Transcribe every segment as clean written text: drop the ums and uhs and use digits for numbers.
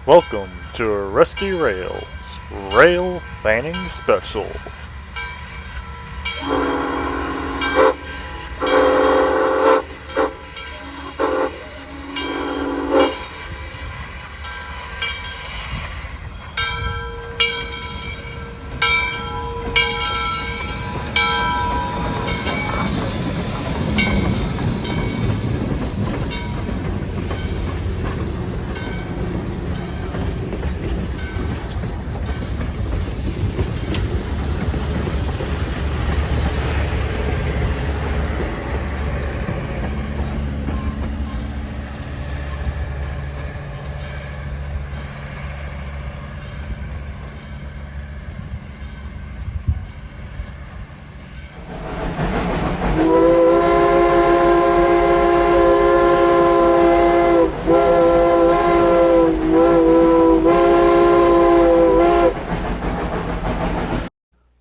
Welcome to Rustyrails Railfanning Special.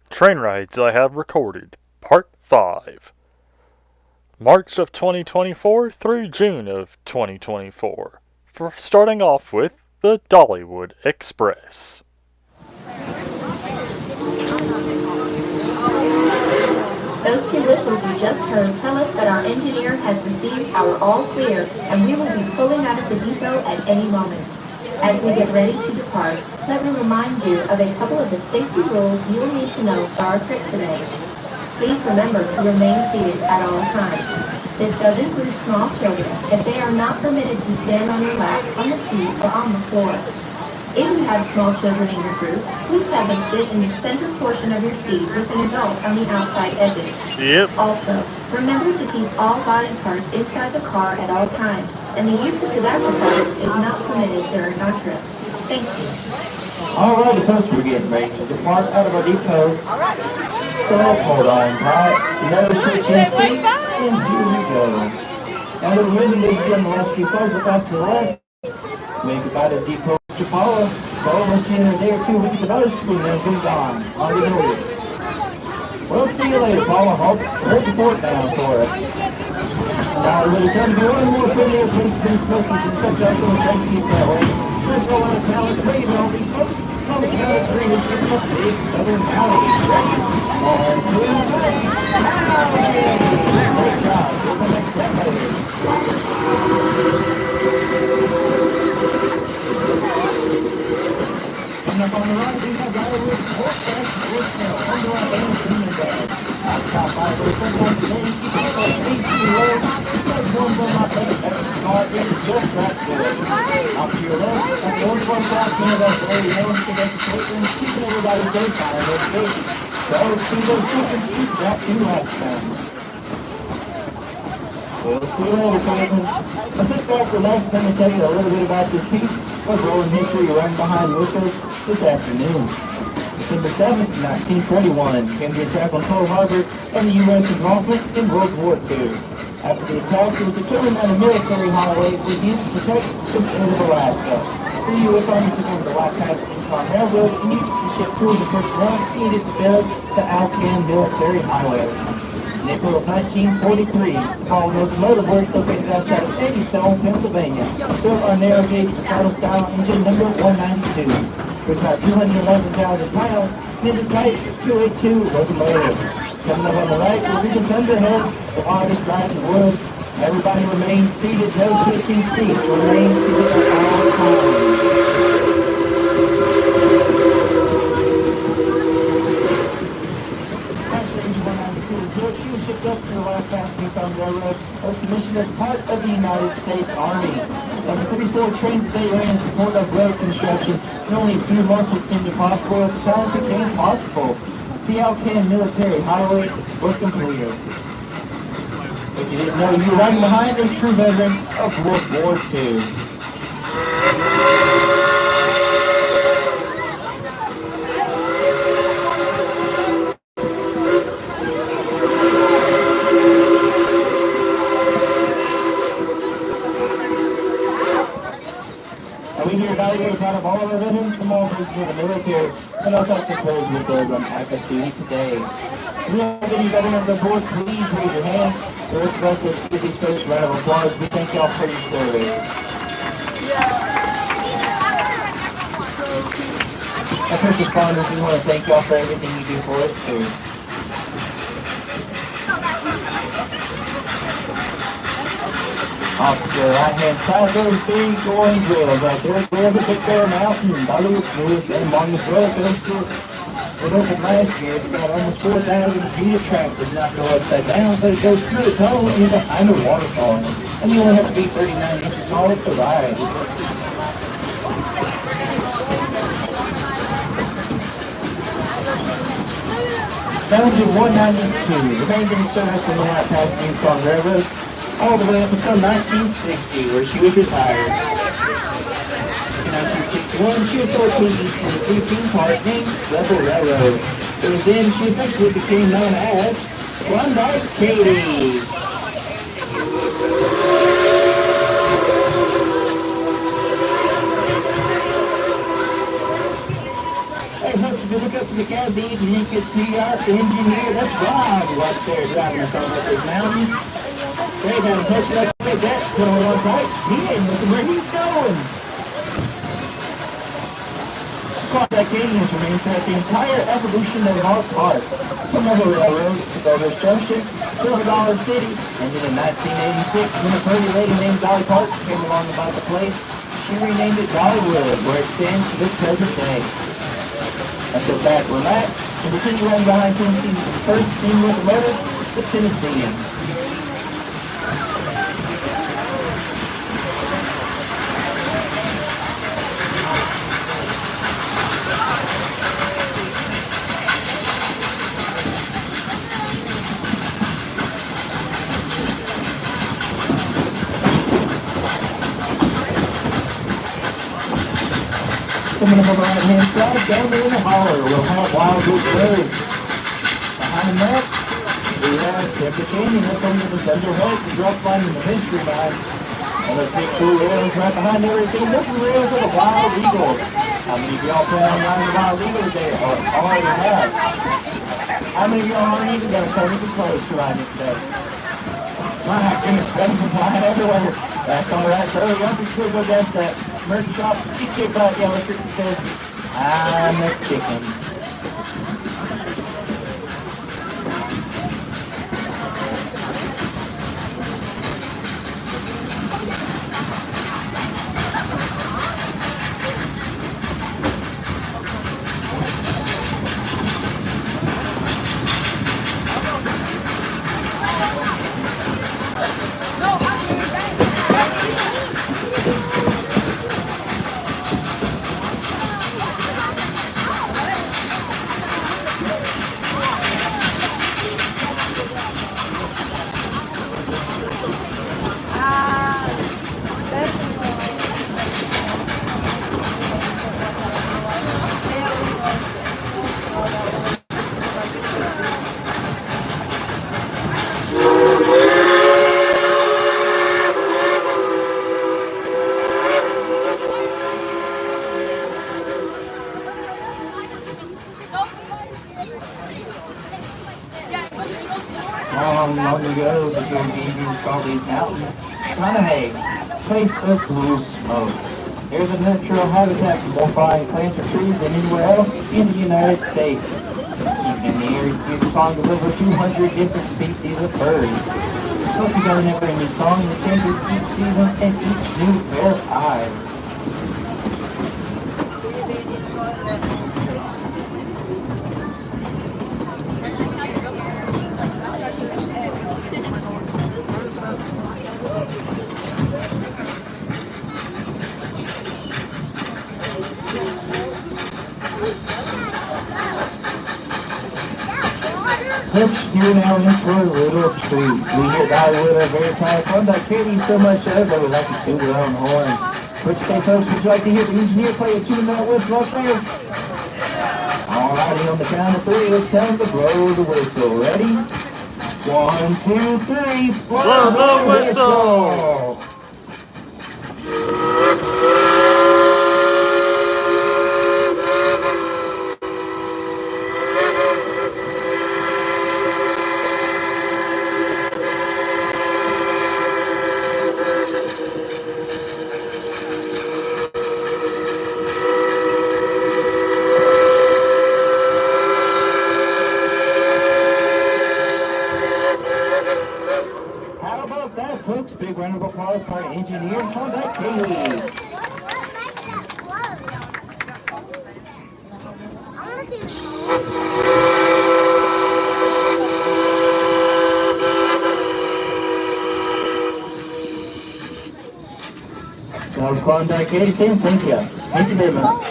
Train rides I have recorded, Part 5. March of 2024 through June of 2024. Starting off with the Dollywood Express. Those two whistles we just heard tell us that our engineer has received our all clear, and we will be pulling out of the depot at any moment. As we get ready to depart, let me remind you of a couple of the safety rules you will need to know for our trip today. Please remember to remain seated at all times. This does include small children, as they are not permitted to stand on your lap, on the seat, or on the floor. If you have small children in your group, please have them sit in the center portion of your seat with an adult on the outside edges. Yep. Also, remember to keep all body parts inside the car at all times, and the use of tobacco products is not permitted during our trip. Thank you. Alright, folks, we're getting ready to depart out of our depot. So let's hold on tight. No switching seats, and here we go. Now the wind is in the last few cars, look off to the left. Make about a depot to follow. So almost in a day or two, we get the most, we then move on. Already know it. We'll see you later, Paula. Hold the fort down for us. Now everybody's starting to be one more familiar places and smokies and stuff else, so we're trying to keep that way. So let's roll out of town. Let's wait on these folks. On the count of three, let's give them a big southern valley. Ready? 1, 2, 3. Great job. We'll come back to that later. Coming up on the right, we have Dollywood Express, Underground and Scenic. That's how far we're sometimes today. Keep it up, speed to the road. Because one will not make it back to the car. It is just that good. Off to your left, at the old one cross, man, that's the lady known to get the station, keeping everybody safe by their gates. So, see those chickens shoot that too last time. We'll see you later, Cleveland. Now sit back, relax, let me tell you a little bit about this piece of rolling history you're running behind with us this afternoon. December 7th, 1941, came the attack on Pearl Harbor and the U.S. involvement in World War II. After the attack, it was determined that a military highway was used to protect the state of Alaska. So the U.S. Army took over the White Pass Yukon Railroad and used it to ship tools and personnel needed to build the Alcan Military Highway. In April of 1943, Paul Locomotive Works, located outside of Eddystone, Pennsylvania, built our narrow gauge Ricardo style engine number 192. With about 211,000 pounds, and is a Type 282 locomotive. Coming up on the right, we'll be the Thunderhead, the hardest ride in the world. Everybody remain seated, no switching seats. Remain seated at all times. She was shipped up to the White Pass Yukon Railroad, was commissioned as part of the United States Army. Of the 34 trains they ran in support of road construction, in only a few months would seem impossible at the time became possible. The Alcan Military Highway was completed. But you didn't know you were riding behind a true veteran of World War II. We here evaluate out of all of our veterans from all phases of the military, and I'll touch the close with those on active duty today. If we have any veterans on board, please raise your hand. The rest of us, let's give these folks a round of applause. We thank y'all for your service. The first responders, we want to thank y'all for everything you do for us, too. Off to the right-hand side, those big orange rails right there. Rails at Big Bear Mountain, Dollywood's newest and longest roller coaster. It opened last year. It's got almost 4,000 feet of track. Does not go upside down, but it goes through the tunnel and behind a waterfall. And you only have to be 39 inches tall to ride. Founded in 192, remained in service in the out past Yukon Railroad all the way up until 1960, where she was retired. In 1961, she was sold to an East Tennessee theme park named Rebel Railroad. It was then she officially became known as Klondike Katie. Hey folks, if you look up to the cabins and you can see our engineer, that's Rob right there driving us on up this mountain. Hey, now, folks, let's take that, put on one side. He ain't looking where he's going. Klondike Katie has remained throughout the entire evolution of our park. From Rebel Railroad to Governor's Junction, Silver Dollar City, and then in 1986, when a pretty lady named Dolly Park came along about the place, she renamed it Dollywood, where it stands to this present day. I sit back, relax, and continue running behind Tennessee's first steam locomotive, the Tennessean. Coming up on the right-hand side, down there in the holler, we'll have Wildwood Road. Behind that, we have Temple Canyon. That's home to the Thunderhead, the drop line, and the Mystery Mine. And those big cool rails right behind everything. Those are the rails of the Wild Eagle. How many of y'all plan on riding the Wild Eagle today? Or already have? How many of y'all aren't even going to come into close to riding it today? My goodness, there's some flying everywhere. That's alright, though. You have to still go down to that merch shop, get you a bright yellow shirt that says, I'm a chicken. Long ago, the good Indians called these mountains Conahag, place of blue smoke. Here's a natural habitat for more flying plants or trees than anywhere else in the United States. You can hear the song of over 200 different species of birds. The Smokies are a never-ending song that changes each season and each new pair of eyes. Folks, here now in for a little treat. We here at Dollywood are very proud of Klondike Katie so much so that we like to toot our own horn. What you say, folks? Would you like to hear the engineer play a tune-that whistle up there? Alrighty, on the count of three, let's tell him to blow the whistle. Ready? 1, 2, 3, blow the whistle! round of applause for our engineer, Klondike Katie. That was Klondike Katie saying thank you. Thank you very much.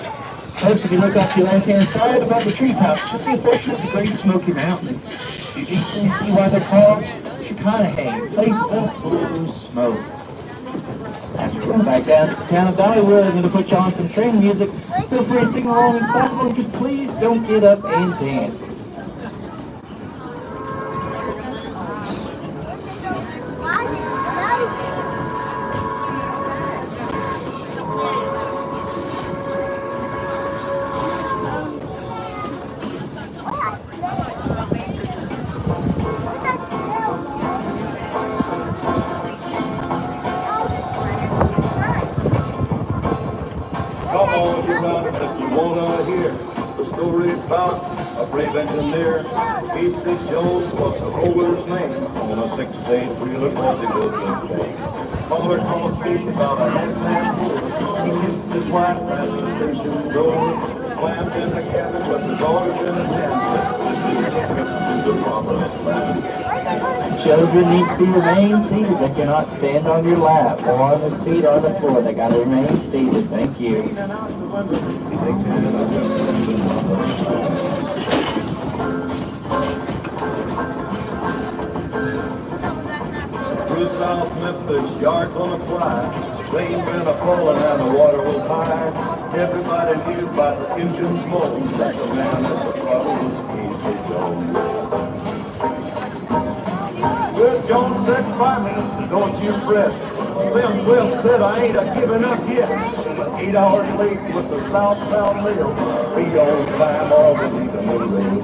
Folks, if you look off your left-hand side above the treetops, you'll see a portion of the Great Smoky Mountains. You easily see why they're called Chicanahane, place of blue smoke. As we're going back down to the town of Dollywood, I'm going to put you on some train music. Feel free to sing along and clap along, just please don't get up and dance. Come on, you mountains, if you wanna hear the story about a brave engineer. Casey Jones was the rover's name on a 6-stage wheeler called the Golden Bay. Father called Casey about a hand pull. He kissed his wife at the station door, clammed in the cabin with his daughters in his hand, said, "This is a trip to the promised land." Children need to be remain seated. They cannot stand on your lap or on the seat or on the floor. They got to remain seated. Thank you. Through South Memphis, yards on the fly, rain been a-falling and the water was high. Everybody knew by the engine's moan that the man at the throttle was Casey Jones. Well, Jones said, "Fireman, don't you fret." Sim Will said, "I ain't a-giving up yet." But 8 hours late with the southbound mail, we don't climb all the way to the road.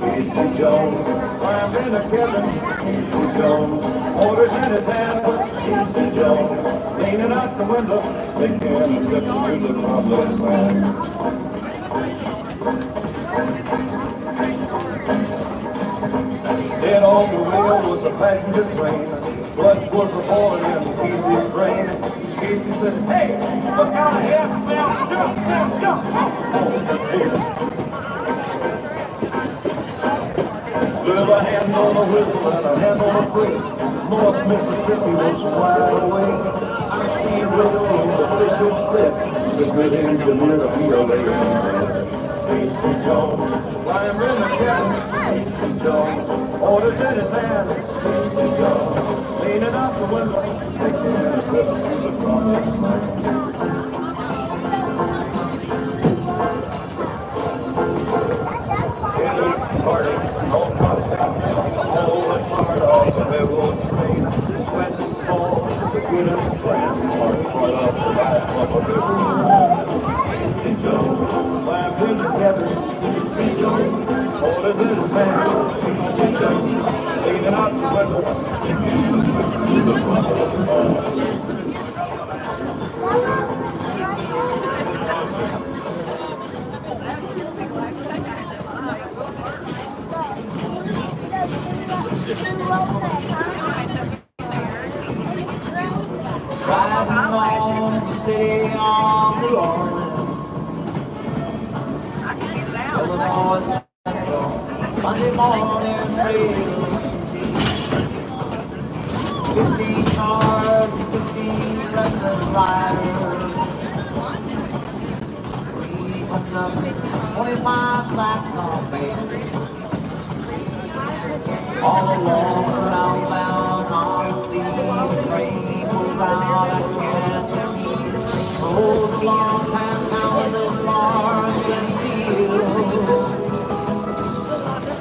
Casey Jones climbed in a cabin. Casey Jones, orders in his hand. Casey Jones, leaning out the window, thinking a trip to the promised land. Dead on the wheel was a passenger train. Blood was boiling in Casey's brain. Casey said, "Hey, look out ahead, Sam, jump. With a hand on the whistle and a hand on the brake, North Mississippi was wide awake. I see Will, the bishop said, "The good engineer to be a lady." Casey Jones, climbed in the cabin. Casey Jones, orders in his hand. Casey Jones, leaning out the window, taking a trip to the promised land. It's party, all the part of the railroad train. Sweat and fall, the good and the plan, are part of the life of a railroad. Casey Jones, climbed in together. Casey Jones, orders in his hand. Casey Jones, leaning out the window, to the promised land. Riding on the city on New Orleans, Illinois Central, Monday morning rail. 15 cars, 15 restless riders, 25 sacks on bale. All along the southbound on-sea train moves out at Kansas, rolls along past houses, farms, and fields.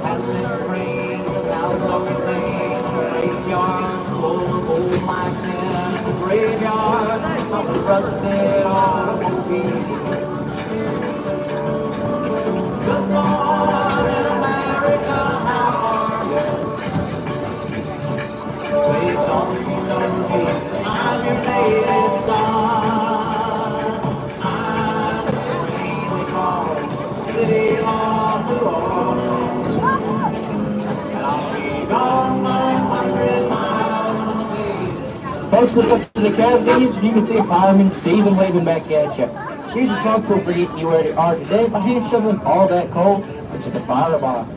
Passing trains without no name, graveyards full of old mice in the graveyard of the rusted automobile. Good morning, America, how are you? Say, don't you know me? I'm your native son. I'm the train they call City of New Orleans, and I'll be gone 900 miles away. Folks, look up to the cab gauge and you can see Fireman Steven waving back at you. He's responsible for getting you where you are today by hand shoveling all that coal into the firebox.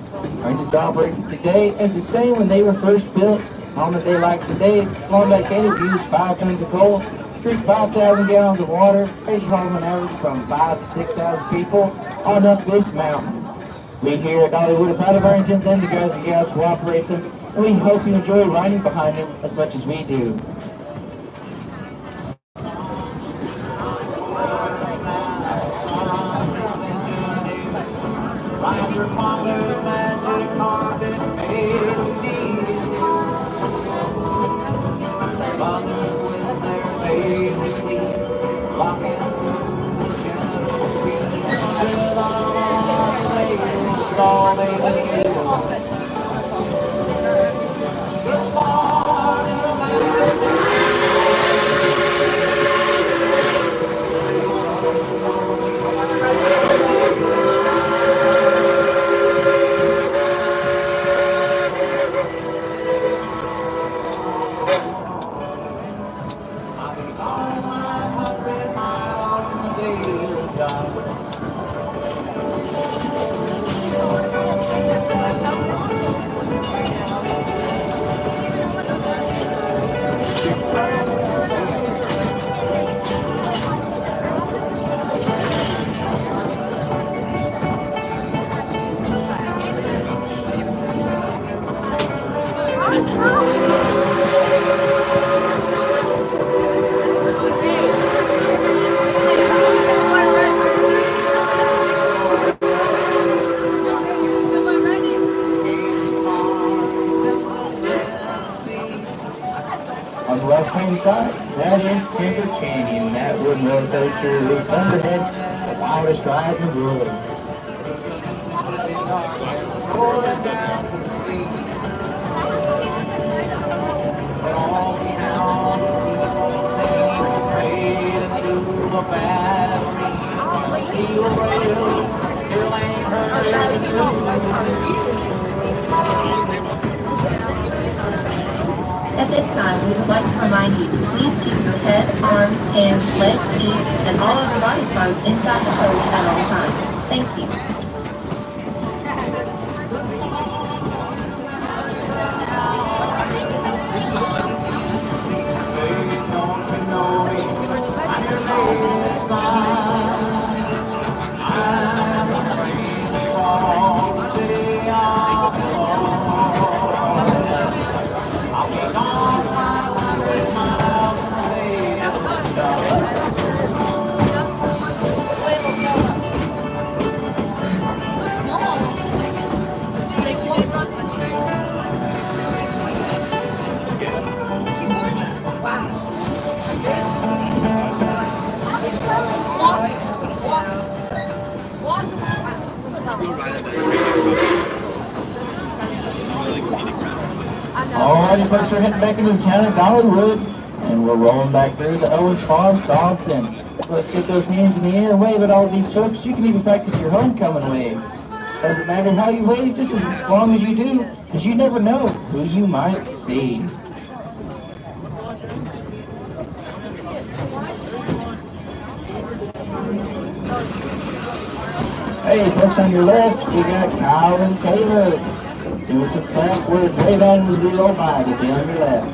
Range's job today is the same when they were first built. On a day like today, along that gate, we use 5 tons of coal, treat 5,000 gallons of water, raise hauling an average from 5,000 to 6,000 people on up this mountain. We here at Dollywood are proud of our engines and the guys and gals who operate them, and we hope you enjoy riding behind them as much as we do. On the left-hand side, that is Timber Canyon. That wooden roller coaster is Thunderhead, the wildest ride in the world. At this time, we would like to remind you to please keep your head, arms, hands, legs, feet, and all other body parts inside the coach at all times. Thank you. Alrighty, folks, we're heading back into the town of Dollywood, and we're rolling back through the Owens Farm Crossing. Let's get those hands in the air and wave at all of these folks. You can even practice your homecoming wave. Doesn't matter how you wave, just as long as you do, because you never know who you might see. Hey, folks, on your left, we got Kyle and Caleb doing some track where Dave Adams will roll by. Get down on your left.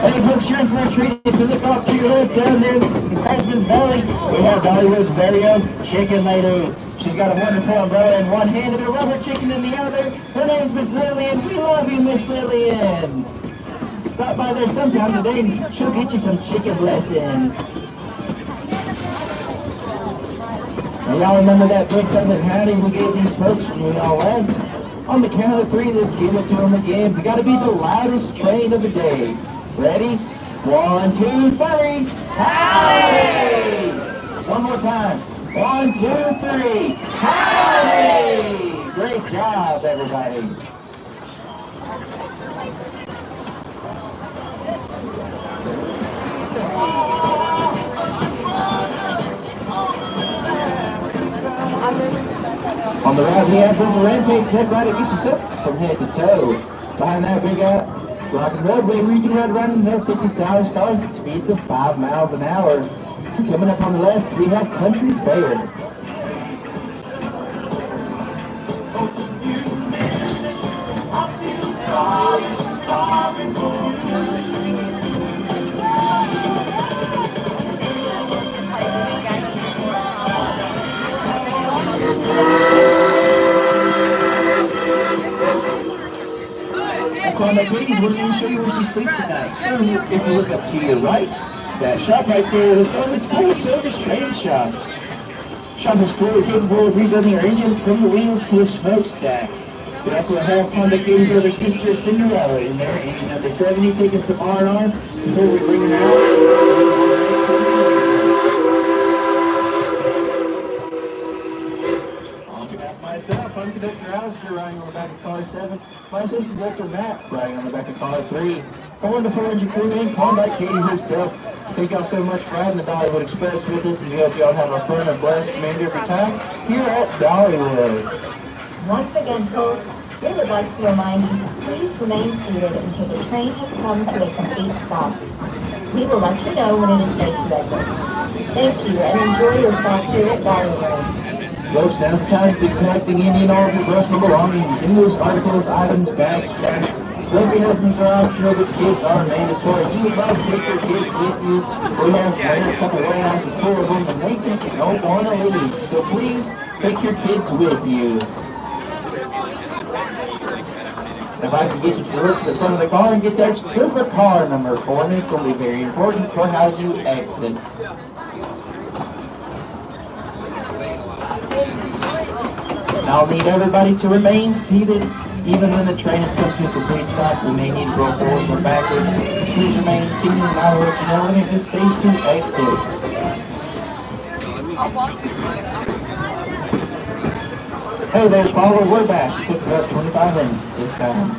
Hey, folks, you're in for a treat. If you look off to your left down there in Craftsman's Valley, we have Dollywood's very own Chicken Lady. She's got a wonderful umbrella in one hand and a rubber chicken in the other. Her name's Miss Lillian. We love you, Miss Lillian. Stop by there sometime today and she'll get you some chicken lessons. Now, y'all remember that big Southern howdy we gave these folks when we all left? On the count of 3, let's give it to them again. We gotta be the loudest train of the day. Ready? 1, 2, 3. Howdy! One more time. 1, 2, 3. Howdy! Great job, everybody. On the right, we have River Rampage head right. It gets us up from head to toe. Behind that, we got Rockin' Roadway where you can ride around in their 50 stylish cars at speeds of 5 miles an hour. Coming up on the left, we have Country Fair. Klondike ladies, we're going to show you where she sleeps tonight. So if you look up to your right, that shop right there is its full service train shop. Shop is fully capable of rebuilding our engines from the wheels to the smokestack. We also have Klondike ladies with her sister Cinderella in there, engine number 70, taking some R&R before we bring her out. Myself, I'm Conductor Alistair, riding on the back of car 7. My assistant Conductor Matt, riding on the back of car 3. Our wonderful engine crew and Klondike Katie herself. Thank y'all so much for riding the Dollywood Express with us, and we hope y'all have a fun and blessed remainder of your time here at Dollywood. Once again, folks, we would like to remind you to please remain seated until the train has come to a complete stop. We will let you know when it is safe to exit. Thank you, and enjoy yourself here at Dollywood. Folks, now's the time to be collecting any and all of your personal belongings, English articles, items, bags, trash. Lovely husbands are optional, but kids are mandatory. You must take your kids with you. We have a couple warehouses full of them, and they just don't want to leave. So please, take your kids with you. If I can get you to look to the front of the car and get that silver car number for me, it's going to be very important for how you exit. I'll need everybody to remain seated. Even when the train has come to a complete stop, we may need to go forwards or backwards. Please remain seated, and I will let you know when it is safe to exit. Hey there, Paula, we're back. It took about 25 minutes this time.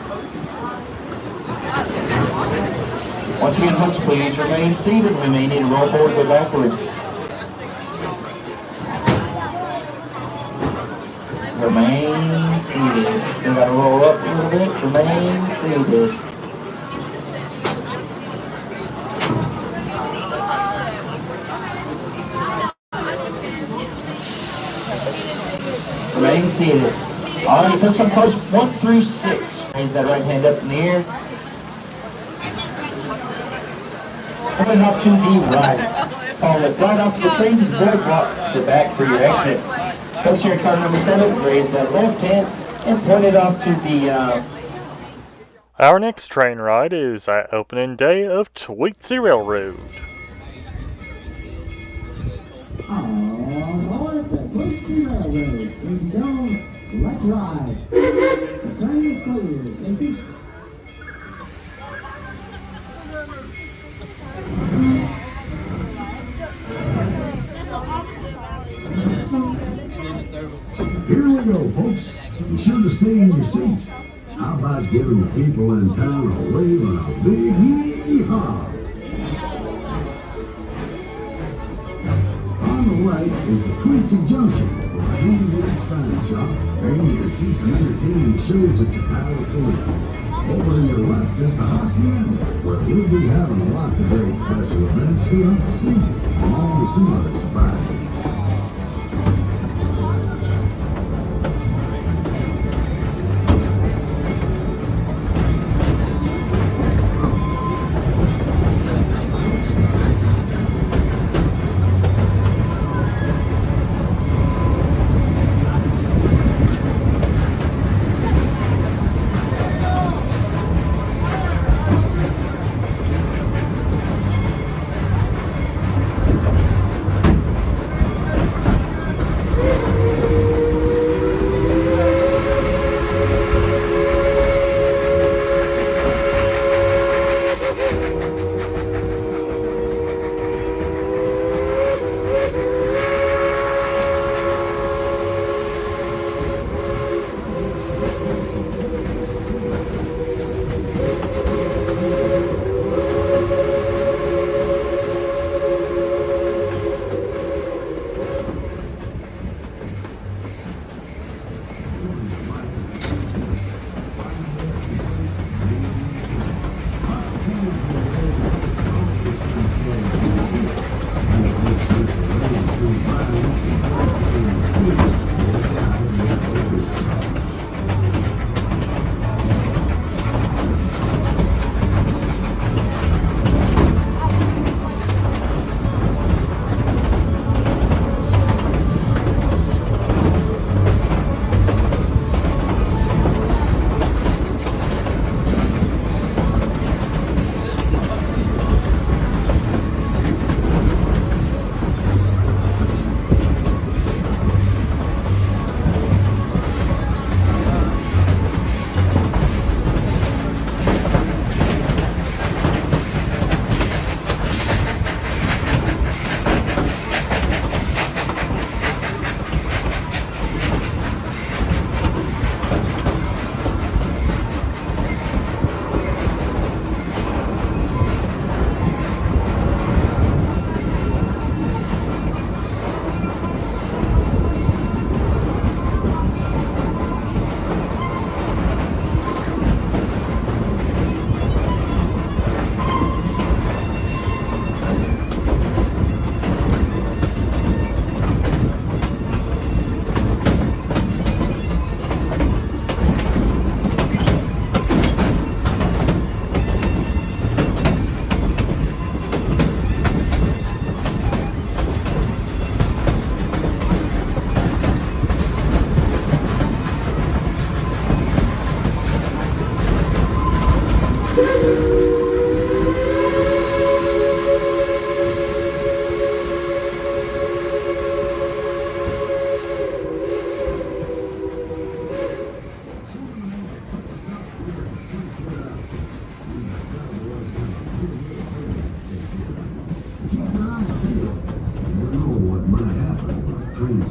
Once again, folks, please remain seated. We may need to roll forwards or backwards. Remain seated. Still got to roll up a little bit. Remain seated. Remain seated. All right, folks, on cars 1 through 6. Raise that right hand up in the air. Coming up to the right. Follow it right off the trains and boardwalk to the back for your exit. Folks here in car number 7, raise that left hand and point it off to the... Our next train ride is at opening day of Tweetsie Railroad. On board the Tweetsie Railroad. Ladies and gentlemen, let's ride. The train is clear. Exit. Here we go, folks. Be sure to stay in your seats. How about giving the people in town a wave and a big yee-haw? On the right is the Tweetsie Junction, with a handmade sign shop, where you can see some entertaining shows at the Palisade. Over to your left is the Hacienda, where we'll be having lots of very special events throughout the season, along with some other surprises.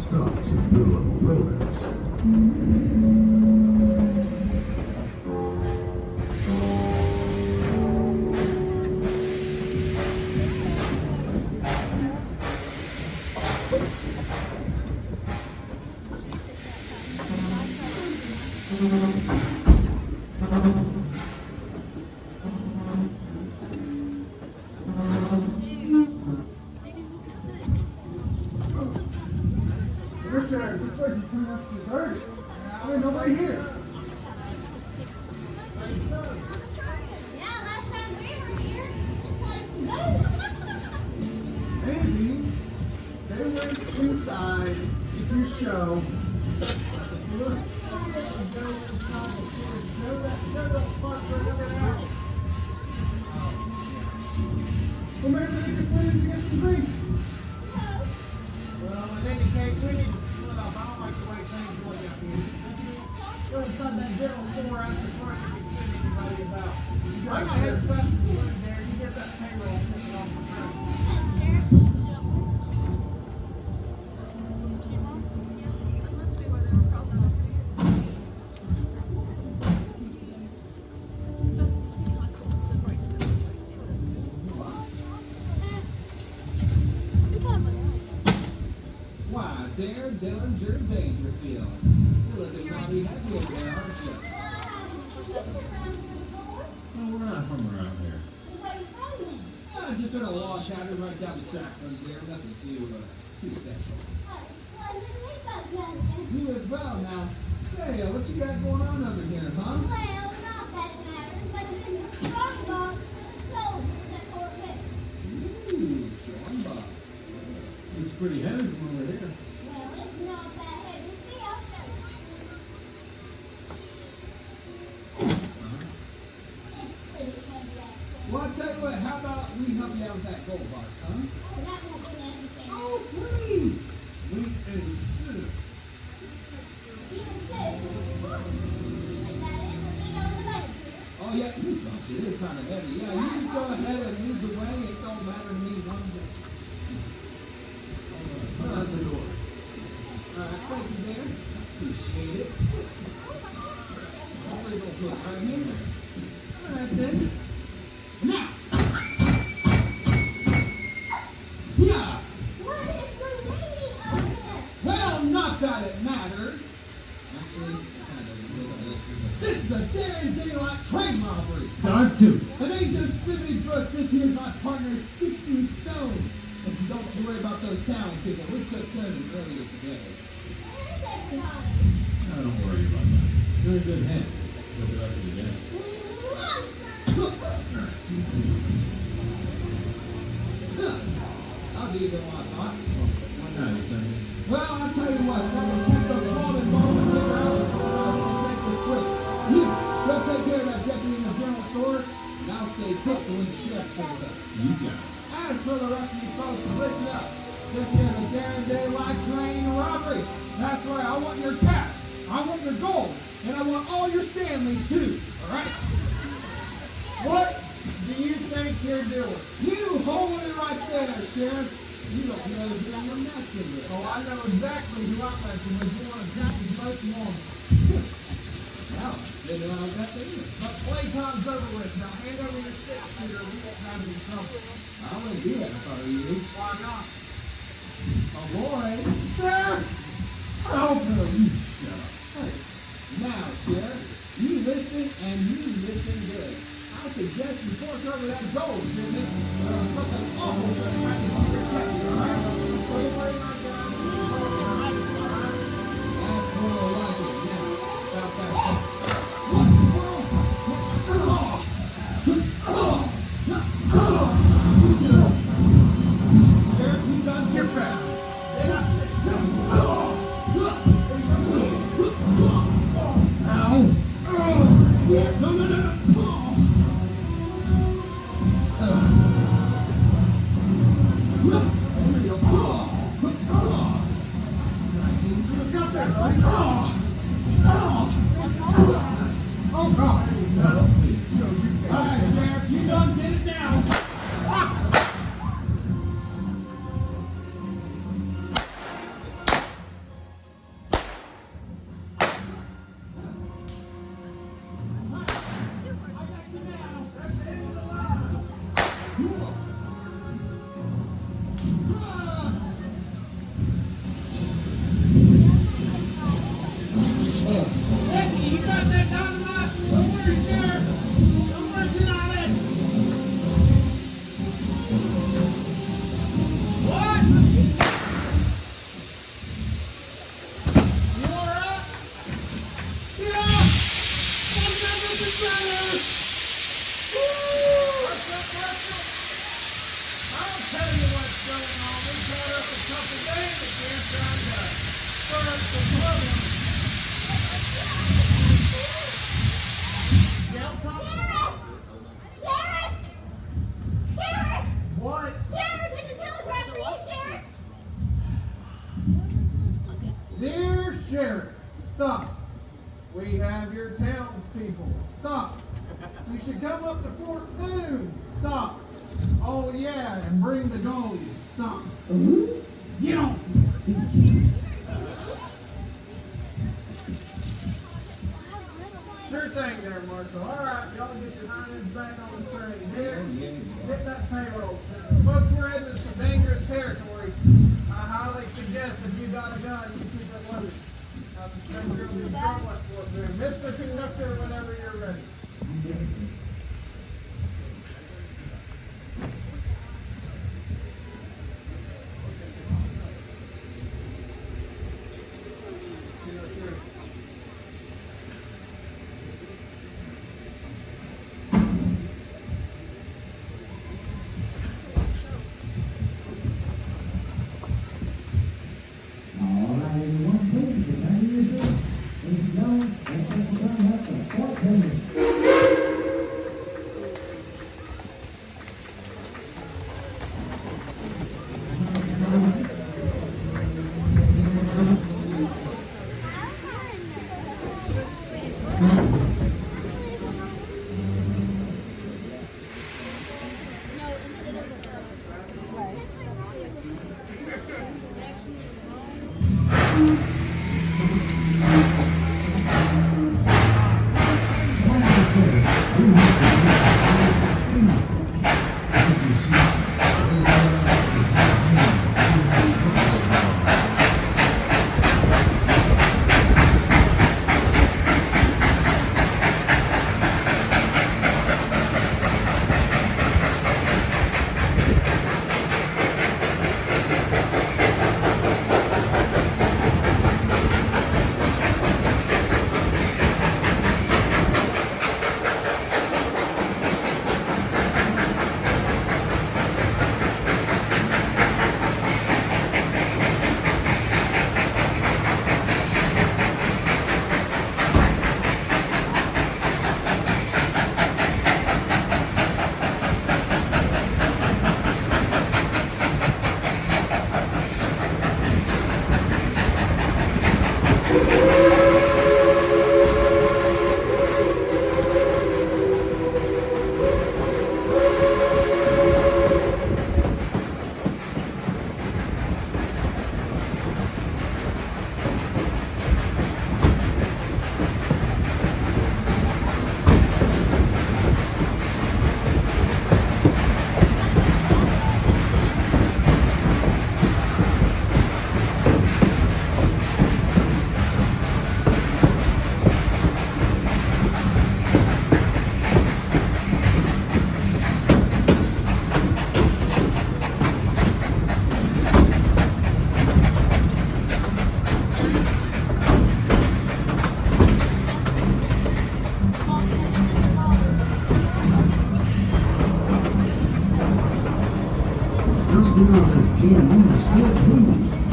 stops in the middle of a wilderness. This place is pretty much deserted. There ain't nobody here. Yeah, last time we were here, the place was Maybe they went inside. It's your show. See, look. Well, maybe they just went in to get some drinks. Well, in any case, we need to split up. I don't like the way things look up here. Go inside that general store after work and be sending anybody about. I'm gonna head something in there. You get that payroll taken off the train. Why, Darren Dillinger Dangerfield. You're looking mighty happy over there, aren't you? No, we're not from around here. Just sort of wash out right down the tracks from there. Nothing too special. You as well now. Say, what you got going on over here, huh? Well, not that it matters, but it's in the strong box. So, that's all it is. Ooh, strong box. It's pretty heavy from over here. Well, it's not that heavy. See, I'll show you. It's pretty heavy, actually. Well, I'll tell you what, how about we help you out with that gold box, huh? Well, that won't be anything. Oh, please! We ate soup. Even says, like that is, you know, the money. Oh, yeah, gosh, it is kind of heavy. Yeah, you just go ahead and lead the way. It don't matter to me one bit. Put out the door. All right, thank you, Dan. Appreciate it. I'll leave it right here. All right, then. Now! Yeah! What is the meaning of this? Well, not that it matters. Actually, it kind of doesn't look like this. This is a daring daylight train robbery. Done too. An agent Sydney Brooks, this here's my partner, 16 Stone. And don't you worry about those townspeople. We took care of them earlier today. Where's everybody? No, don't worry about that. You're in good hands with the rest of the gang. How easy one, I thought. Why not, you son? Well, I'll tell you what, so I'm going to take the call and ball and get out. Let's make this quick. You, go take care of that deputy in the general store, and I'll stay put to when the sheriff shows up. You got it. As for the rest of you folks, listen up. This is a Darren Daylight train robbery. That's right, I want your cash, I want your gold, and I want all your Stanleys too, alright? What do you think you're doing? You hold it right there, Sheriff. You don't know who you're messing with. Oh, I know exactly who I'm messing with. You want to drop his both morning. Now, they know how that thing is. But playtime's over with. Now hand over your stick, Peter. We won't have any trouble. I wouldn't do that if I were you. Why not? Oh boy. Sir! Oh, no, you shut up. Hey, now, Sheriff, you listen and you listen good. I suggest you fork over that gold, shouldn't it? Something awful just happened to your captain, all right? Don't worry about that. That's more like it now. About that. Sheriff, you done your best. Then I No, no, no, no. tell you what's going on. We caught up a couple bandits here trying to stir up some trouble. Yell, talk. Sheriff! Sheriff! What? Sheriff, it's a telegram for you, Sheriff! Dear Sheriff, stop. We have your townspeople. Stop. You should come up to Fort Boone. Stop. Oh yeah, and bring the goalies. Stop. Get on. Sure thing there, Marshal. All right, y'all get your hinds back on the train. Here, get that payroll. Folks, we're heading to some dangerous territory. I highly suggest if you got a gun, you keep it loaded. Mr. Conductor, whenever you're ready.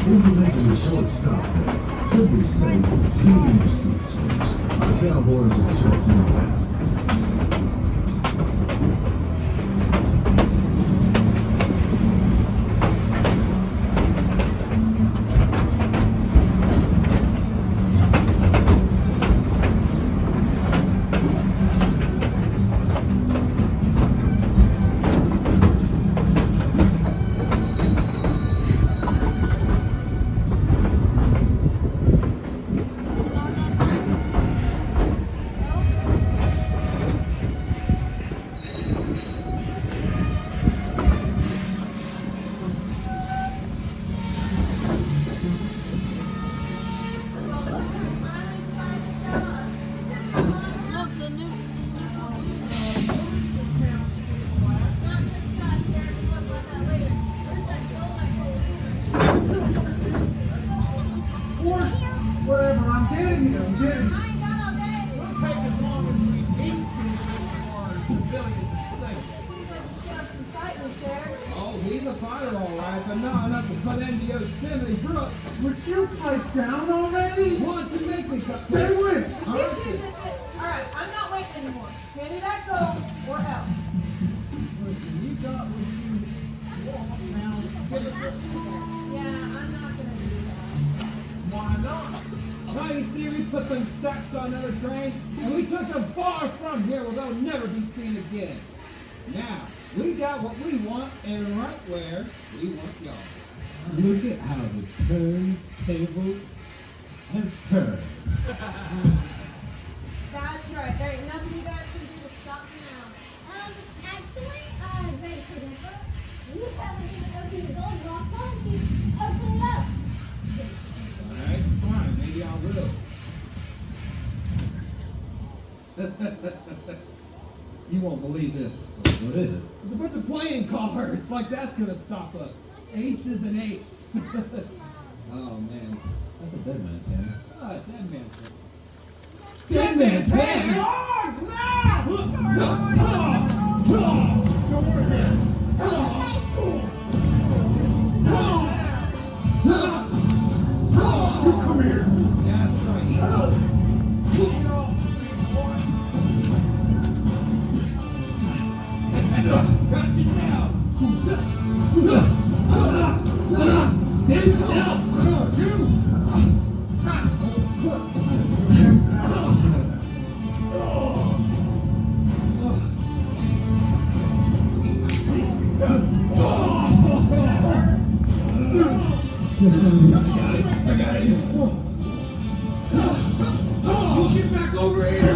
We'll be making a short stop there. Should be safe. Stay in your seats, folks. Our cowboys will check things out. fighting, Sheriff. Oh, he's a fighter, all right, but not enough to put into Yosemite Brooks. Would you pipe down already? Why don't you make me cut? Say when? You choose it. All right, I'm not waiting anymore. Hand me that gold or else. Listen, you got what you want now. Give it to me. Yeah, I'm not gonna do that. Why not? Well, you see, we put them sacks on other trains, and we took them far from here where they'll never be seen again. Now, we got what we want, and right where we want y'all. Look at how the turntables have turned. That's right. There ain't nothing you guys can do to stop me now. Actually, I beg to differ. You haven't even opened the gold box, haven't you? Open it up. Alright, fine, maybe I will. You won't believe this. What is it? It's a bunch of playing cards. Like that's gonna stop us. Aces and eights. Oh man. That's a dead man's hand. Ah, dead man's hand. Dead man's hand? Cards now! Come here. That's right. Got you now. Stand still. I got it. Oh, get back over here.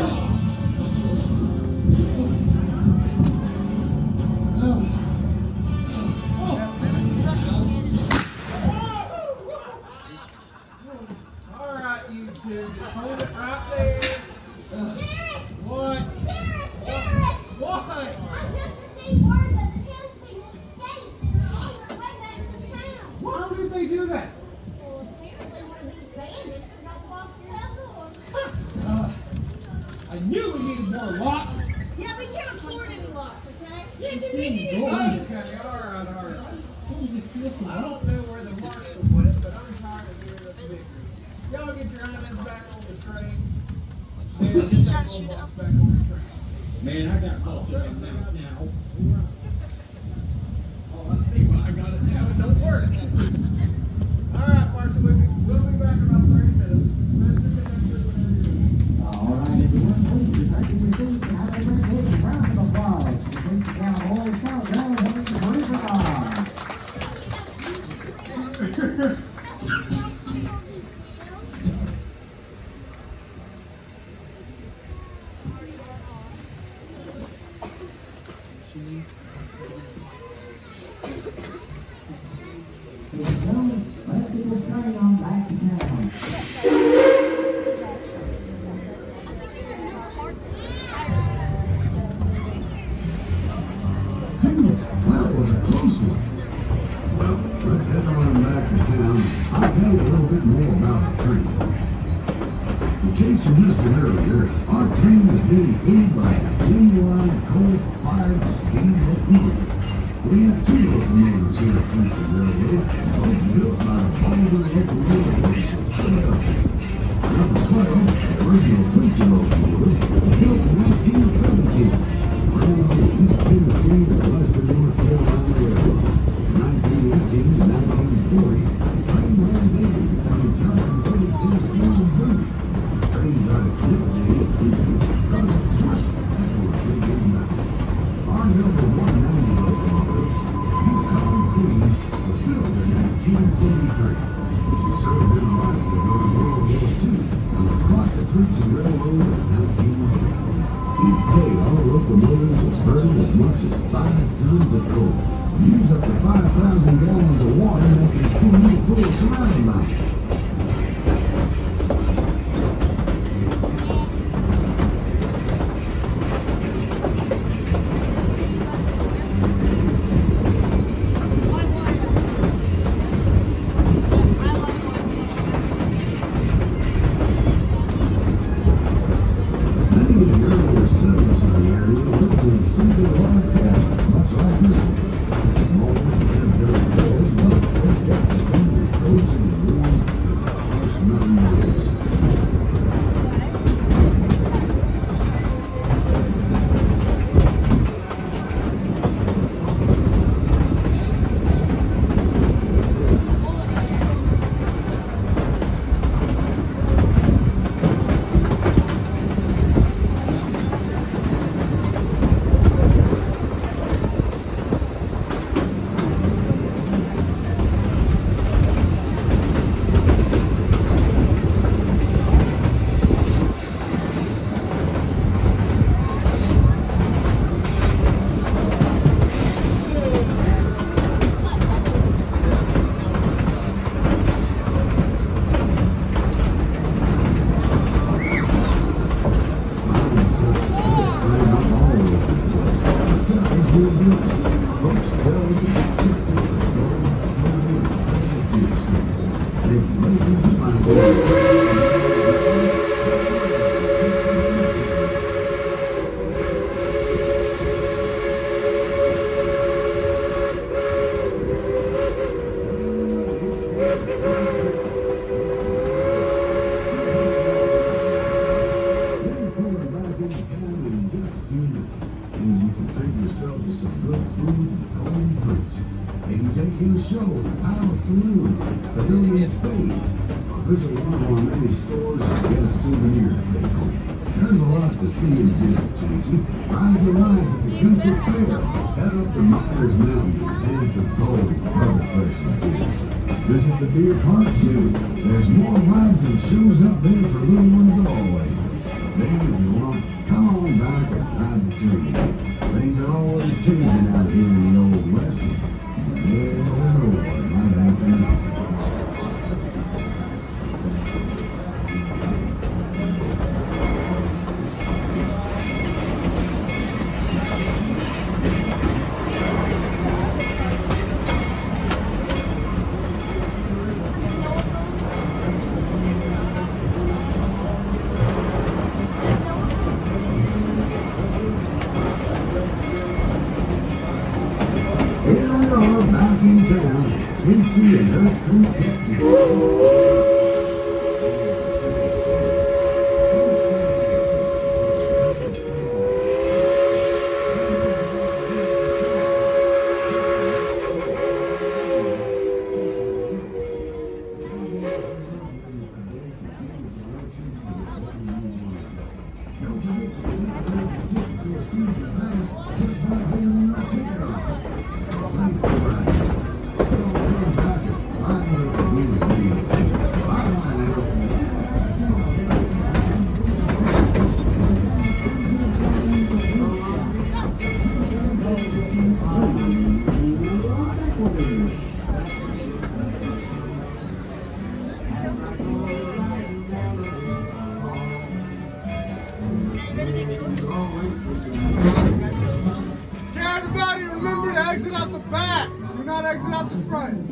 All right, you two, just hold it right there. Sheriff! What? Sheriff! What? I just received word that the townspeople escaped and are on their way back to town. How did they do that? Well, apparently one of these bandits forgot to lock your house door. I knew we needed more locks. Yeah, we can't afford any locks, okay? Okay, all right. I don't know where the marshal went, but I'm tired of hearing this bickering. Y'all get your onions back on the train. Man, get that gold box back on the train. Man, I got caught up now. Oh, I see why I got it now. It don't work. All right, Marshal, we'll be back in about 30 minutes. All right, everyone, please, I can receive and have a big round of applause. Thank you, Count Hall, Countdown, having the great on. Ladies and gentlemen, let people carry on back to town. That was a close one. Well, let's head on back to town. I'll tell you a little bit more about the train. In case you missed it earlier, our train is being fed by a genuine coal-fired steam locomotive. We have two locomotives here at Tweetsie Railroad, both built by the Dollywood Express of Philadelphia. Number 12, the original Tweetsie locomotive, built in 1917. Running on the East Tennessee and Western North Carolina Railroad. In 1918 to 1940, the train ran daily between Johnson City, Tennessee and Boone. The train got its nickname Tweetsie because of its whistles that were big in mountains. Our number 190 locomotive, Yukon Queen, was built in 1943. She served in Alaska during World War II and was brought to Tweetsie Railroad in 1960. Each day, our locomotives will burn as much as 5 tons of coal, use up to 5,000 gallons of water, and can steam to pull surrounding mountains. Many of the earlier settlers in the area lived in single log cabins, much like this one. Small and very flows, but they've got the family cozy and warm to the harsh mountain breeze. Visit one of our many stores and get a souvenir to take home. There's a lot to see and do, Tweetsie. Ride the rides at the Country Fair. Head up to Myers Mountain and to Gold for other special deals. Visit the Deer Park Zoo. There's more rides and shows up there for little ones of all ages. Then, if you want, come on back and ride the train. Things are always changing out here in the Old West. You never know what might happen next. Tweetsie and her crew kept it. Don't forget to get to a season pass just by visiting our ticket office. Thanks for riding. Everybody remember to exit out the back. Do not exit out the front.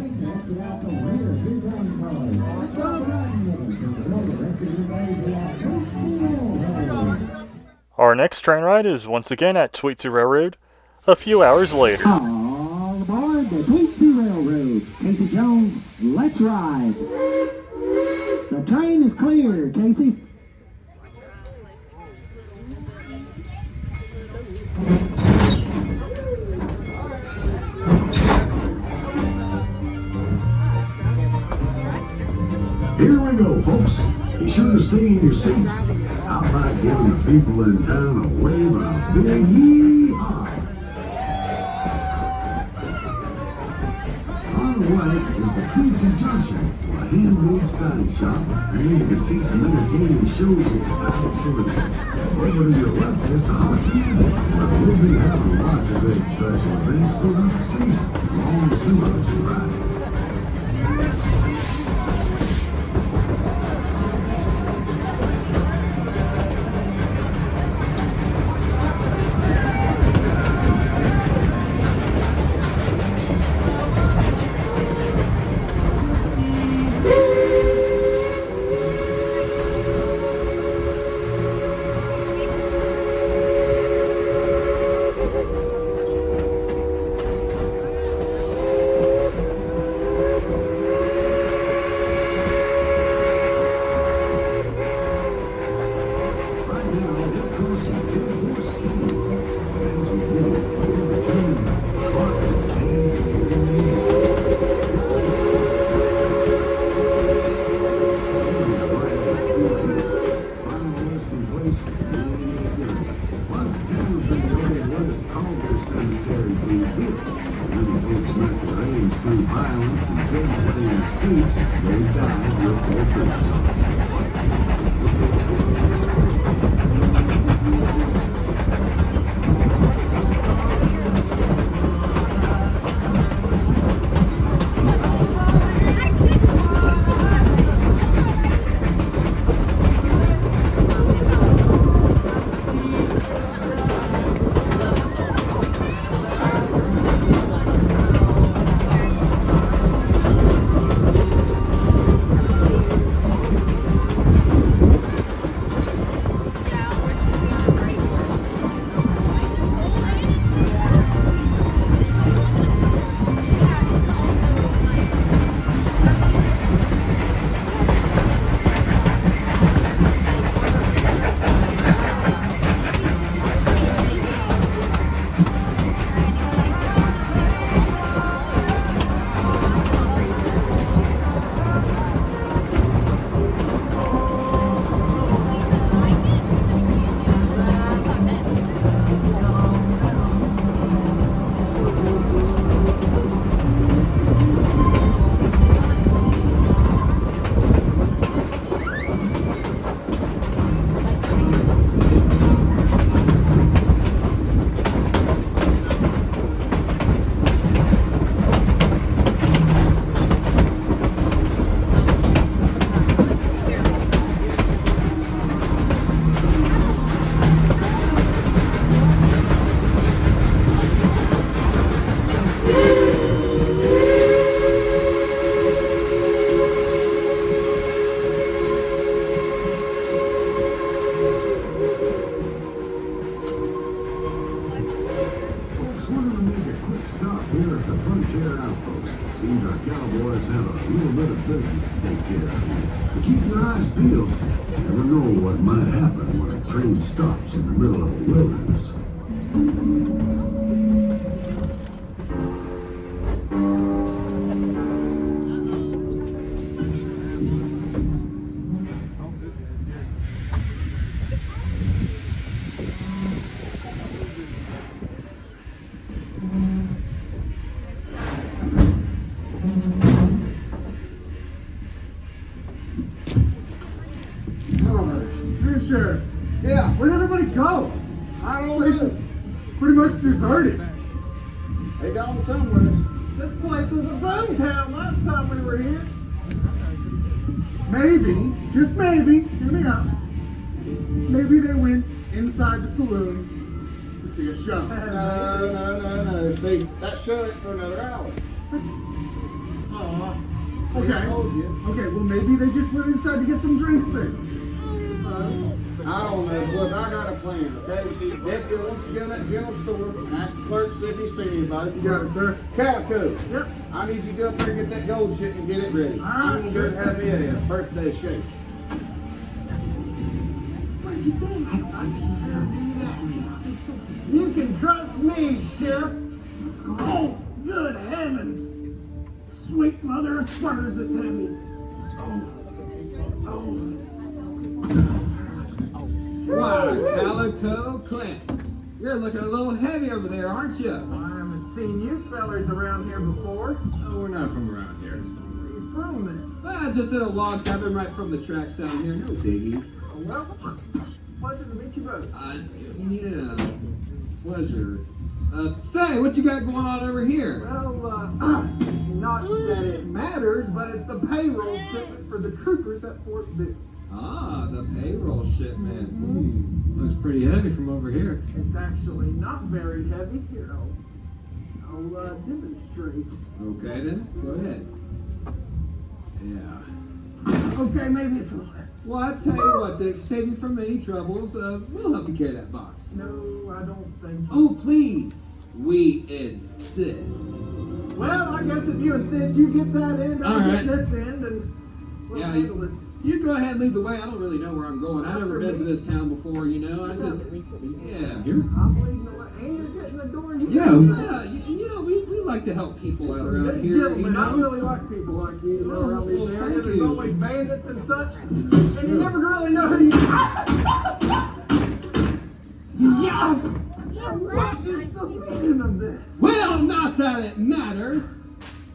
Our next train ride is once again at Tweetsie Railroad a few hours later. All aboard the Tweetsie Railroad. Casey Jones, let's ride. The train is clear, Casey. Here we go, folks. Be sure to stay in your seats. How about giving the people in town a wave and a big yee-haw? On the way is the Tweetsie Junction, a handmade sign shop, and you can see some entertaining shows at the Dayout Scenic. Over to your left is the Hacienda, where we'll be having lots of big special events throughout the season, along with some other surprises. balance and couldn't play in the streets, they died with their boots on. Stops in the middle of a wilderness. Sure. Yeah, where'd everybody go? I don't know, this is pretty much deserted. They gone somewhere. This place was a boom town last time we were here. Maybe, just maybe, hear me out. Maybe they went inside the saloon to see a show. No. See, that show ain't for another hour. Oh, See, I told you. okay, well maybe they just went inside to get some drinks then. I don't know. Look, I got a plan, okay? Deputy wants to go in that general store and ask the clerk to see if he's seen anybody. You got it, sir. Calico. Yep. I need you to go up there and get that gold shit and get it ready. I'm gonna go and have me a birthday shake. Where'd you been? You can trust me, Sheriff. Oh, good heavens. Sweet mother of sputters that's heavy. Why, Calico Clint, you're looking a little heavy over there, aren't you? I haven't seen you fellers around here before. Oh, we're not from around here. Where you from then? Well, just in a log cabin right from the tracks down here. No biggie. Well, pleasure to meet you both. Yeah, pleasure. Say, what you got going on over here? Well, not that it matters, but it's the payroll shipment for the troopers at Fort Bend. Ah, the payroll shipment. Looks pretty heavy from over here. It's actually not very heavy. Here, I'll demonstrate. Okay then, go ahead. Yeah. Okay, maybe it's a little heavy. Well, I tell you what, to save you from any troubles, we'll help you carry that box. No, I don't think so. Oh, please. We insist. Well, I guess if you insist, you get that end, I'll get this end, and we'll handle it. You go ahead and lead the way. I don't really know where I'm going. I've never been to this town before, you know. I just, yeah. I'm leading the way, and you're getting the door. You know, we like to help people out around here, you know. I really like people like you, know, around these areas. There's always bandits and such, and you never really know who you Yeah! What is the meaning of this? Well, not that it matters.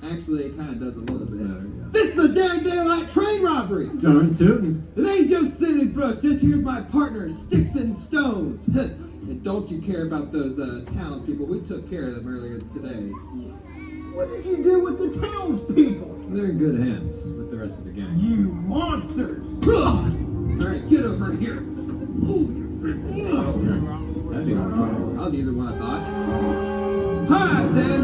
Actually, it kind of does a little bit. This is the Daring Daylight train robbery. Darn tootin'. It ain't just Scenic Brooks. This here's my partner, Sticks and Stones. And don't you care about those townspeople? We took care of them earlier today. What did you do with the townspeople? They're in good hands with the rest of the gang. You monsters! All right, get over here. That'd be alright. That was either one I thought. Alright then.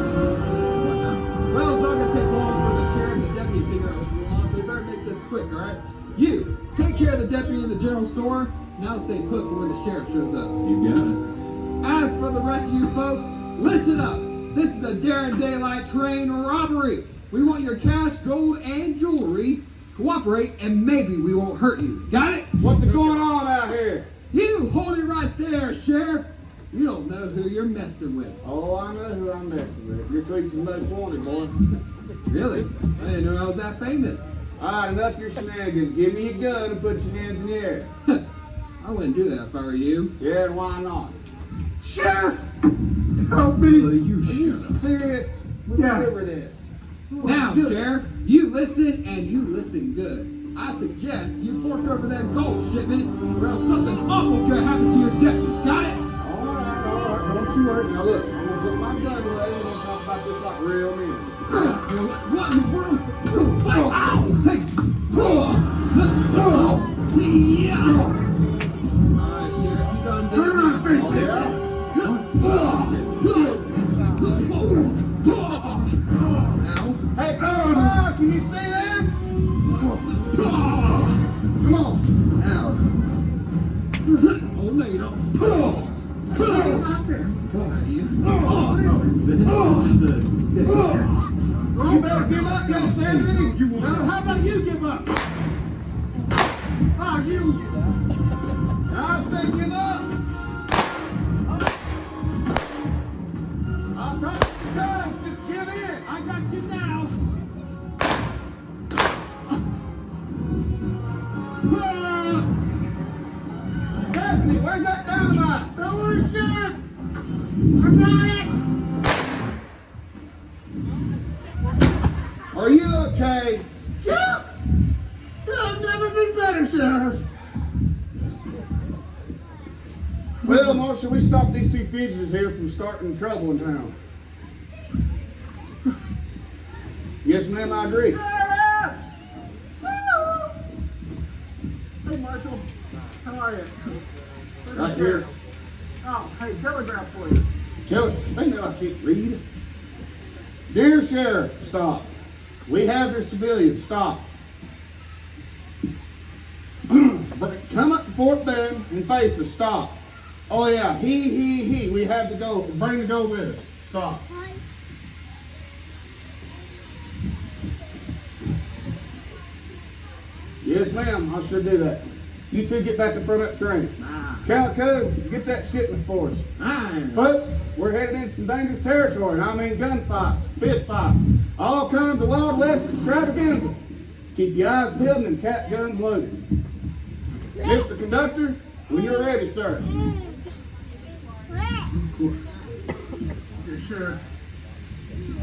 Well, it's not gonna take long for the sheriff and the deputy to figure out what's going on, so we better make this quick, alright? You, take care of the deputy in the general store. Now stay put for when the sheriff shows up. You got it. As for the rest of you folks, listen up. This is the Daring Daylight train robbery. We want your cash, gold, and jewelry. Cooperate, and maybe we won't hurt you. Got it? What's going on out here? You hold it right there, Sheriff. You don't know who you're messing with. Oh, I know who I'm messing with. You're Tweetsie's most wanted, boy. Really? I didn't know I was that famous. All right, enough your shenanigans. Give me a gun and put your hands in the air. I wouldn't do that if I were you. Yeah, and why not? Sheriff! Help me! Well, you Are shut you up. serious? Whatever it is. Now, Sheriff, you listen and you listen good. I suggest you fork over that gold shipment or else something awful's gonna happen to your deputy. Got it? All right. Don't you worry. Now look, I'm gonna put my gun away and we'll talk about this like real men. What in the world? Ow! Hey! Yeah! Alright, Sheriff, you done Turn around, face it. Yeah? Hey, can you see this? Come on. Ow. Oh, no, you don't. This is a stick. You better give up, you understand me? Now, how about you give up? Ah, you. I say give up. I'll try to times, just give in. I got you now. Stephanie, where's that dynamite? Don't worry, Sheriff! I got it! Are you okay? Yeah! I've never been better, Sheriff! Well, Marshal, we stopped these two fugitives here from starting trouble in town. Yes, ma'am, I agree. Hey, Marshal. How are you? Right here. Oh, hey, telegraph for you. Tell it. They know I can't read. Dear Sheriff, stop. We have your civilians. Stop. Come up to Fort Bend and face us. Stop. Oh yeah, he. We have the gold. Bring the gold with us. Stop. Yes, ma'am. I'll sure do that. You two get back to front of that train. Calico, get that shipment for us. Folks, we're headed into some dangerous territory, and I mean gunfights, fistfights, all kinds of Wild West extravaganza. Keep your eyes peeled and cap guns loaded. Mr. Conductor, when you're ready, sir. Of course. Okay, Sheriff.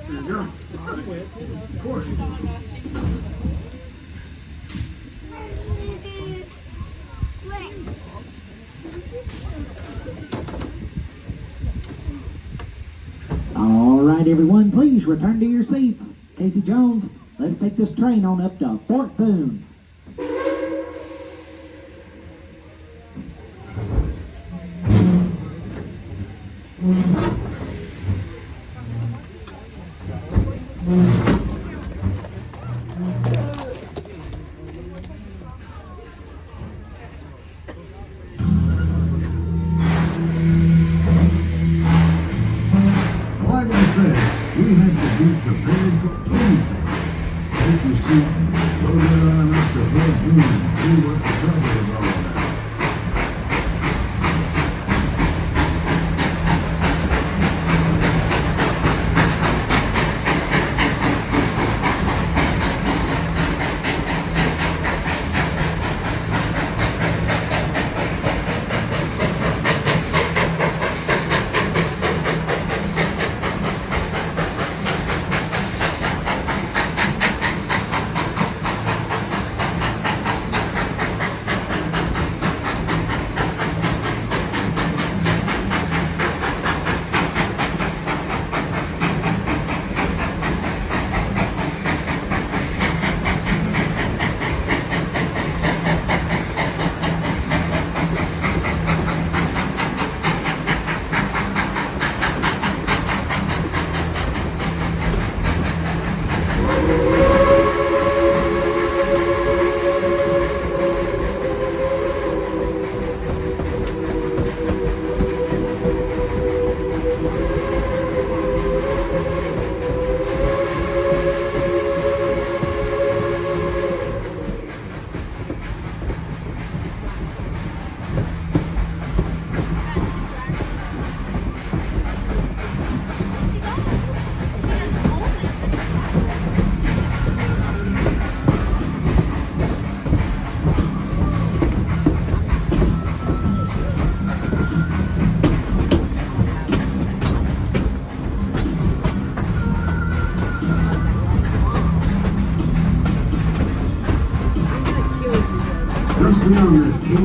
There you go. Of course. All right, everyone, please return to your seats. Casey Jones, let's take this train on up to Fort Boone. Like I said, we have to be prepared for anything. Take your seat, go get on up to Fort Boone and see what the trouble is all about.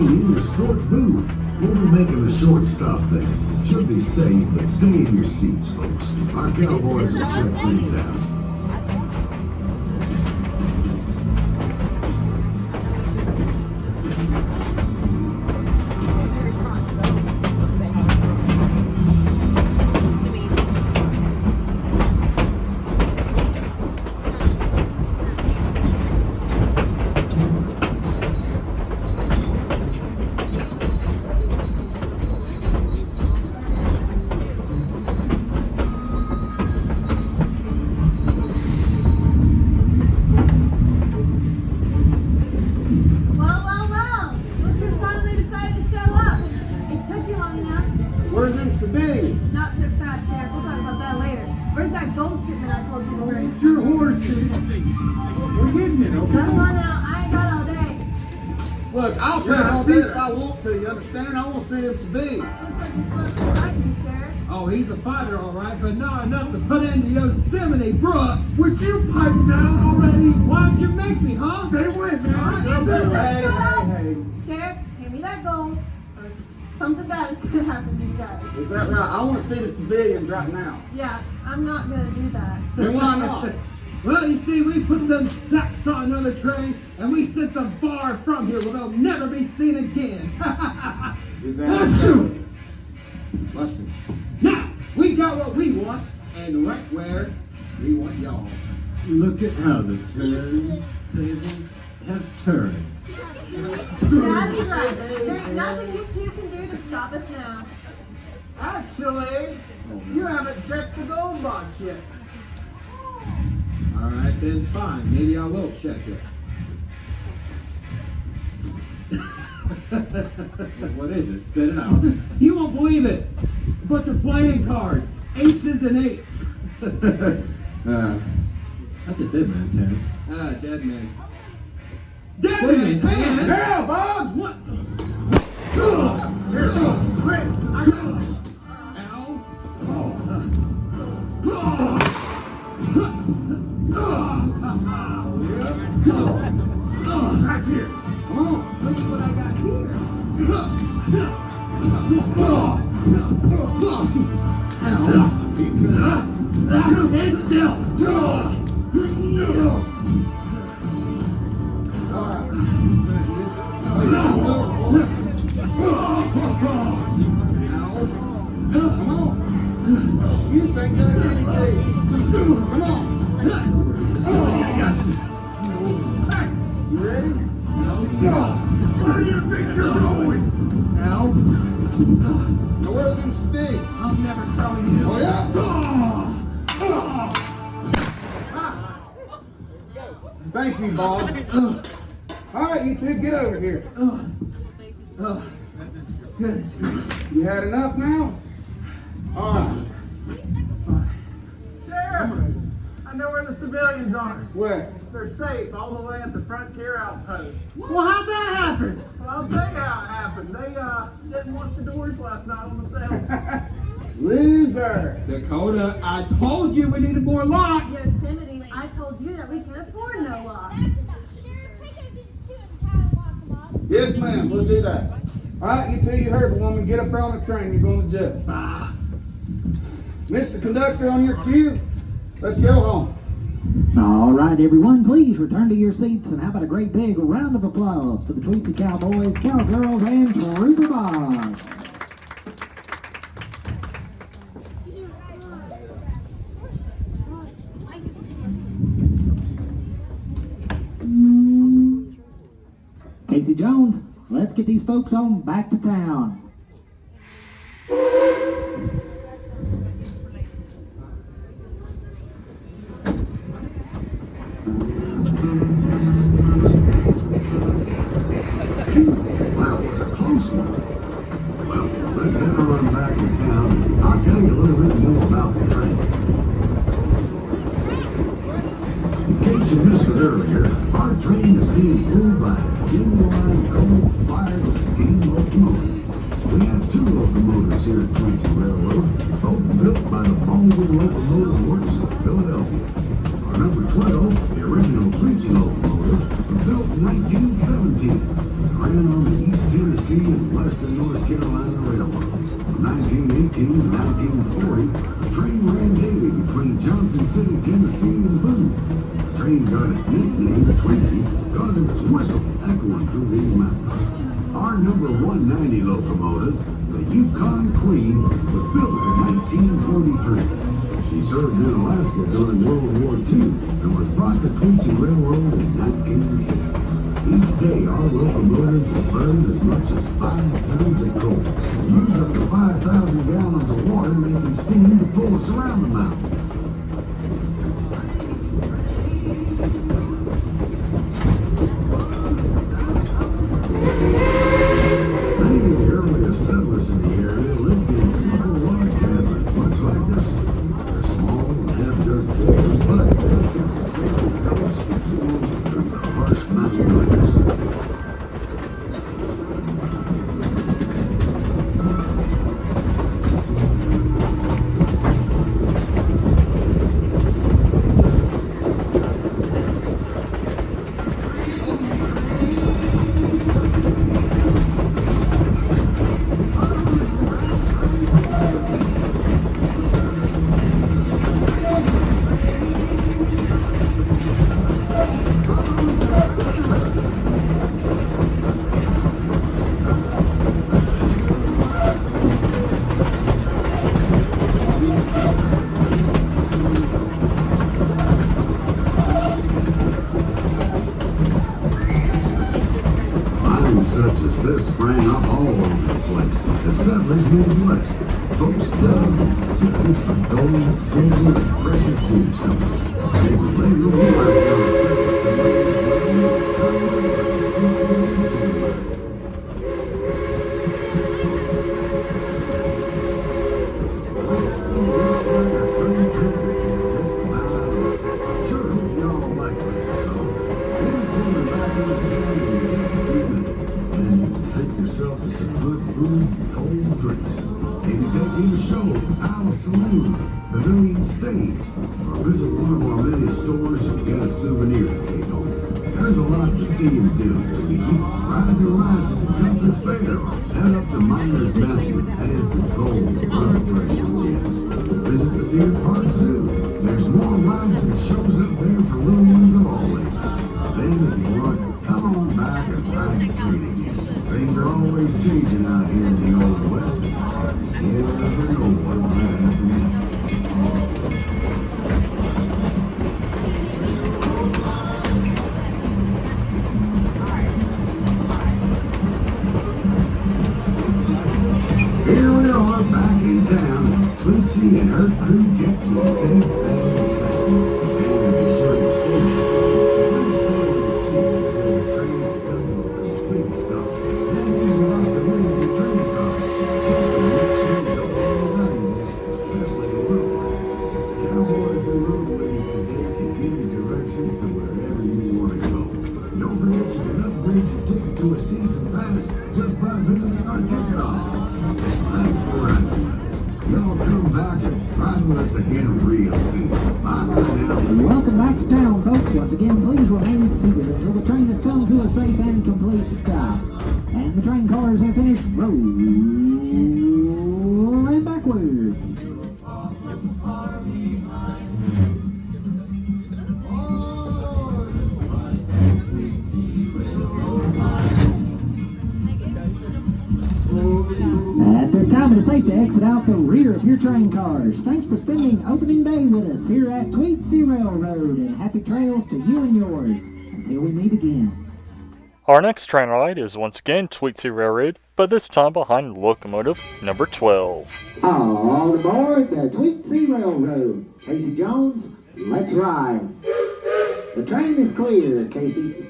in your sport booth. We'll be making the short stuff then. Should be safe, but stay in your seats, folks. Our cowboys will check things out. Where's them civilians? Not so fast, Sheriff. We'll talk about that later. Where's that gold shipment I told you to bring? Your horses. We're getting it, okay? Come on now. I ain't got all day. Look, I'll take all day if I want to, you understand? I want to see them civilians. Looks like he's supposed to fight you, Sheriff. Oh, he's a fighter, all right, but not enough to put into Yosemite Brooks. Would you pipe down already? Why'd you make me, huh? Say when, man. Hey, hey. Sheriff, hand me that gold. Or something bad is gonna happen to you guys. Is that right? I want to see the civilians right now. Yeah, I'm not gonna do that. Then why not? Well, you see, we put them sacks on another train, and we sent them far from here where they'll never be seen again. Is that right? Listen. Now, we got what we want, and right where we want y'all. Look at how the turntables have turned. Daddy's right. There's nothing you two can do to stop us now. Actually, you haven't checked the gold box yet. All right, then fine. Maybe I will check it. What is it? Spit it out. You won't believe it. A bunch of playing cards. Aces and eights. That's a dead man's hand. Dead man's. Dead man's hand? Yeah, Bobs! What? Here, quick! I got it. Back here. Come on. Look at what I got here. Stand still! Come on. You think that's anything? Come on. I got you. You ready? Where do you think you're going? Now. Now where's them sticks? I'm never telling you. Oh, yeah? Thank you, Bob. All right, you two, get over here. Goodness gracious. You had enough now? All right. Sheriff, I know where the civilians are. Where? They're safe all the way at the frontier outpost. Well, how'd that happen? Well, I'll tell you how it happened. They didn't want the doors last night on the cell. Loser. Dakota, I told you we needed more locks. Yosemite, I told you that we can't afford no locks. Yes, ma'am, we'll do that. All right, you two, you heard the woman. Get up there on the train. You're going to jail. Mr. Conductor, on your cue, let's go home. All right, everyone, please return to your seats and how about a great big round of applause for the Tweetsie Cowboys, Cowgirls, and Trooper Bobs. Casey Jones, let's get these folks on back to town. That was a close one. Well, let's head on back to town. I'll tell you a little bit more about the train. In case you missed it earlier, our train is being pulled by a genuine coal-fired steam locomotive. We have two locomotives here at Tweetsie Railroad, both built by the Dollywood Locomotive Works of Philadelphia. Our number 12, the original Tweetsie locomotive, was built in 1917, and ran on the East Tennessee City, Tennessee, and boom. The train got its nickname, Tweetsie, because of its whistle echoing through these mountains. Our number 190 locomotive, the Yukon Queen, was built in 1943. She served in Alaska during World War II and was brought to Tweetsie Railroad in 1960. Each day, our locomotives will burn as much as 5 tons of coal and use up to 5,000 gallons of water, making steam to pull us around the mountain. Many of the earliest settlers in the area lived in simple log cabins, much like this one. They're small and have dirt floors, but they kept the family house before through the harsh mountain winters. Such as this sprang up all over the place as settlers moved west. Folks dug and sifted for gold, silver, and precious gemstones. They would later move out on a trip with the Million Stage, or visit one of our many stores and get a souvenir to take home. There's a lot to see and do, Tweetsie. Ride your rides at the country fair, head up to Miners Mountain, head for gold and other precious gems. Visit the Deer Park Zoo. There's more rides and shows up there for little ones of all ages. Then, if you want, come on back and ride the train again. Things are always changing out here in the Old West. You never know what might happen next. Here we are back in town. Tweetsie and her crew kept me safe and sound. And be sure you stay in your seats until the train is come to a complete stop. Then use about the ring of your train car. Check and make sure you don't go running, especially the little ones. Cowboys and roadways today can give you directions to wherever you want to go. Don't forget you can upgrade your ticket to a season pass just by visiting our ticket office. Thanks for riding with us. Y'all come back and ride with us again real soon. Bye now. Welcome back to town, folks. Once again, please remain seated until the train has come to a safe and complete stop. And the train cars have finished rolling backwards. At this time, it is safe to exit out the rear of your train cars. Thanks for spending opening day with us here at Tweetsie Railroad, and happy trails to you and yours. Until we meet again. Our next train ride is once again Tweetsie Railroad, but this time behind locomotive number 12. All aboard the Tweetsie Railroad. Casey Jones, let's ride. The train is clear, Casey.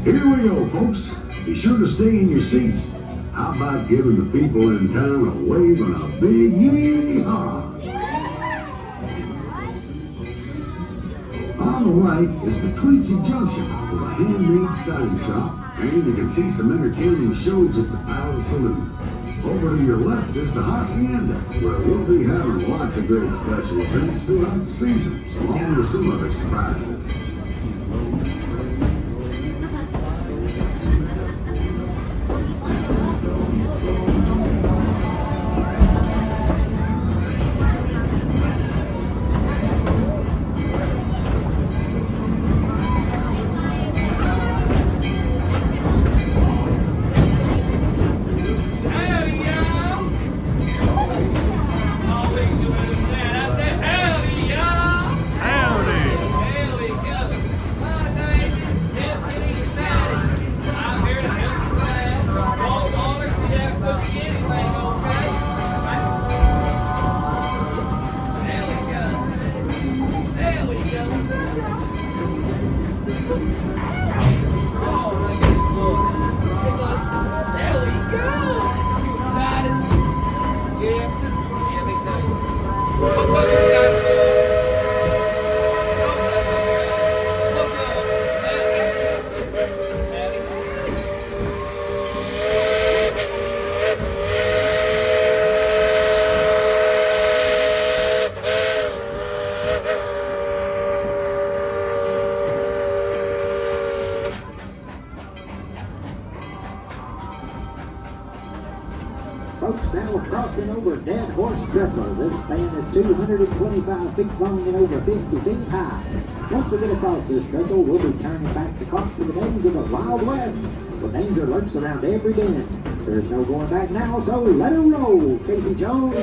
Here we go, folks. Be sure to stay in your seats. How about giving the people in town a wave and a big yee-haw? On the right is the Tweetsie Junction with a handmade sign shop, and you can see some entertaining shows at the Palace Saloon. Over to your left is the Hacienda, where we'll be having lots of great special events throughout the season, along with some other surprises. Folks, now crossing over Dead Horse Trestle. This span is 225 feet long and over 50 feet high. Once we get across this trestle, we'll be turning back the clock to the days of the Wild West, where danger lurks around every bend. There's no going back now, so let her roll, Casey Jones.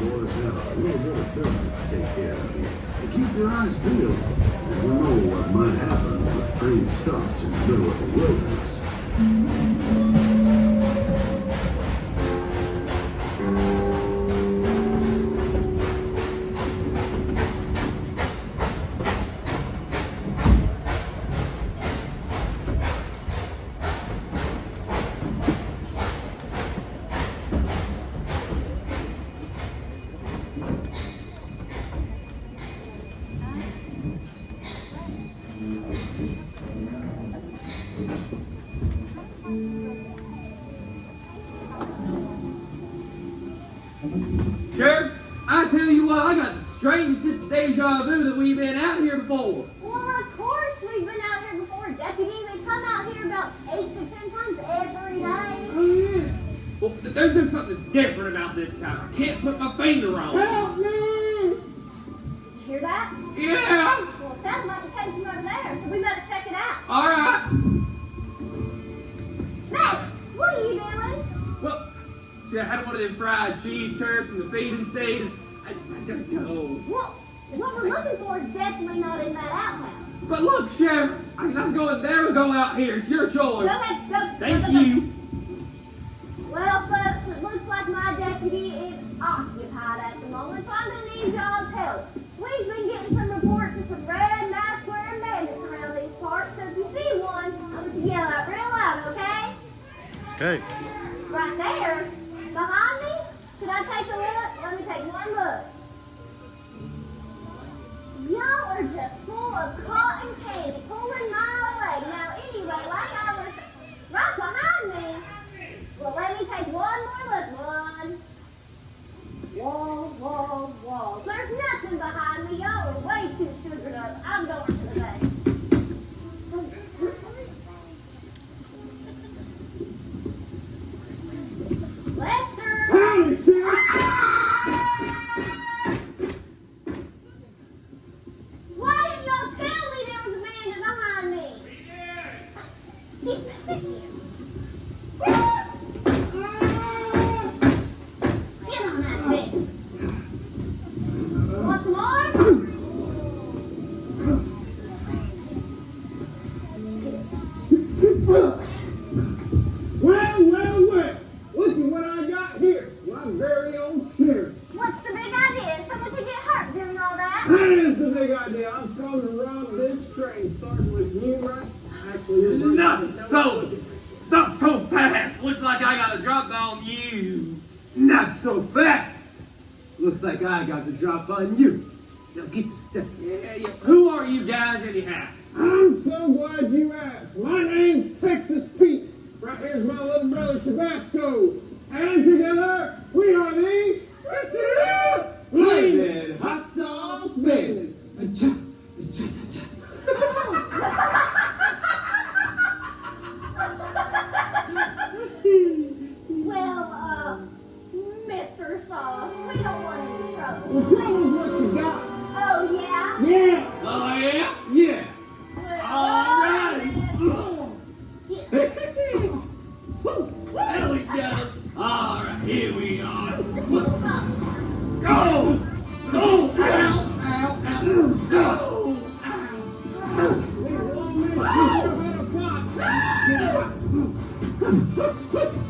boys have a little bit of business to take care of. And keep your eyes peeled. You never know what might happen when a train stops in the middle of the wilderness. Sheriff, I tell you what, I got the strangest deja vu that we've been out here before. Well, of course we've been out here before, Deputy. We come out here about 8 to 10 times every day. Oh, yeah. Well, there's just something different about this time. I can't put my finger on it. Help me! Did you hear that? Yeah. Well, it sounds like it came from over there, so we better check it out. All right. Max, what are you doing? Well, see, I had one of them fried cheese turfs from the feeding seed. I gotta go. Well, what we're looking for is definitely not in that outhouse. But look, Sheriff, I'm going there or go out here. It's your choice. Go ahead, go. Thank go. you. Well, folks, it looks like my deputy is occupied at the moment, so I'm going to need y'all's help. We've been getting some reports of some red mask-wearing bandits around these parts, so if you see one, I want you to yell out real loud, okay? Okay. Right there, behind me. Should I take a look? Let me take one look. Y'all are just full of cotton candy, pulling my way. Now, anyway, like I was right behind me. Well, let me take one more look. One. Walls, walls, walls. There's nothing behind me. Y'all are way too sugared up. I'm going to the bank. So slippery. Lester! Howdy, Sheriff! Why didn't y'all tell me there was a bandit behind me? Get back here. Get on that bed. Want some more? Well. Look at what I got here. My very own sheriff. What's the big idea? Someone to get hurt doing all that? That is the big idea. I'm trying to rob this train, starting with you, right? Actually, you're Not so fast. Looks like I got a drop on you. Not so fast. Looks like I got the drop on you. Now get the step. Yeah. Who are you guys anyhow? I'm so glad you asked. My name's Texas Pete. Right here's my little brother Tabasco. And together, we are the Flaming Hot Sauce Bandits. Cha-cha-cha-cha. Well, Mr. Sauce, we don't want any trouble. The trouble's what you got. Oh, yeah? Yeah. Oh, yeah? Yeah. There we go. All right, here we are. Go! Go! Ow! Ow! Go!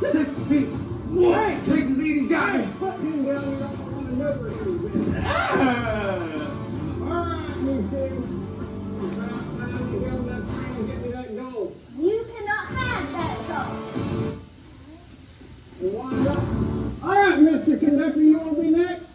Texas Pete. What? Texas Petey's got me. Put him down here on the river a little bit. All right, you two. About time to get on that train and get me that gold. You cannot have that gold. You wind up. All right, Mr. Conductor, you want to be next?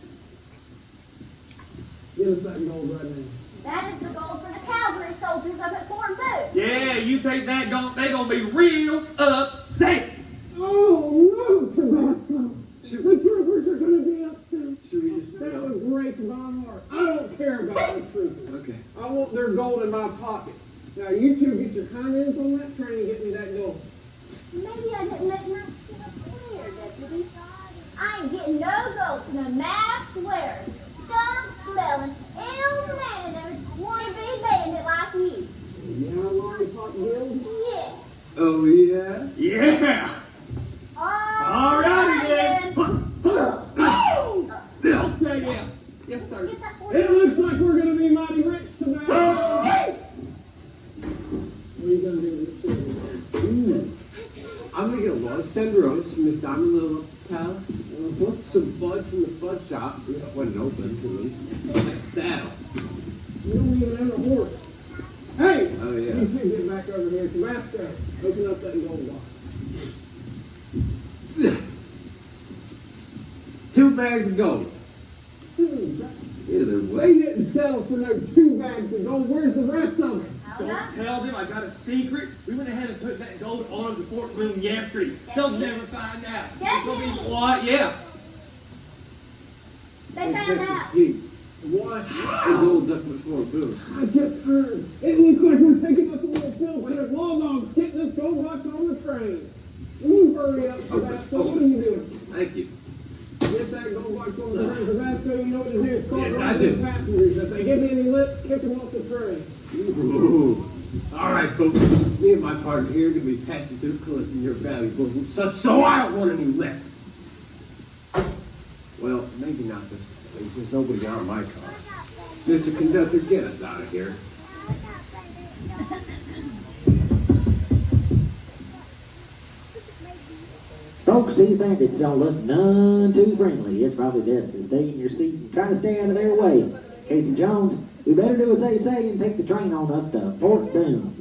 Give us that gold right now. That is the gold for the cavalry soldiers up at Fort Booth. Yeah, you take that, they gonna be real upset. Oh, no, Tabasco. The troopers are going to be upset. Should we just That would break my heart. I don't care about the troopers. Okay. I want their gold in my pockets. Now, you two get your hind ends on that train and get me that gold. Maybe I didn't make myself clear, Deputy. I ain't getting no gold from a mask-wearing, skunk-smelling, ill-mannered, wannabe bandit like you. Yeah, lollipop guild? Yeah. Oh, yeah? Yeah. All righty then. then. yeah. Yes, sir. Get that It looks like we're gonna be mighty rich tonight. What are you gonna do with this? I'm gonna get a large send roast from Miss Diamond Little Palace. Some fudge from the fudge shop. When it opens, at least. Like saddle. You don't even have a horse. Hey! Oh, yeah. You two get back over here. Tabasco, open up that gold watch. 2 bags of gold. Either way. We didn't settle for no 2 bags of gold. Where's the rest of them? Don't Tell them I got a secret. We went ahead and took that gold on to Fort Bloom Yam Street. They'll never find out. They'll be quiet, yeah. They found out. What? The gold's up at Fort Bloom. I just heard. It looks like we're taking us a little field trip. Law dogs getting this gold watch on the train. You hurry up, Tabasco. What are you doing? Thank you. Get that gold watch on the train. Tabasco, you know what to do. Start Yes, I running do. the passengers. If they give me any lip, kick them off the train. Ooh. All right, folks. Me and my partner here are going to be passing through collecting your valuables and such, so I don't want any left. Well, maybe not this place. There's nobody on my car. Mr. Conductor, get us out of here. Folks, these bandits don't look none too friendly. It's probably best to stay in your seat and try to stay out of their way. Casey Jones, we better do as they say and take the train on up to Fort Boone.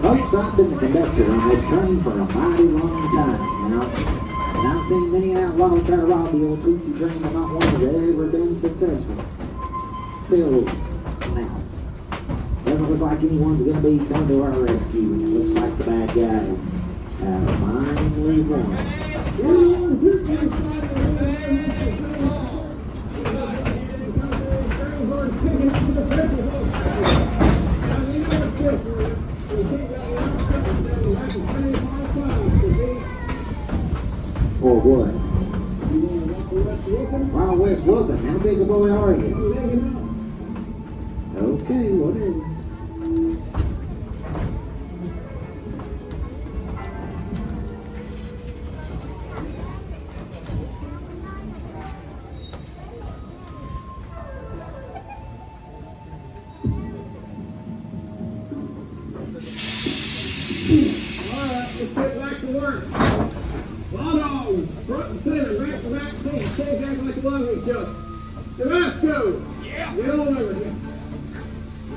Folks, I've been the conductor on this train for a mighty long time now, and I've seen many an outlaw try to rob the old Tweetsie train, but not one has ever been successful. Till now. Doesn't look like anyone's going to be coming to our rescue, and it looks like the bad guys have finally won. Or what? Wild West whooping. How big a boy are you? Okay, whatever. Alright, let's get back to work. Law dogs, front and center, back to back seats, shake act like you love each other. Tabasco! Yeah! Get on over here.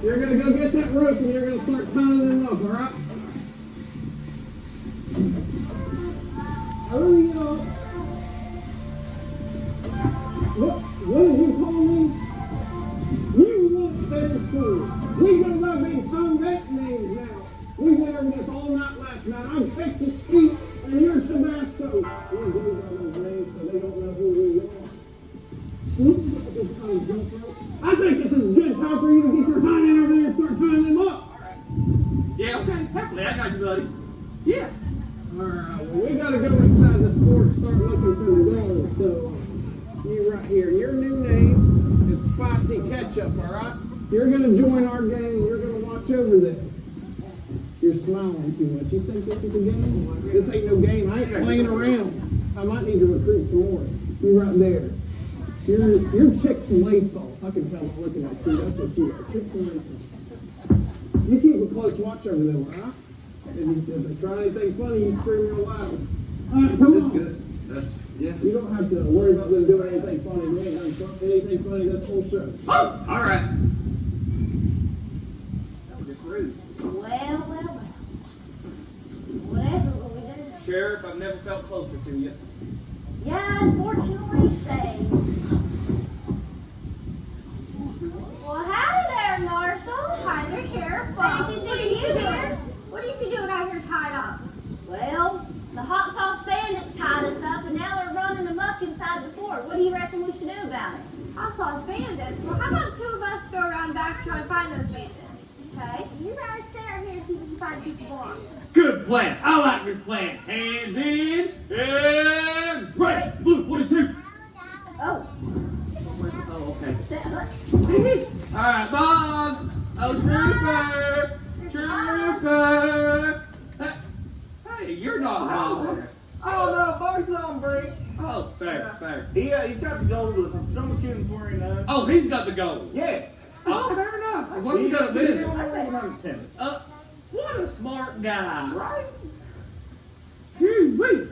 You're gonna go get that rope and you're gonna start tying them up, alright? Hurry up. What did you call me? You want better school. We gonna go being phone that names now. We went over this all night last night. I'm Texas Skeet and you're Tabasco. We do got those names so they don't know who we are. I think this is a good time for you to get your hind end over there and start tying them up. Yeah, okay. Happily, I got you, buddy. Yeah. Alright, well, we gotta go inside this fort and start looking for the gold. So, you right here. Your new name is Spicy Ketchup, alright? You're gonna join our gang. You're gonna watch over them. You're smiling too much. You think this is a game? This ain't no game. I ain't playing around. I might need to recruit some more. You right there. You're Chick-fil-A sauce. I can tell I'm looking at you. That's what you are. Chick-fil-A sauce. You keep a close watch over them, alright? If they try anything funny, you scream real loud. Alright, come on. Good. That's, yeah. You don't have to worry about them doing anything funny. They ain't done anything funny this whole show. Oh, all right. That was just rude. Well. Whatever will we do? Sheriff, I've never felt closer to you. Yeah, unfortunately, say. Well, howdy there, Marshall. Hi there, Sheriff. Thank you, What are you doing? What are you doing out here tied up? Well, the hot sauce bandits tied us up, and now they're running amok inside the fort. What do you reckon we should do about it? Hot sauce bandits? Well, how about two of us go around back trying to find those bandits? Okay. You guys stay out here and see if you can find people belongs. Good plan. I like this plan. Hands in and right. Blue 42. Oh. Oh, okay. Look. All right, Bob. Oh, trooper. Trooper. Hey, you're not Bob. Oh no, Bart's on break. Oh, fair. He's got the gold with him. Some tunes wearing that. Oh, he's got the gold. Yeah. Oh, fair enough. As long as you got a business. business. What a smart guy. Right? Wait.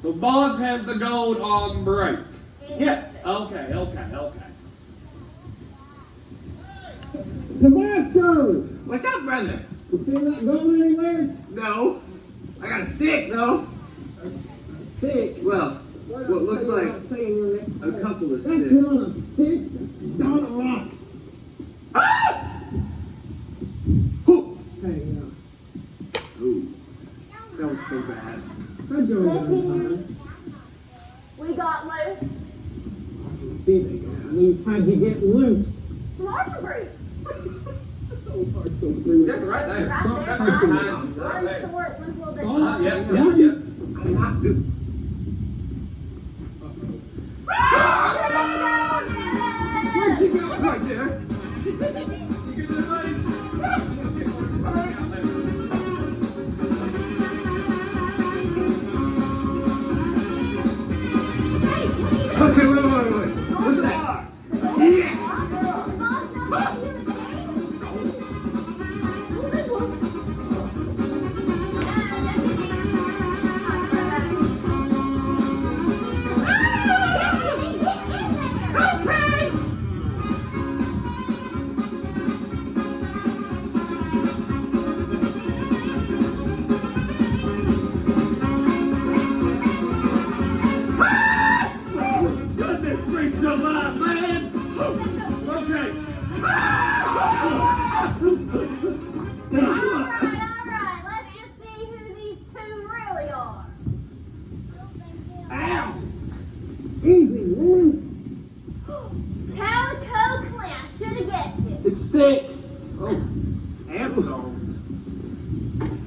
So Boggs has the gold on break. Yes. Okay. Tabasco! What's up, brother? You see that gold anywhere? No. I got a stick, though. Stick. Well, what looks like a couple of sticks. That's not a stick. That's dynamite. Ah! Hey, Ooh. That was so bad. We got loose. See, they got loose. How'd you get loose? Marshall Breed. Yeah, right there. Right Stop there. punching me. One's short, one's a little bit Stop. long. Yep. I'm not doing. Where'd you go? Right there. Okay, wait. What's that? Yeah! Alright, let's just see who these two really are. Ow! Easy, woman. Calico Clint, I should have guessed it. It sticks! Oh, Amazons.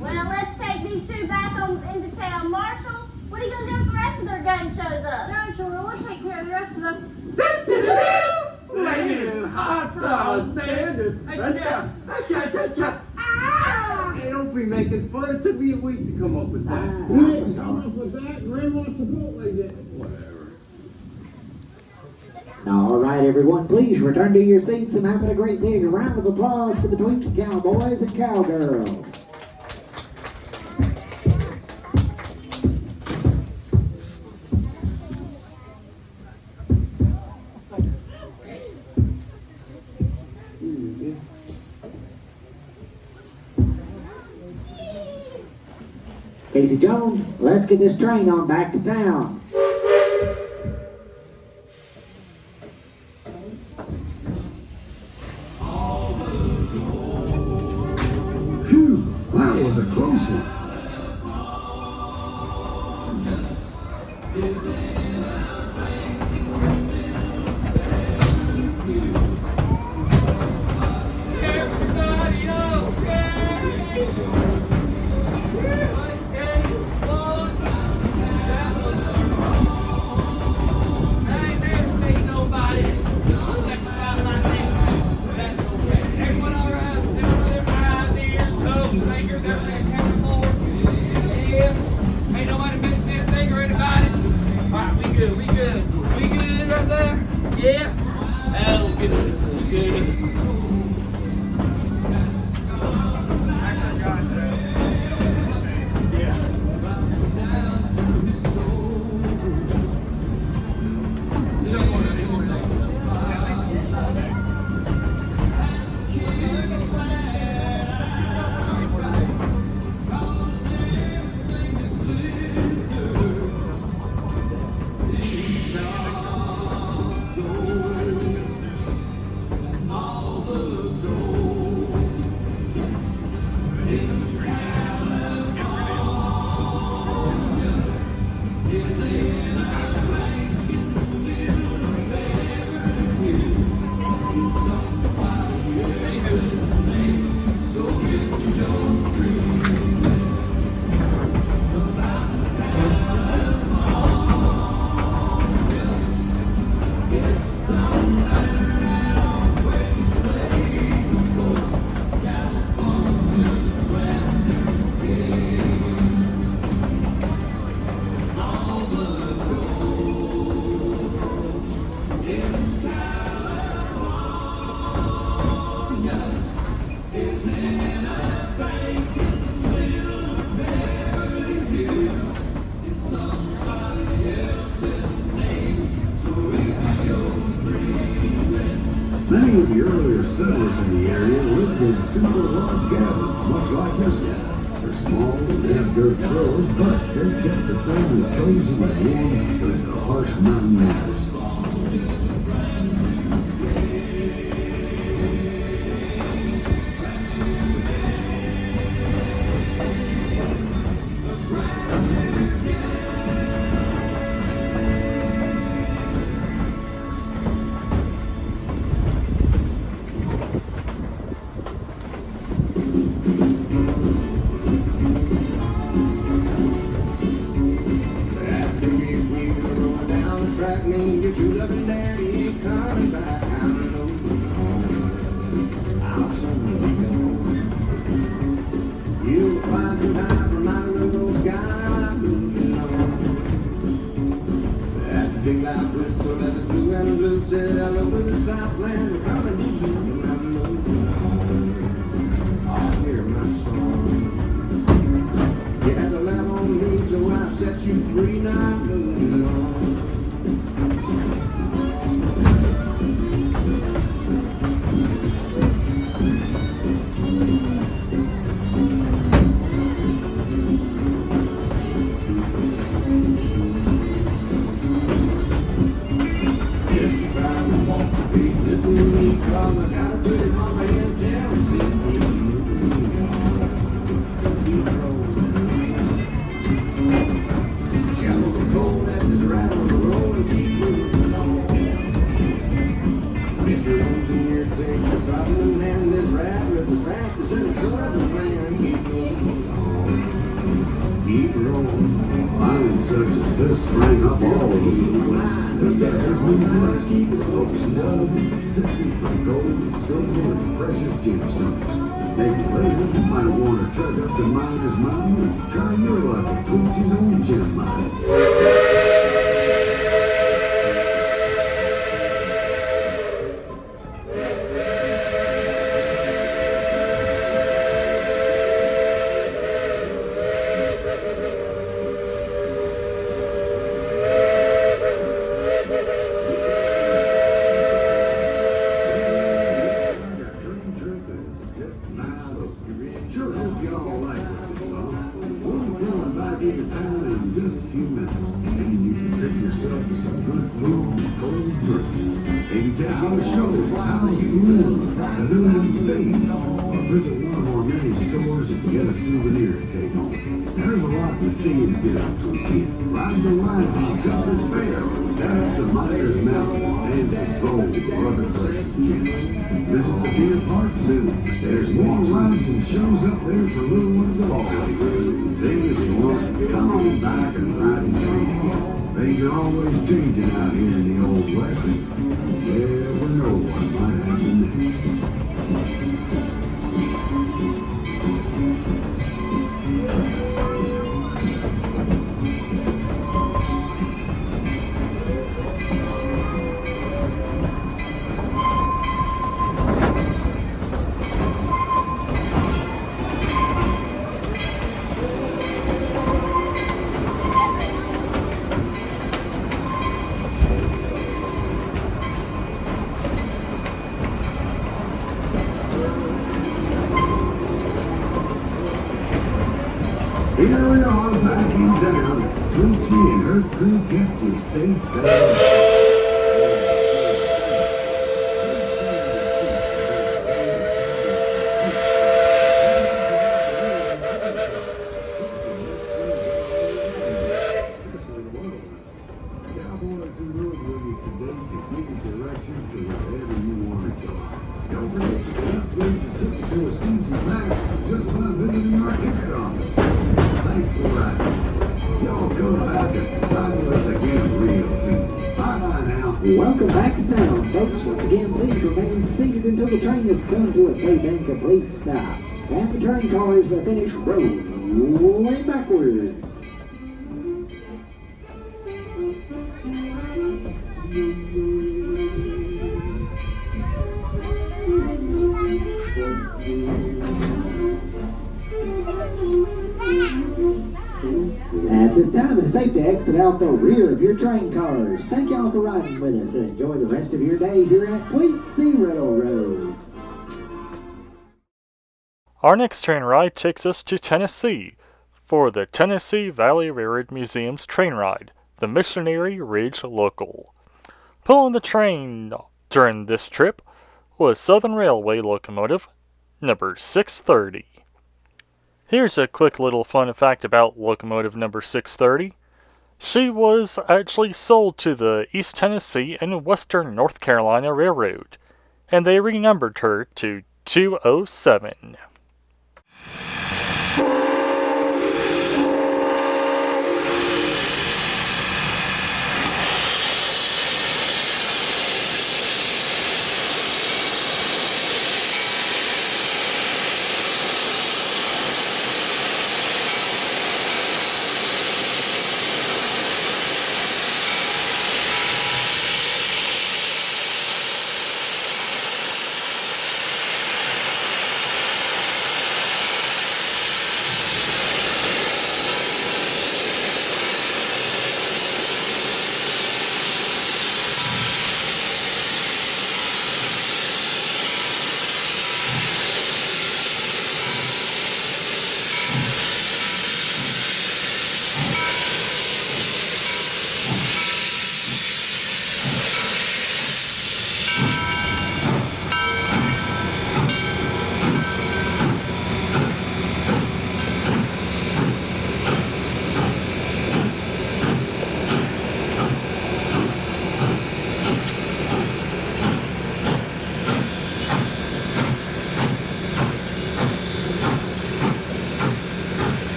Well, let's take these two back into town. Marshall, what are you going to do if the rest of their gang shows up? Don't you worry, we'll take care of the rest of them. Flaming hot sauce bandits. Hey, don't be making fun. It took me a week to come up with that. You didn't come up with that. Grandma Chipotle did. Whatever. All right, everyone, please return to your seats and have a great big round of applause for the Tweetsie Cowboys and Cowgirls. Casey Jones, let's get this train on back to town. Phew, that was a close one. Many of the earlier settlers in the area lived in simple log cabins, much like this one. They're small and they have dirt floors, but they kept the family cozy and warm during the harsh mountain winters. Such as this sprang up all over the place. The settlers moved west, folks dug, sifting for gold, silver, and precious gemstones. Maybe later you might want to trek up to Miner's Mountain and try your luck at Tweetsie's own gem mine. Sure hope y'all like what you saw. We'll be coming back into town in just a few minutes, and you can treat yourself to some good food and cold drinks. Maybe check out a show for House Saloon, the New State, or visit one of our many stores and get a souvenir to take home. There's a lot to see and do up to Tweetsie. Ride the lines on Government Fair, down up to Myers Mountain, and the Gold Rutherford Campus. Visit the Deer Park soon. There's more rides and shows up there for little ones of all ages. Then if you want, come on back and ride and train again. Things are always changing out here in the Old West, and you never know what might happen next. Here we are back in town. Tweetsie and her crew kept you safe there. Cowboys who rode with you today can give you directions to wherever you want to go. Don't forget to upgrade your ticket to a season pass just by visiting our ticket office. Thanks for riding with us. Y'all come back and ride with us again real soon. Bye-bye now. Welcome back to town, folks. Once again, please remain seated until the train has come to a safe and complete stop. And the train cars finish rolling backwards. At this time, it's safe to exit out the rear of your train cars. Thank y'all for riding with us and enjoy the rest of your day here at Tweetsie Railroad. Our next train ride takes us to Tennessee for the Tennessee Valley Railroad Museum's train ride, the Missionary Ridge Local. Pulling the train during this trip was Southern Railway locomotive number 630. Here's a quick little fun fact about locomotive number 630. She was actually sold to the East Tennessee and Western North Carolina Railroad, and they renumbered her to 207.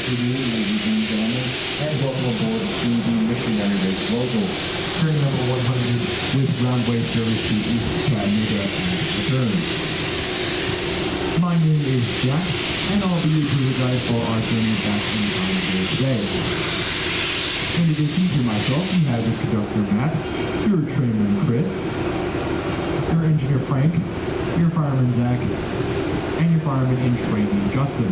afternoon, ladies and gentlemen, and welcome aboard to the Missionary Race Local, train number 100 with roundway service to East Chattanooga and return. My name is Jack, and I'll be your tour guide for our journey back in time here today. In addition to myself, we have your conductor Matt, your trainman Chris, your engineer Frank, your fireman Zach, and your fireman in training Justin.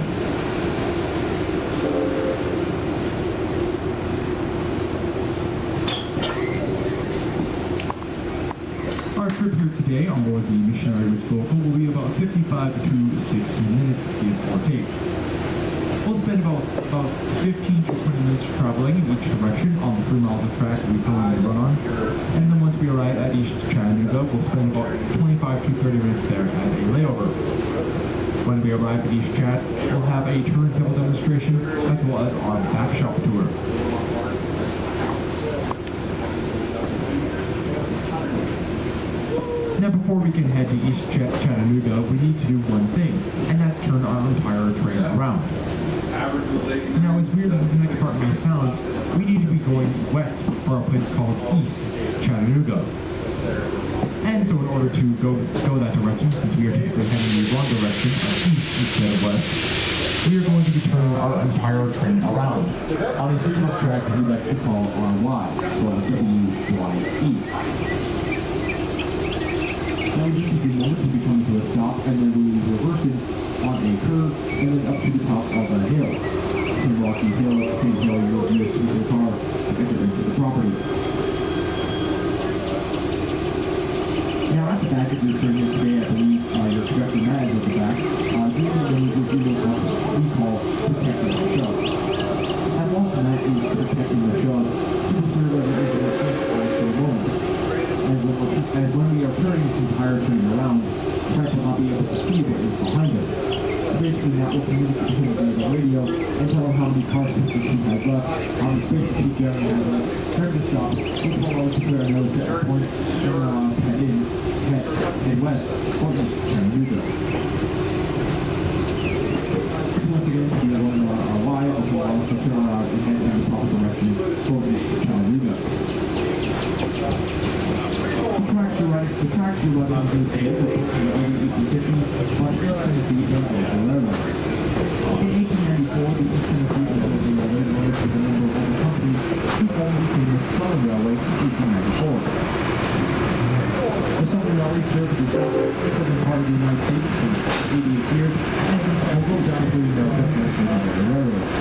Our trip here today on board the Missionary Race Local will be about 55 to 60 minutes, give or take. We'll spend about 15 to 20 minutes traveling in each direction on the 3 miles of track we currently run on. And then once we arrive at East Chattanooga, we'll spend about 25 to 30 minutes there as a layover. When we arrive at East Chat, we'll have a turntable demonstration as well as our back shop tour. Now before we can head to East Chattanooga, we need to do one thing, and that's turn our entire train around. Now as weird as this next part may sound, we need to be going west for a place called East Chattanooga. And so in order to go that direction, since we are typically heading in the wrong direction, east instead of west, we are going to be turning our entire train around on a system of track that we like to call RY, or W-Y-E. Now we need to be moments to be coming to a stop, and then we will be reversing on a curve, and then up to the top of a hill. Same rocky hill, same hill you will use to move the car to enter into the property. Now at the back of your train here today, I believe your conductor Matt is at the back. These are the maneuvers we call protecting the shove. And whilst Matt is protecting the shove, consider that it is an extra moments. As when we are turning this entire train around, the track will not be able to see what is behind it. So basically Matt will communicate with him via the radio and tell him how many car spaces he has left, how many spaces he generally has left, where to stop, which will allow us to clear another set of points, and allow us to head west, or just Chattanooga. So once again, we are going on our Y, which will allow us to turn around and head in the proper direction towards Chattanooga. The tracks you're running into today were built in the early 1850s by East Tennessee Railroad Railroad. In 1894, the East Tennessee Railroad Railroad merged with a number of other companies who formed the famous Southern Railway in 1894. The Southern Railway served the southern part of the United States for 88 years and will go down through the America's most reliable railroads.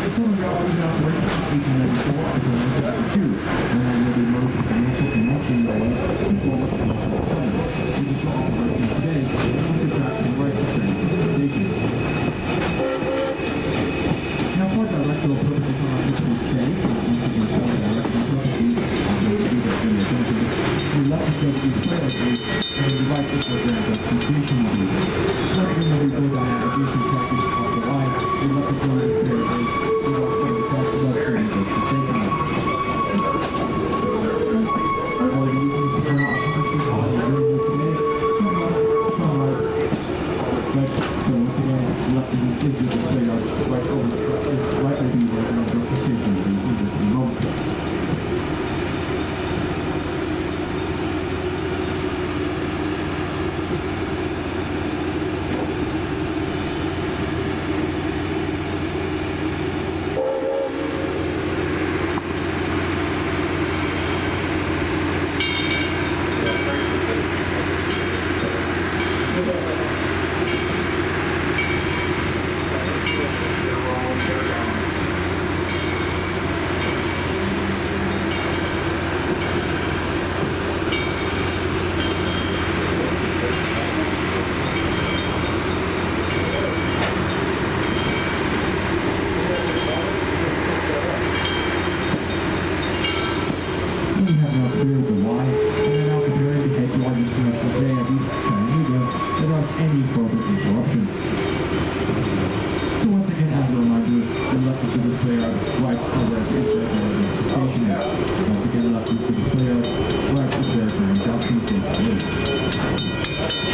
The Southern Railway was in operation from 1894 until 1992, when it will be merged with the Norfolk and Western Railway to form a Norfolk Southern, which is still operating today with the tracks and right to train to the station. Now for directional purposes on our trip today, once again for directional purposes, we left the schedule these trailers and we like this program as the station will be. Once again, when we go down the adjacent trackage off the line, we left the door this pair of we walk from the cross the left train to the station. Our only reason is to turn out our spaces on the road today, somewhat. But, so once again, left is the display yard right over the truck, right over the station in just a moment.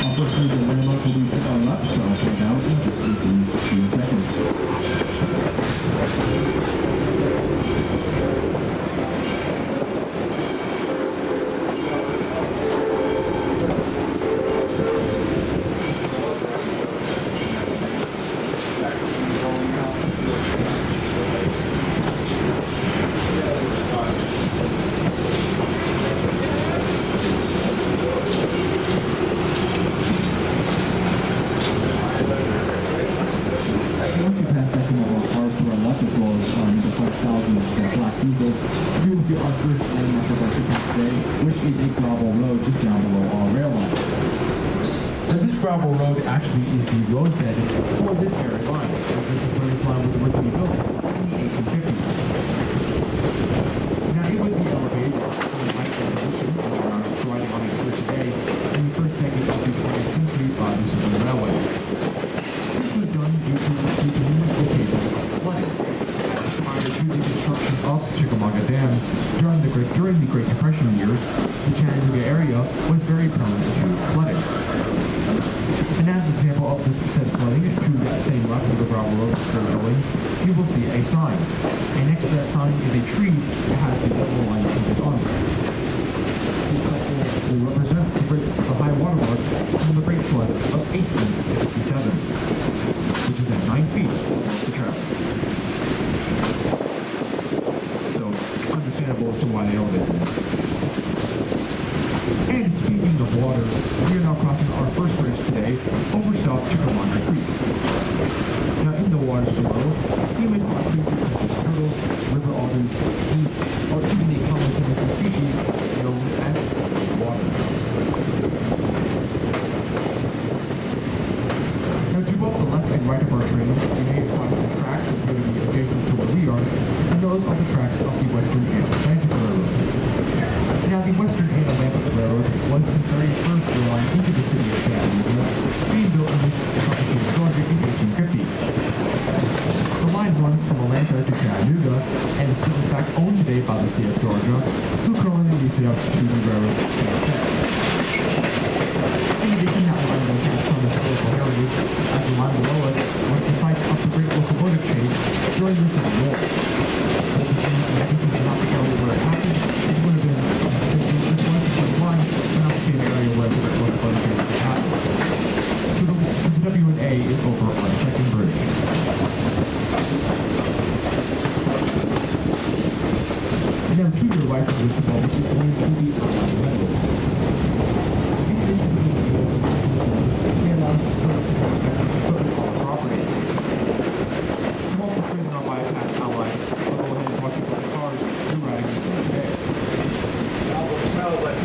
Unfortunately, the landmark will be put on left, so I'll take out in just a few seconds. gravel road actually is the roadbed for this very line. This is where this line was originally built in the 1850s. Now it would be elevated to the height of position as we are riding on it here today in the first decade of the 20th century by the Southern Railway. This was done due to numerous occasions of flooding. Prior to the construction of Chickamauga Dam during the Great Depression years, the Chattanooga area was very prone to flooding. And as an example of this said flooding, to that same left of the gravel road still going, you will see a sign. And next to that sign is a tree that has the yellow line painted on it. This cycle will represent the high water mark from the Great Flood of 1867, which is at 9 feet off the travel. So, understandable as to why they elevated it. And speaking of water, we are now crossing our first bridge today over South Chickamauga Creek. Now in the waters below, you may spot creatures such as turtles, river otters, geese, or even a common Tennessee species known as water. Now to both the left and right of our train, you may spot some tracks that appear to be adjacent to where we are, and those are the tracks of the Western and Atlantic Railroad. Now, the Western and Atlantic Railroad was the very first line into the city of Chattanooga, being built in this complicated Georgia in 1850. The line runs from Atlanta to Chattanooga, and is still in fact owned today by the state of Georgia, who currently leases it out to the railroad CSX. In addition, that line does have some historical heritage, as the line below us was the site of the great locomotive chase during the Civil War. But the scenic this is not the area where it happened, it would have been this was the same line, but not the same area where the locomotive chase happened. So the W&A is over on the second bridge. And now to your right of this development is going to be Metals. In addition to being able to we allow us to store access equipment on the property. So while we're cruising our bypass outline, we'll go ahead and walk you through the cars you're riding today.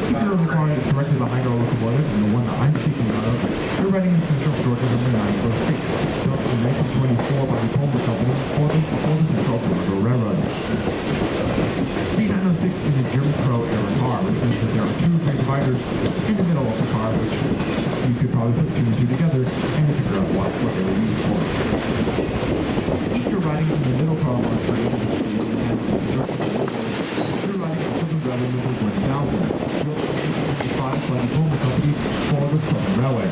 If you're in the car directly behind our locomotive, and the one that I'm speaking of, you're riding in Central Georgia number 906, built in 1924 by the Pullman Company for the Central Georgia Railroad. The 906 is a Jim Crow era car, which means that there are two great dividers in the middle of the car, which you could probably put two and two together and figure out what they were used for. If you're riding in the middle car of our train, which is the you're riding the Southern Railway number 1000, built in 1955 by the Pullman Company for the Southern Railway.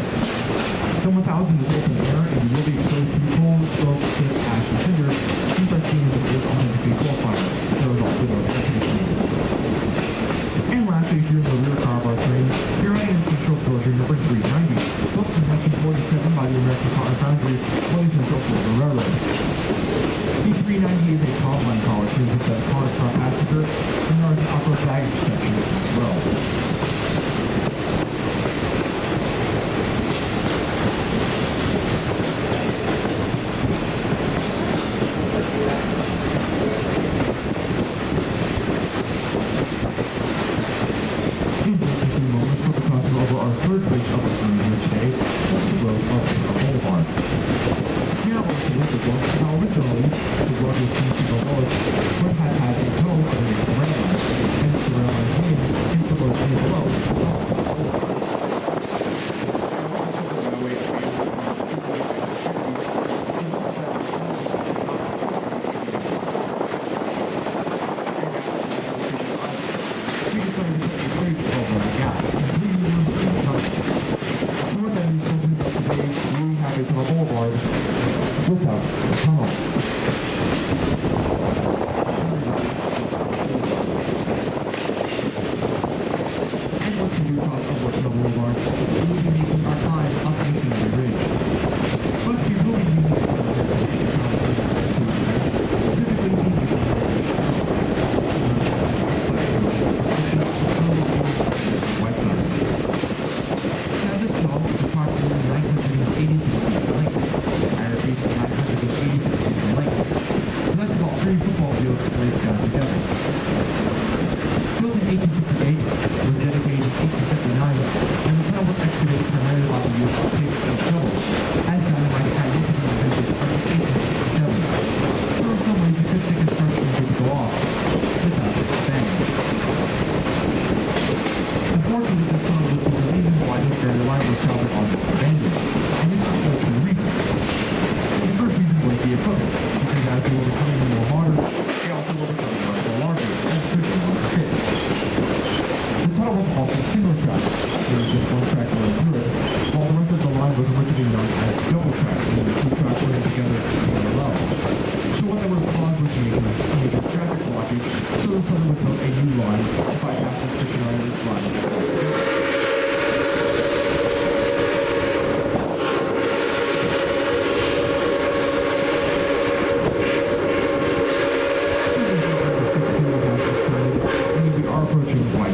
The 1000 is open air and you will be exposed to coal, smoke, soot, ash, and cinder, since our steam engine is authentically coal-fired. There is also no air conditioning. And lastly, if you're in the rear car of our train, you're riding in Central Georgia number 390, built in 1947 by the American Cotton Foundry for the Central Georgia Railroad. The 390 is a top-line car, which means it's a car per passenger, and there is an upper baggage section as well. In just a few moments, we'll be crossing over our third bridge of our journey here today, the road of the Boulevard. Now we'll take a look at how originally the road was seen to the lowest would have had a toe underneath the rail line, hence the rail line's name is the road seen below. We decided to put a bridge over the gap, completely removing the tunnel.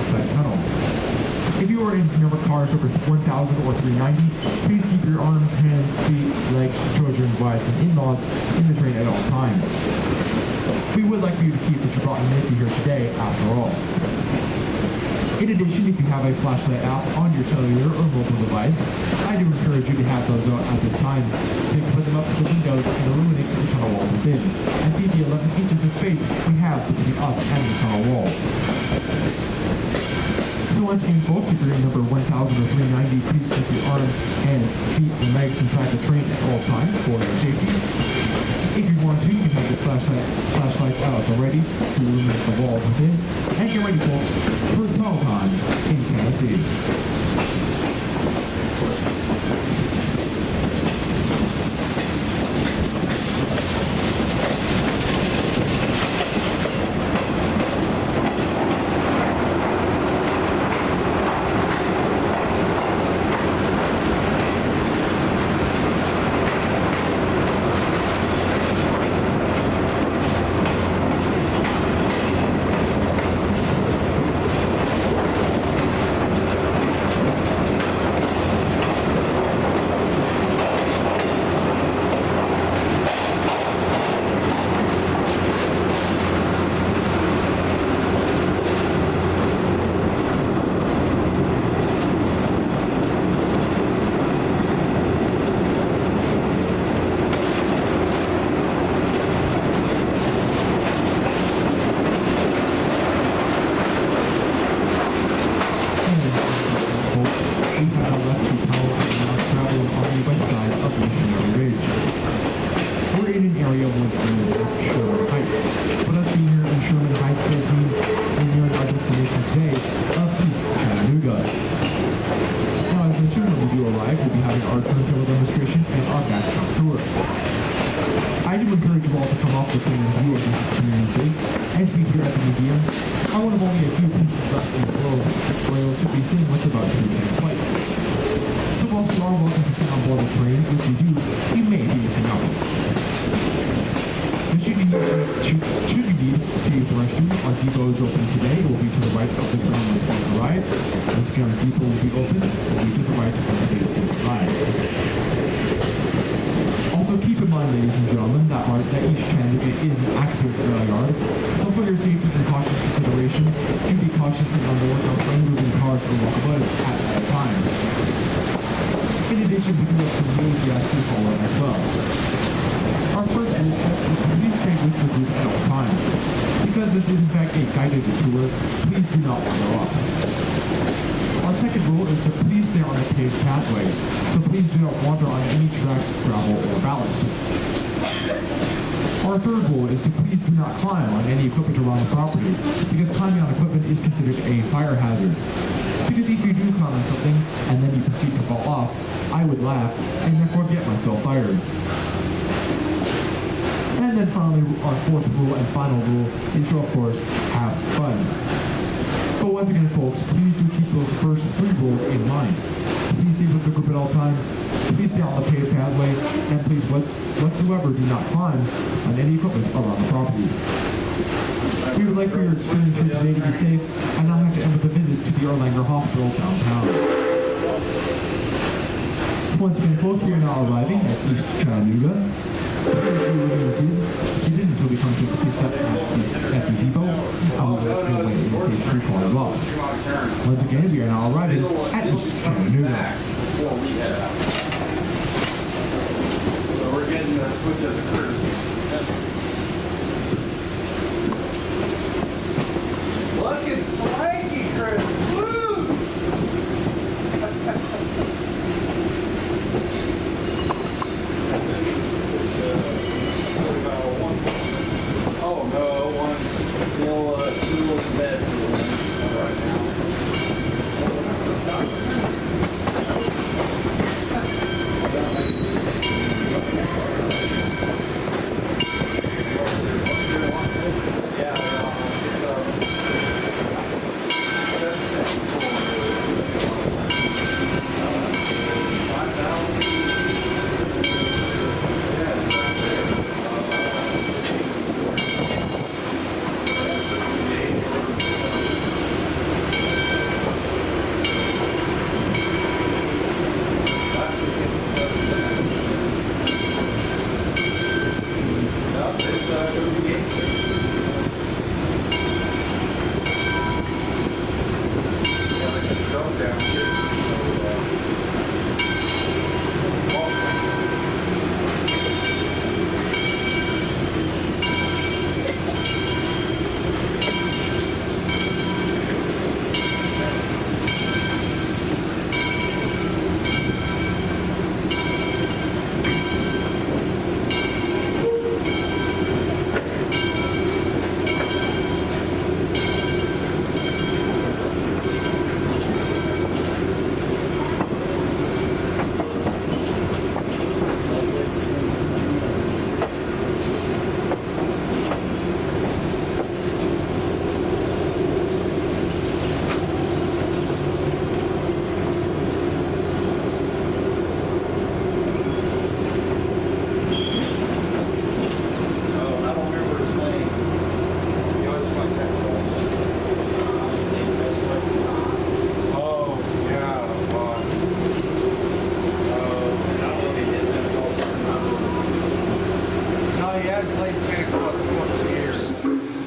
west side tunnel. If you are in number cars over 1,000 or 390, please keep your arms, hands, feet, legs, children, wives, and in-laws in the train at all times. We would like you to keep what you brought with you here today, after all. In addition, if you have a flashlight app on your cellular or mobile device, I do encourage you to have those out at this time, so you can put them up to the windows and illuminate the tunnel walls within, and see the 11 inches of space we have between us and the tunnel walls. So once again, folks, if you're in number 1,000 or 390, please keep your arms, hands, feet, and legs inside the train at all times for your safety. If you want to, you can have the flashlights out already to illuminate the walls within. And get ready, folks, for tunnel time in Tennessee.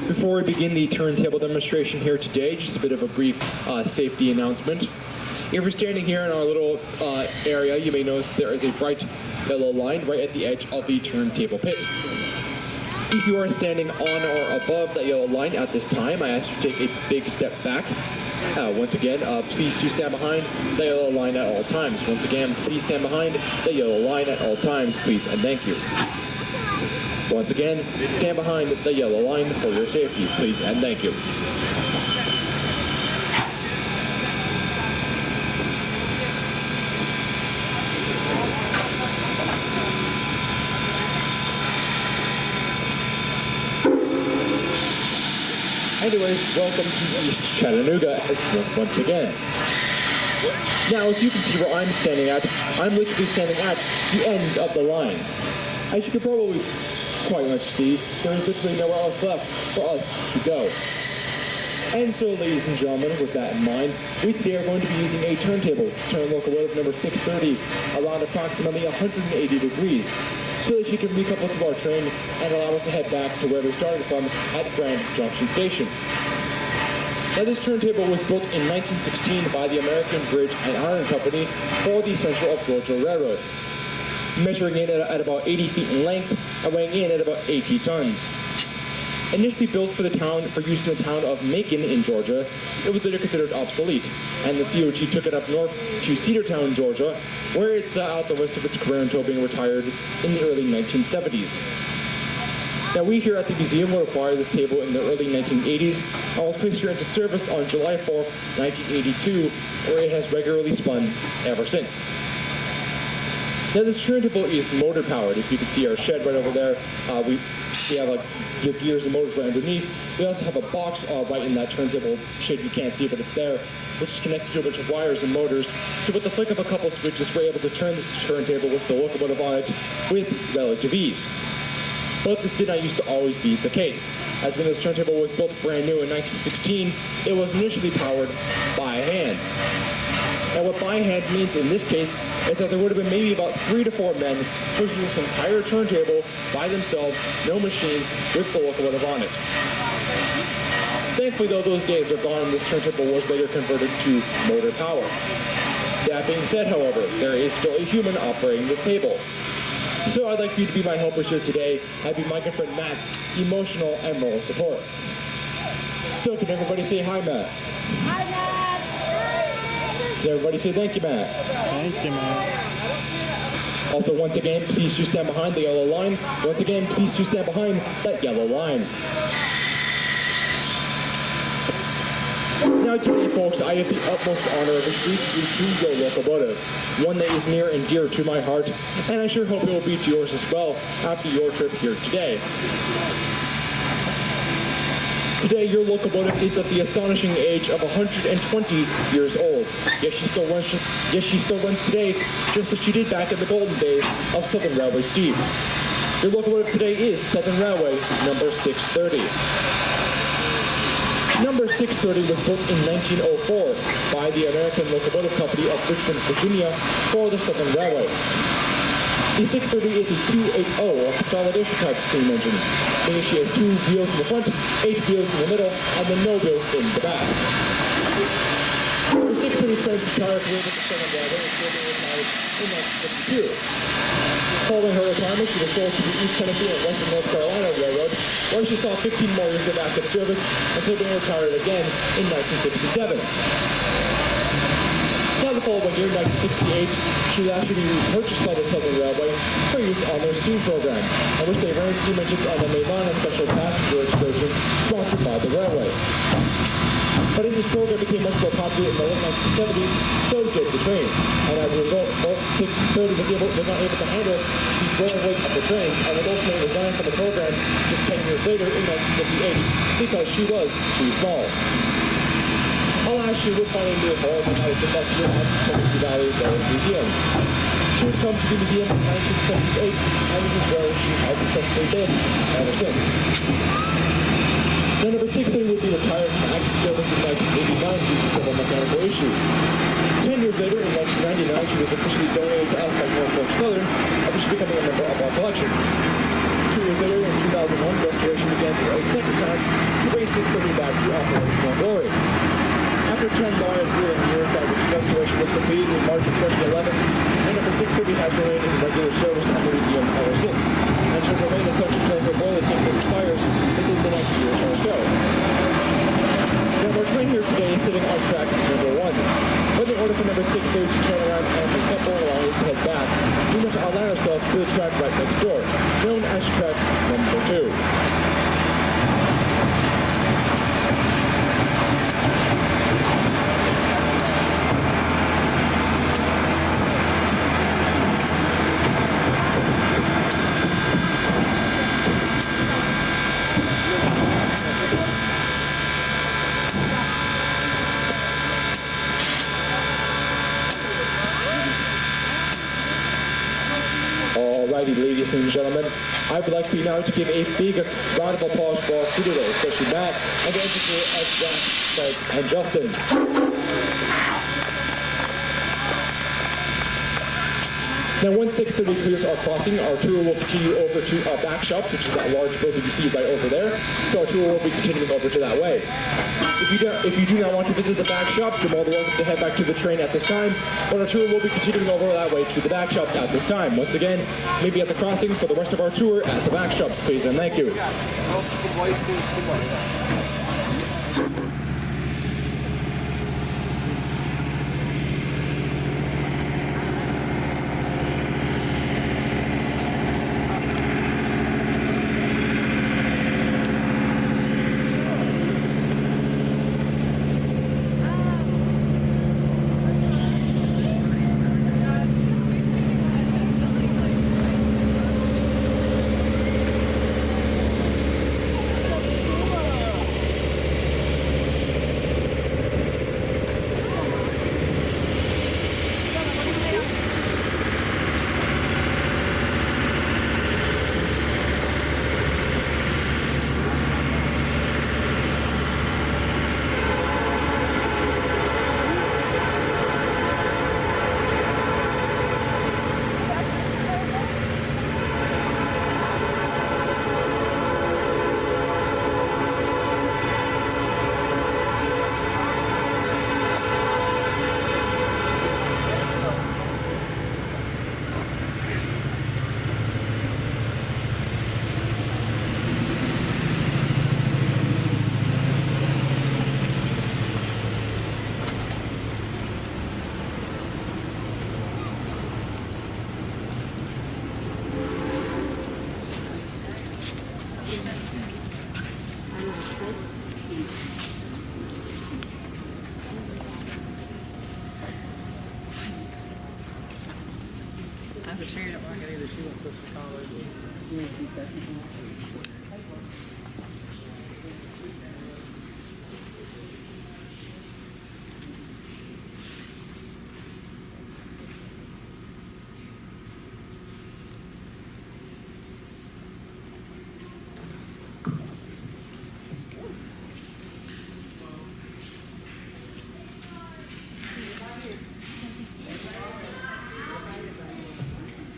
Before we begin the turntable demonstration here today, just a bit of a brief safety announcement. If you're standing here in our little area, you may notice there is a bright yellow line right at the edge of the turntable pit. If you are standing on or above that yellow line at this time, I ask you to take a big step back. Once again, please do stand behind the yellow line at all times. Once again, please stand behind the yellow line at all times, please, and thank you. Once again, stand behind the yellow line for your safety, please, and thank you. Anyways, welcome to East Chattanooga once again. Now, as you can see where I'm standing at, I'm literally standing at the end of the line. As you can probably quite much see, there is literally nowhere else left for us to go. And so, ladies and gentlemen, with that in mind, we today are going to be using a turntable to turn locomotive number 630 around approximately 180 degrees, so that she can recouple to our train and allow us to head back to where we started from at Grand Junction Station. Now, this turntable was built in 1916 by the American Bridge and Iron Company for the Central of Georgia Railroad, measuring in at about 80 feet in length and weighing in at about 80 tons. Initially built for use in the town of Macon in Georgia, it was later considered obsolete, and the COG took it up north to Cedartown, Georgia, where it sat out the rest of its career until being retired in the early 1970s. Now, we here at the museum will acquire this table in the early 1980s and was placed here into service on July 4th, 1982, where it has regularly spun ever since. Now, this turntable is motor powered. If you can see our shed right over there, we have like your gears and motors right underneath. We also have a box right in that turntable shed. You can't see it, but it's there, which is connected to a bunch of wires and motors. So with the flick of a couple switches, we're able to turn this turntable with the locomotive on it with relative ease. But this did not used to always be the case, as when this turntable was built brand new in 1916, it was initially powered by hand. And what by hand means in this case is that there would have been maybe about 3 to 4 men pushing this entire turntable by themselves, no machines, with the locomotive on it. Thankfully, though, those days are gone, and this turntable was later converted to motor power. That being said, however, there is still a human operating this table. So I'd like for you to be my helpers here today. I'd be my good friend Matt's emotional and moral support. So can everybody say hi, Matt? Hi, Matt. Can everybody say thank you, Matt? Thank you, Matt. Also, once again, please do stand behind the yellow line. Once again, please do stand behind that yellow line. Now today, folks, I have the utmost honor of introducing you to your locomotive, one that is near and dear to my heart, and I sure hope it will be to yours as well after your trip here today. Today, your locomotive is of the astonishing age of 120 years old. Yet she still runs today, just as she did back in the golden days of Southern Railway steam. Your locomotive today is Southern Railway number 630. Number 630 was built in 1904 by the American Locomotive Company of Richmond, Virginia for the Southern Railway. The 630 is a 280 or consolidation type steam engine, meaning she has 2 wheels in the front, 8 wheels in the middle, and then no wheels in the back. The 630 spent Jones' entire career with the Southern Railway until they retired in 1952. Following her retirement, she was sold to the East Tennessee and Western North Carolina Railroad, where she saw 15 more years of active service until being retired again in 1967. Now the following year, 1968, she was actually repurchased by the Southern Railway for use on their steam program, in which they ran steam engines on the Maine Line special passenger excursion sponsored by the railway. But as this program became much more popular in the late 1970s, so did the trains. And as a result, both 630 was not able to handle the growing weight of the trains, and would ultimately resign from the program just 10 years later in 1958 because she was too small. Alas, she would find a new home when I was the best year at the Tennessee Valley Railroad Museum. She would come to the museum in 1978, and this is where she has successfully been ever since. Now, number 630 would be retired from active service in 1989 due to several mechanical issues. 10 years later, in 1999, she was officially donated to us by Norfolk Southern, officially becoming a member of our collection. 2 years later, in 2001, restoration began for a second time to bring 630 back to operational glory. After 10 long and grueling years by which restoration was completed in March of 2011, and number 630 has remained in regular service at the museum ever since, and should remain as such until her boiler tank expires within the next year or so. Now, our train here today is sitting on track number 1. But in order for number 630 to turn around and pick up all along to head back, we must align ourselves to the track right next door, known as track number 2. Alrighty, ladies and gentlemen, I would like now to give a big round of applause for our crew today, especially Matt and the engineer Ed, and Justin. Now, once 630 clears our crossing, our tour will continue over to our back shop, which is that large building you see right over there. So our tour will be continuing over to that way. If you do not want to visit the back shops, you're more than welcome to head back to the train at this time, but our tour will be continuing over that way to the back shops at this time. Once again, maybe at the crossing for the rest of our tour at the back shops, please, and thank you.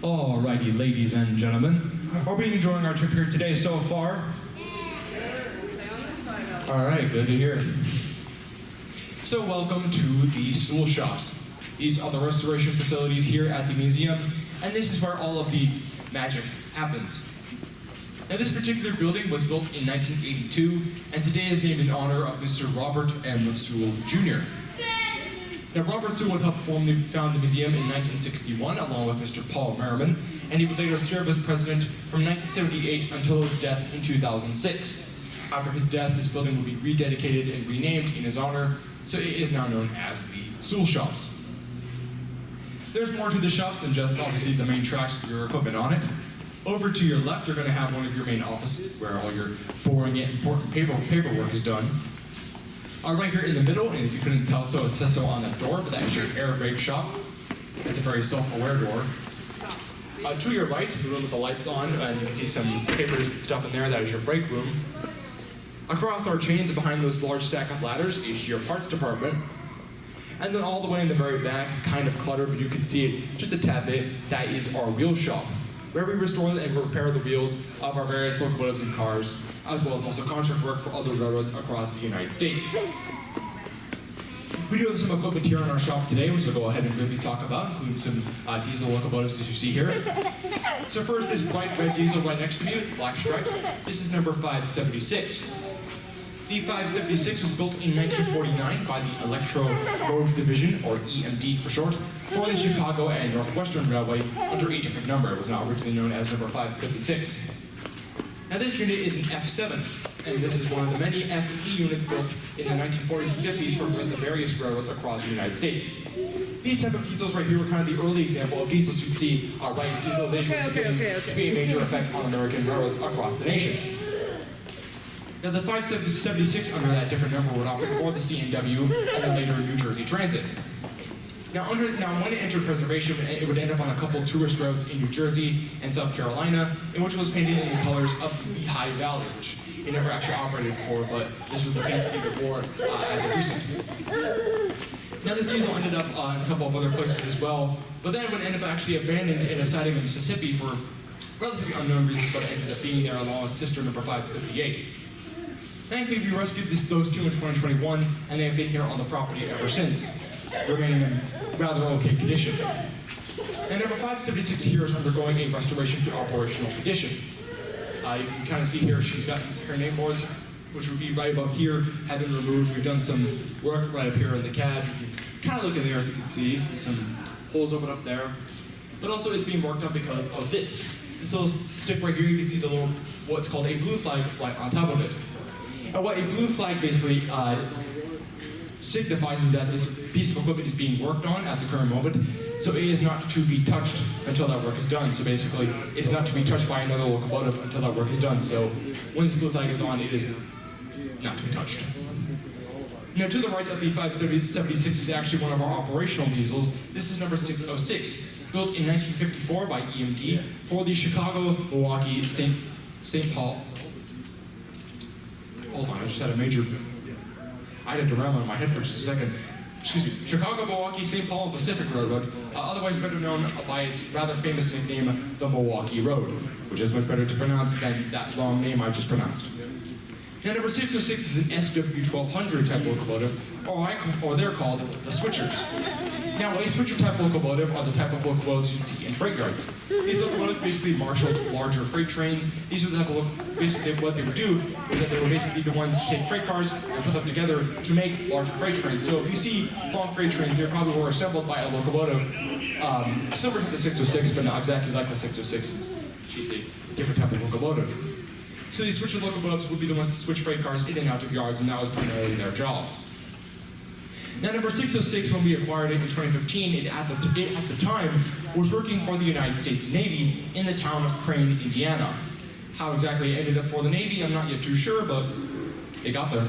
Alrighty, ladies and gentlemen, are we enjoying our trip here today so far? Alright, good to hear. So welcome to the Stool Shops. These are the restoration facilities here at the museum, and this is where all of the magic happens. Now this particular building was built in 1982, and today is named in honor of Mr. Robert M. Sewell Jr. Now Robert Sewell helped found the museum in 1961 along with Mr. Paul Merriman, and he would later serve as president from 1978 until his death in 2006. After his death, this building will be rededicated and renamed in his honor, so it is now known as the Stool Shops. There's more to the shops than just obviously the main tracks with your equipment on it. Over to your left, you're going to have one of your main offices where all your boring and important paperwork is done. Right here in the middle, and if you couldn't tell so, it says so on that door, but that is your air brake shop. It's a very self-aware door. To your right, the room with the lights on, and you can see some papers and stuff in there. That is your break room. Across our chains behind those large stack of ladders is your parts department. And then all the way in the very back, kind of cluttered, but you can see it just a tad bit, that is our wheel shop, where we restore and repair the wheels of our various locomotives and cars, as well as also contract work for other railroads across the United States. We do have some equipment here in our shop today, which we'll go ahead and briefly talk about, including some diesel locomotives as you see here. So first, this bright red diesel right next to me with black stripes, this is number 576. The 576 was built in 1949 by the Electro Road Division, or EMD for short, for the Chicago and Northwestern Railway under a different number. It was now originally known as number 576. Now this unit is an F7, and this is one of the many F and E units built in the 1940s and 50s for the various railroads across the United States. These type of diesels right here were kind of the early example of diesels you'd see right as dieselization was beginning to be a major effect on American railroads across the nation. Now the 576 under that different number would operate for the C&W and then later New Jersey Transit. Now when it entered preservation, it would end up on a couple tourist roads in New Jersey and South Carolina, in which it was painted in the colors of the Lehigh Valley, which it never actually operated for, but this was the fancy name it wore as a recent. Now this diesel ended up in a couple of other places as well, but then would end up actually abandoned in a siding in Mississippi for relatively unknown reasons, but it ended up being there along with sister number 578. Thankfully, we rescued those two in 2021, and they have been here on the property ever since, remaining in rather okay condition. And number 576 here is undergoing a restoration to operational condition. You can kind of see here she's got her name boards, which would be right above here, have been removed. We've done some work right up here in the cab. You can kind of look in there if you can see some holes open up there. But also it's being worked on because of this. This little stick right here, you can see the little, what's called a blue flag right on top of it. And what a blue flag basically signifies is that this piece of equipment is being worked on at the current moment, so it is not to be touched until that work is done. So basically, it is not to be touched by another locomotive until that work is done. So when this blue flag is on, it is not to be touched. Now to the right of the 576 is actually one of our operational diesels. This is number 606, built in 1954 by EMD for the Chicago, Milwaukee, St. Paul. Hold on, I just had a major, I had a derailment in my head for just a second. Excuse me, Chicago, Milwaukee, St. Paul, and Pacific Railroad, otherwise better known by its rather famous nickname, the Milwaukee Road, which is much better to pronounce than that long name I just pronounced. Now number 606 is an SW1200 type locomotive, or they're called the switchers. Now a switcher type locomotive are the type of locomotives you'd see in freight yards. These locomotives basically marshaled larger freight trains. These are the type of basically what they would do is that they would basically be the ones to take freight cars and put them together to make larger freight trains. So if you see long freight trains, they probably were assembled by a locomotive similar to the 606, but not exactly like the 606. She's a different type of locomotive. So these switcher locomotives would be the ones to switch freight cars in and out of yards, and that was primarily their job. Now number 606, when we acquired it in 2015, it at the time was working for the United States Navy in the town of Crane, Indiana. How exactly it ended up for the Navy, I'm not yet too sure, but it got there.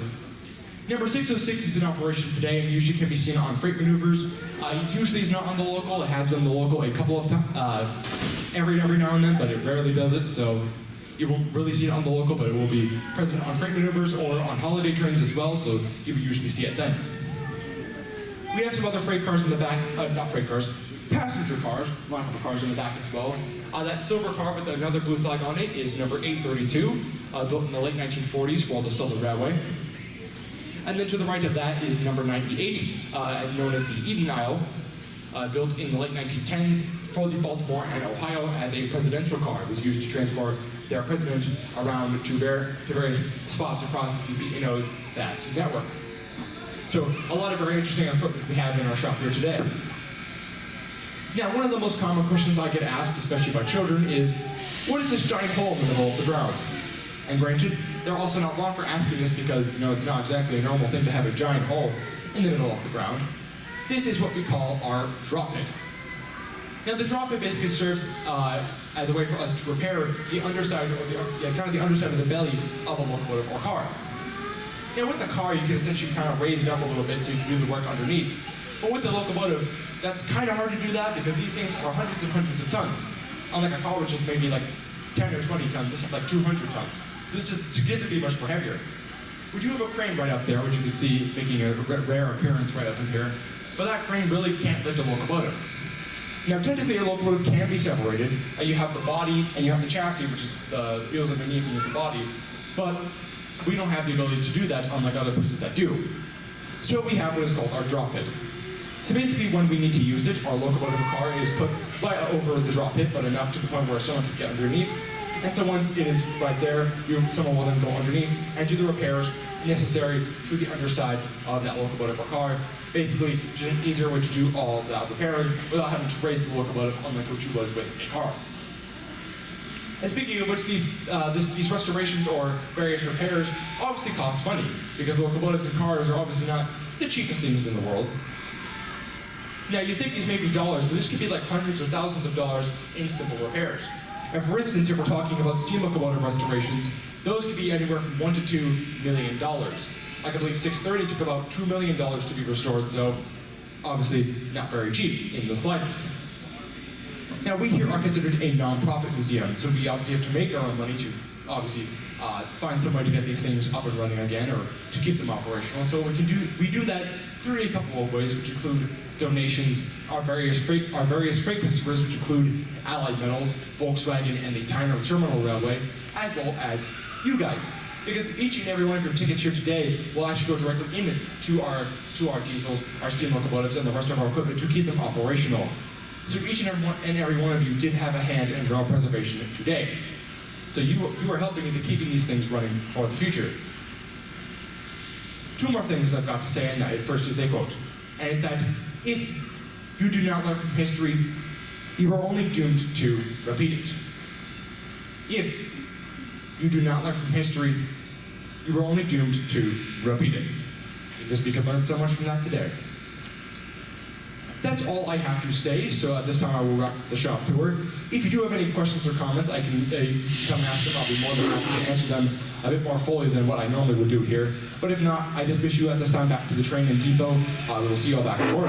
Number 606 is in operation today and usually can be seen on freight maneuvers. It usually is not on the local. It has done the local a couple of times, every now and then, but it rarely does it, so you won't really see it on the local, but it will be present on freight maneuvers or on holiday trains as well, so you will usually see it then. We have some other freight cars in the back, not freight cars, passenger cars, line of cars in the back as well. That silver car with another blue flag on it is number 832, built in the late 1940s for the Southern Railway. And then to the right of that is number 98, known as the Eden Isle, built in the late 1910s for the Baltimore and Ohio as a presidential car. It was used to transport their president around to various spots across the B&O's vast network. So a lot of very interesting equipment we have in our shop here today. Now, one of the most common questions I get asked, especially by children, is, what is this giant hole in the middle of the ground? And granted, they're also not wrong for asking this because, it's not exactly a normal thing to have a giant hole in the middle of the ground. This is what we call our drop pit. Now, the drop pit basically serves as a way for us to repair the underside, or the underside of the belly of a locomotive or car. Now, with the car, you can essentially kind of raise it up a little bit so you can do the work underneath. But with the locomotive, that's kind of hard to do that because these things are hundreds and hundreds of tons. Unlike a car, which is maybe like 10 or 20 tons, this is like 200 tons. So this is significantly much more heavier. We do have a crane right up there, which you can see is making a rare appearance right up in here. But that crane really can't lift a locomotive. Now, technically, a locomotive can be separated. You have the body and you have the chassis, which is the wheels underneath and the body. But we don't have the ability to do that, unlike other pieces that do. So we have what is called our drop pit. So basically, when we need to use it, our locomotive car is put right over the drop pit, but enough to the point where someone can get underneath. And so once it is right there, someone will then go underneath and do the repairs necessary to the underside of that locomotive or car. Basically, just an easier way to do all of that repairing without having to raise the locomotive, unlike what you would with a car. And speaking of which, these restorations or various repairs obviously cost money, because locomotives and cars are obviously not the cheapest things in the world. Now, you think these may be dollars, but this could be like hundreds or thousands of dollars in simple repairs. And for instance, if we're talking about steam locomotive restorations, those could be anywhere from $1 to $2 million. I believe 630 took about $2 million to be restored, so obviously not very cheap in the slightest. Now, we here are considered a non-profit museum, so we obviously have to make our own money to obviously find some way to get these things up and running again, or to keep them operational. So we do that through a couple of ways, which include donations, our various freight customers, which include Allied Metals, Volkswagen, and the Tyner Terminal Railway, as well as you guys. Because each and every one of your tickets here today will actually go directly into our diesels, our steam locomotives, and the rest of our equipment to keep them operational. So each and every one of you did have a hand in rail preservation today. So you are helping into keeping these things running for the future. Two more things I've got to say, and first is a quote. And it's that if you do not learn from history, you are only doomed to repeat it. If you do not learn from history, you are only doomed to repeat it. Because we can learn so much from that today. That's all I have to say, so at this time I will wrap the shop tour. If you do have any questions or comments, I can come and ask them. I'll be more than happy to answer them a bit more fully than what I normally would do here. But if not, I dismiss you at this time back to the train and depot. We will see you all back at work.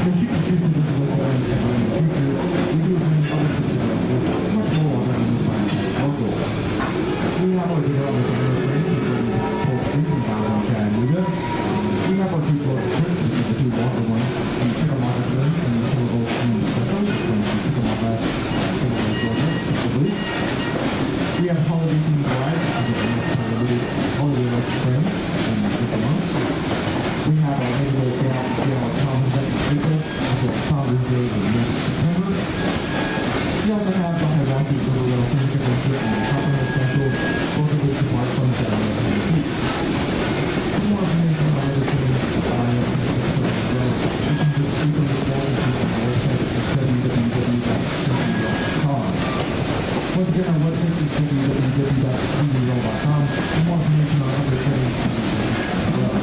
If you choose to visit us again in the future, get out with the train from Polk Street and downtown Chattanooga. We have our two floor trips, which is the two longer ones, the Chicken Market Room and the Silver Gold Community Special, which is the Chicken Market Silver Gold Georgia, the blue. We have holiday themed rides, which is the holiday lights train and the month. We have our regular Dayout Tom event in April, as well as Founders Day in mid-September. We also have the Milwaukee Riverrail Scenic Adventure and the Continental Special, both of which depart from Saturday to the seat. For more information on other things, you can just frequent the wall and see our website at www.tweetsierail.com. Once again, our website is www.tweetsierail.com. For more information on other things, as well.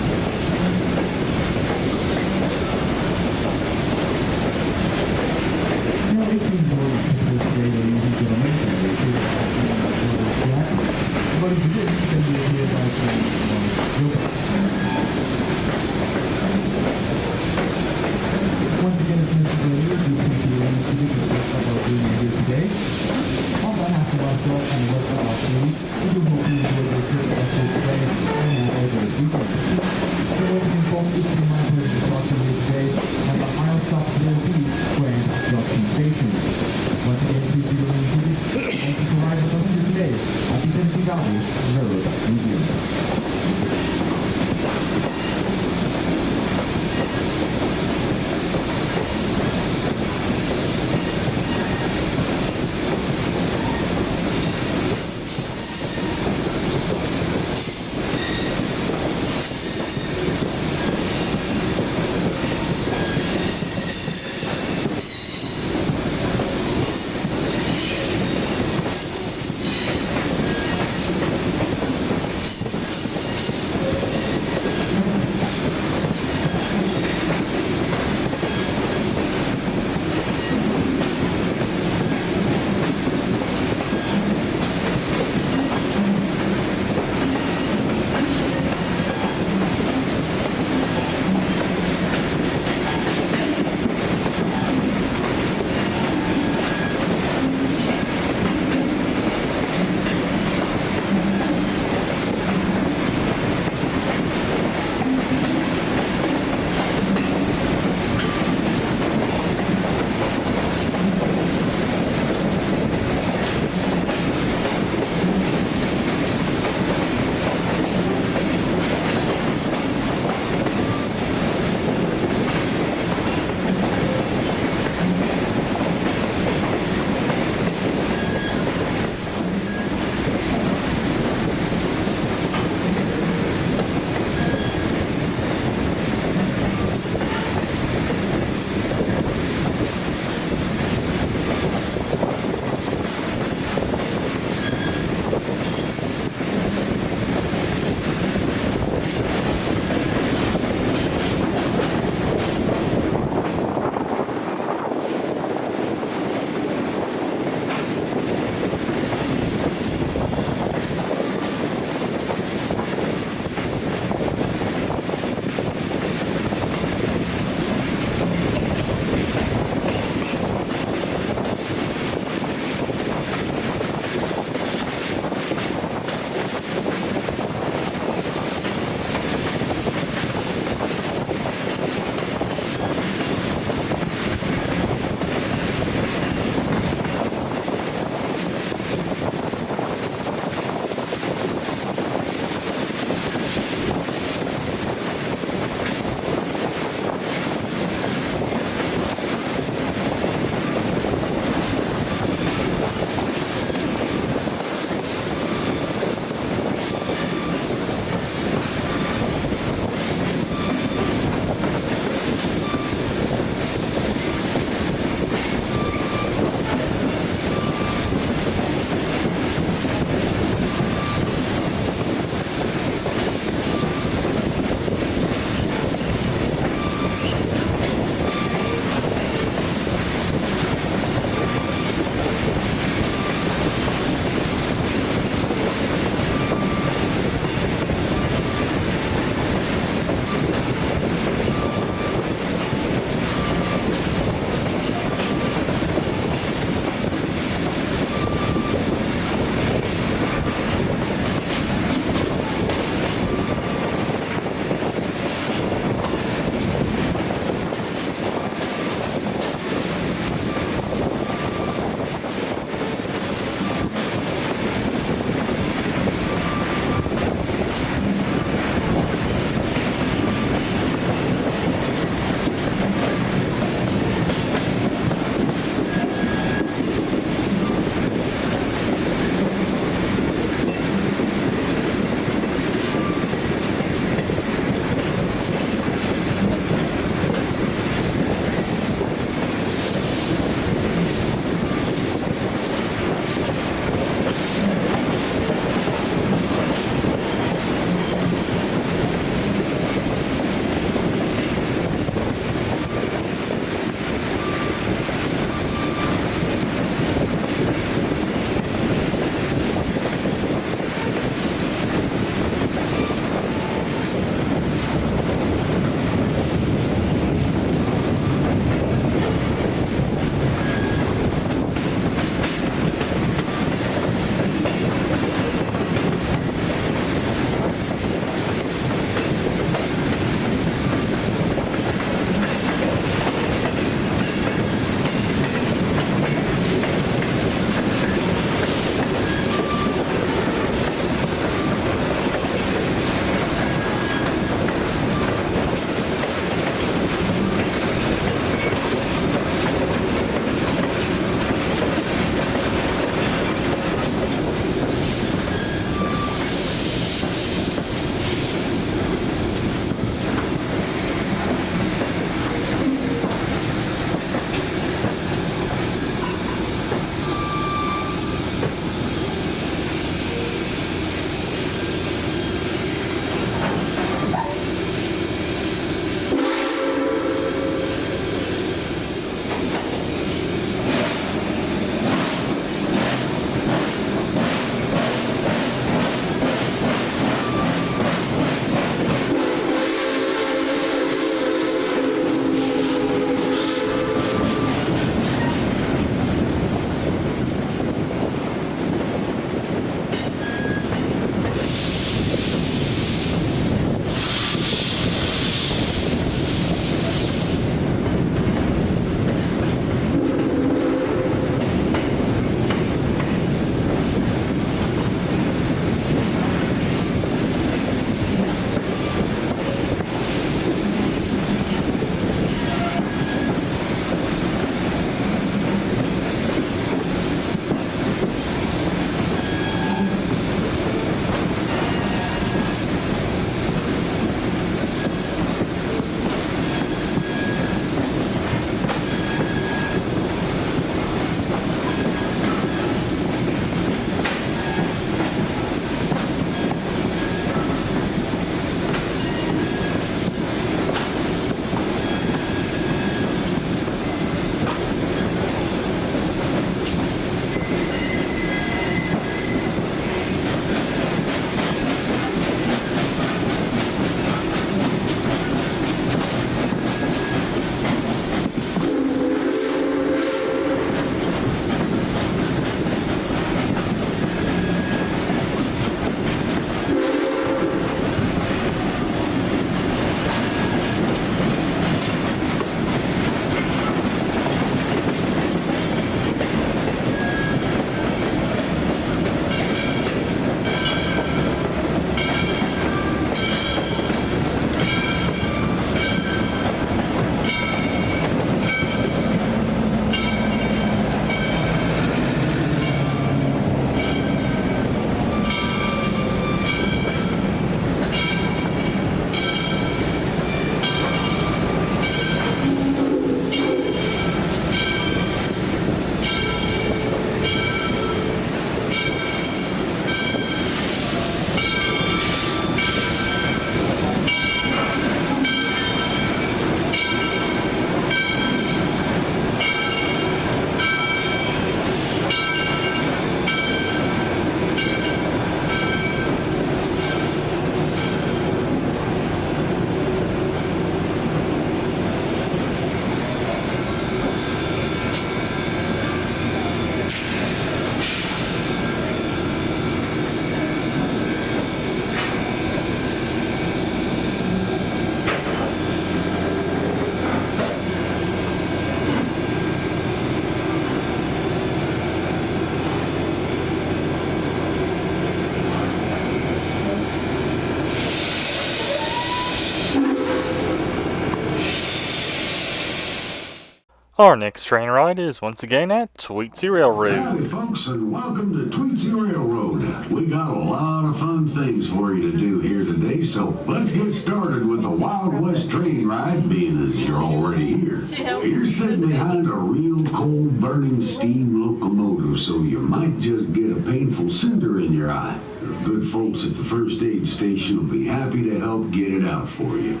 Our next train ride is once again at Tweetsie Railroad. Howdy folks, and welcome to Tweetsie Railroad. We got a lot of fun things for you to do here today, so let's get started with the Wild West train ride, being as you're already here. You're sitting behind a real cold burning steam locomotive, so you might just get a painful cinder in your eye. The good folks at the first aid station will be happy to help get it out for you.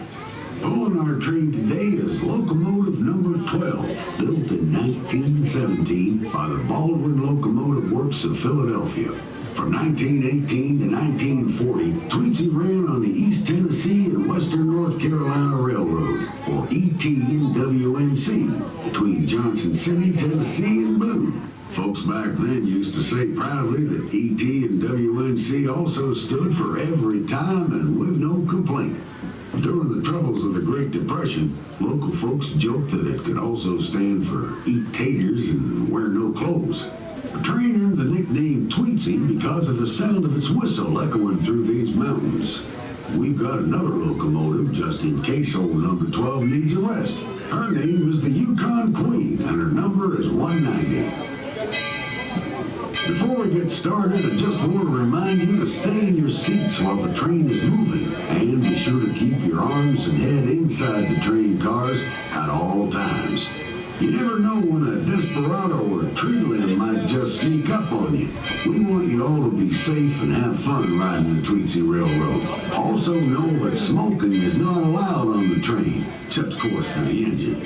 Pulling our train today is locomotive number 12, built in 1917 by the Baldwin Locomotive Works of Philadelphia. From 1918 to 1940, Tweetsie ran on the East Tennessee and Western North Carolina Railroad, or ET&WNC, between Johnson City, Tennessee, and Boone. Folks back then used to say proudly that ET and WNC also stood for every time and with no complaint. During the troubles of the Great Depression, local folks joked that it could also stand for eat taters and wear no clothes. The train earned the nickname Tweetsie because of the sound of its whistle echoing through these mountains. We've got another locomotive just in case old number 12 needs a rest. Her name is the Yukon Queen and her number is 190. Before we get started, I just want to remind you to stay in your seats while the train is moving, and be sure to keep your arms and head inside the train cars at all times. You never know when a desperado or a tree limb might just sneak up on you. We want you all to be safe and have fun riding the Tweetsie Railroad. Also know that smoking is not allowed on the train, except of course for the engine.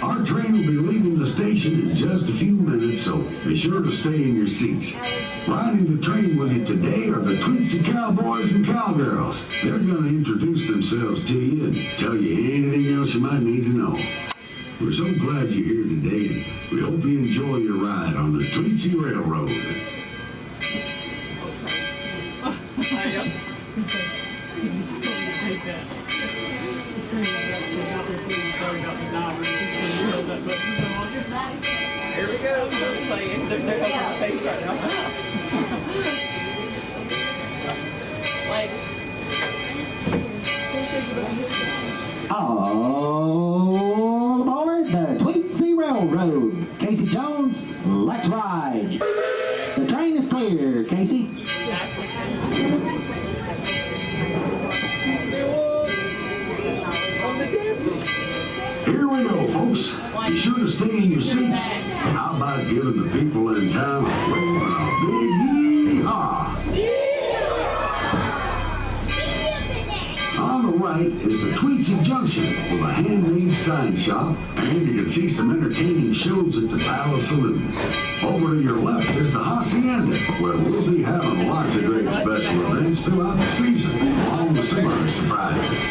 Our train will be leaving the station in just a few minutes, so be sure to stay in your seats. Riding the train with you today are the Tweetsie Cowboys and Cowgirls. They're going to introduce themselves to you and tell you anything else you might need to know. We're so glad you're here today, and we hope you enjoy your ride on the Tweetsie Railroad. Here we go. They're playing. They're on the page right now. All aboard the Tweetsie Railroad. Casey Jones, let's ride. The train is clear, Casey. Here we go, folks. Be sure to stay in your seats. How about giving the people in town a wave and a big yee-haw? On the right is the Tweetsie Junction with a handmade sign shop, and you can see some entertaining shows at the Palace Saloon. Over to your left is the Hacienda, where we'll be having lots of great special events throughout the season, along with some other surprises.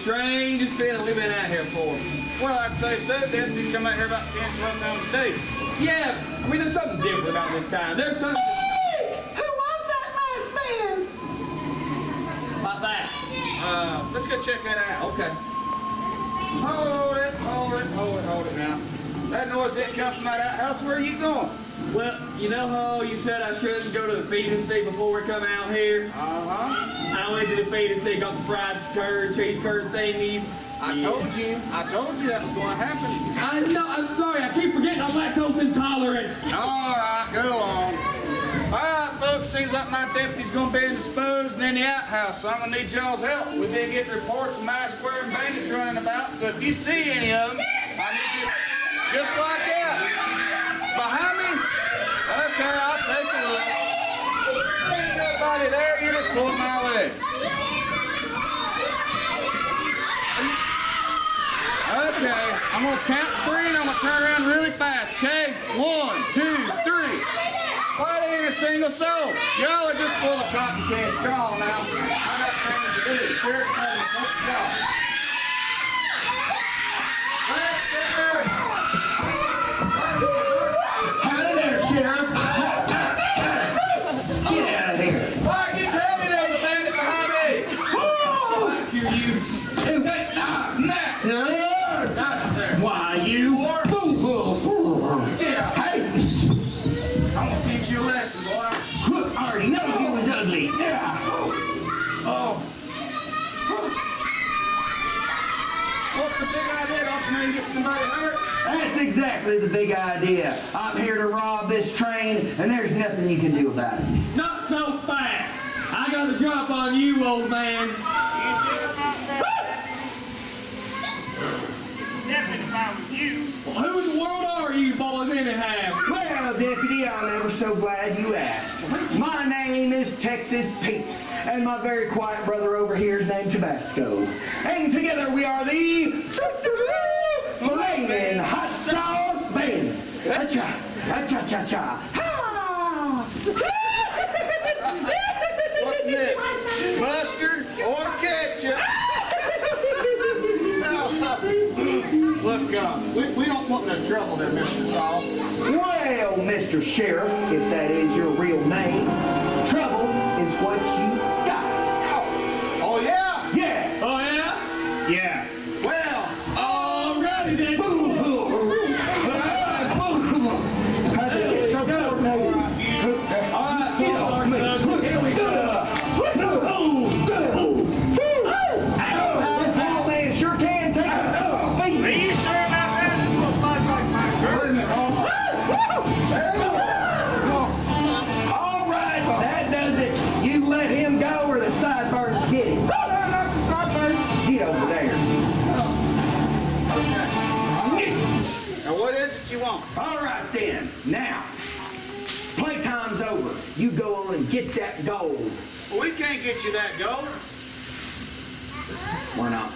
strangest feeling we've been out here for. Well, I'd say so. Then you come out here about 10, 12 times a day. Yeah, I mean, there's something different about this time. There's something. Hey! Who was that masked man? About that. Let's go check that out. Okay. Hold it now. That noise didn't come from that outhouse. Where are you going? Well, you know how you said I shouldn't go to the feed and see before we come out here? Uh-huh. I went to the feed and see, got the fried curd, cheese curd thingies. I told you that was going to happen. I know, I'm sorry, I keep forgetting I'm lactose intolerant. All right, go on. All right, folks, seems like my deputy's going to be indisposed in the outhouse, so I'm going to need y'all's help. We've been getting reports of masked square and bandits running about, so if you see any of them, I need you just like that. Behind me? Okay, I'll take a look. Ain't nobody there, you just pull my leg. Okay, I'm gonna count 3 and I'm gonna turn around really fast, okay? 1, 2, 3. Why there ain't a single soul? Y'all are just full of cotton candy. Come on now. I got things to do. Sheriff's coming. Let's go. Howdy there, Sheriff. Get out of here. Why, you tell me there's a bandit behind me? Why, you fool. Yeah. Hey, I'm gonna teach you a lesson, boy. I already know you was ugly. Yeah. Oh. What's the big idea? Don't you mean get somebody hurt? That's exactly the big idea. I'm here to rob this train, and there's nothing you can do about it. Not so fast. I got a drop on you, old man. Well, who in the world are you boys anyhow? Well, Deputy, I'm ever so glad you asked. My name is Texas Pete, and my very quiet brother over here is named Tabasco. And together we are the Flaming Hot Sauce Bandits. Cha-cha, cha-cha-cha. What's next? Mustard or ketchup? Look, we don't want no trouble there, Mr. Sauce. Well, Mr. Sheriff, if that is your real name, trouble is what you got. Oh, yeah? Yeah. Oh, yeah? Yeah. Well, alrighty then. Alright, get off me. Here we go. This old man sure can take a beat. Are you sure about that? This will fight like my girl. All right, that does it. You let him go or the sideburns get him. No, not the sideburns. Get over there. Now, what is it you want? All right, then. Now, playtime's over. You go on and get that gold. Well, we can't get you that gold. Why not?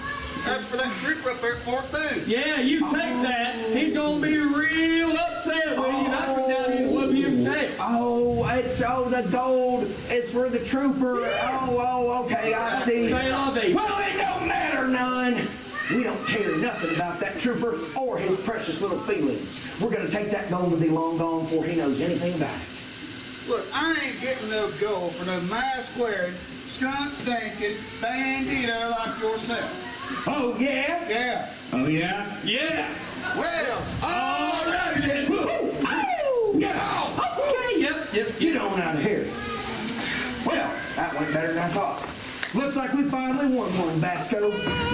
That's for that trooper up there at Fort Boone. Yeah, you take that. He's gonna be real upset with you. That's what down here what you take. The gold is for the trooper. Oh, okay, I see. Well, it don't matter none. We don't care nothing about that trooper or his precious little feelings. We're gonna take that gold and be long gone before he knows anything about it. Look, I ain't getting no gold for no mask wearing, skunk stinking bandito like yourself. Oh, yeah? Yeah. Oh, yeah? Yeah. Well, alrighty then. Yeah. Okay, yep. Get on out of here. Well, that went better than I thought. Looks like we finally won one, Basco.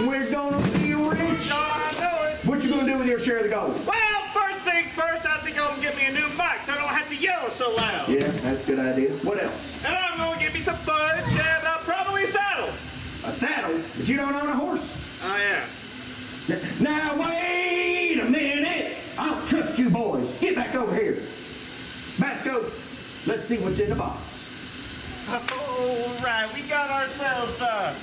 We're gonna be rich. No, I know it. What you gonna do with your share of the gold? Well, first things first, I think I'm gonna get me a new mic so I don't have to yell so loud. Yeah, that's a good idea. What else? And I'm gonna get me some fudge and probably a saddle. A saddle? But you don't own a horse. Oh, yeah. Now, wait a minute. I don't trust you boys. Get back over here. Basco, let's see what's in the box. All right, we got ourselves a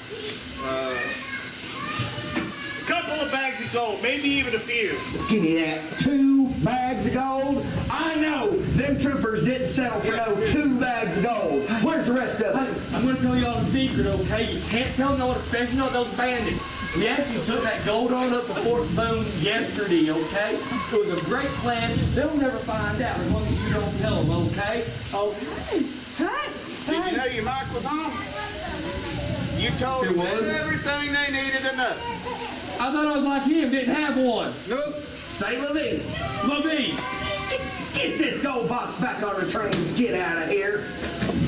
couple of bags of gold, maybe even a few. Give me that. 2 bags of gold? I know. Them troopers didn't settle for no 2 bags of gold. Where's the rest of it? Hey, I'm gonna tell y'all a secret, okay? You can't tell no one, especially not those bandits. We actually took that gold on up to Fort Boone yesterday, okay? It was a great plan. They'll never find out as long as you don't tell them, okay? Okay. Hey. Did you know your mic was on? You told them everything they needed to know. I thought I was like him, didn't have one. Nope. Say Levine. Levine. Get this gold box back on the train and get out of here.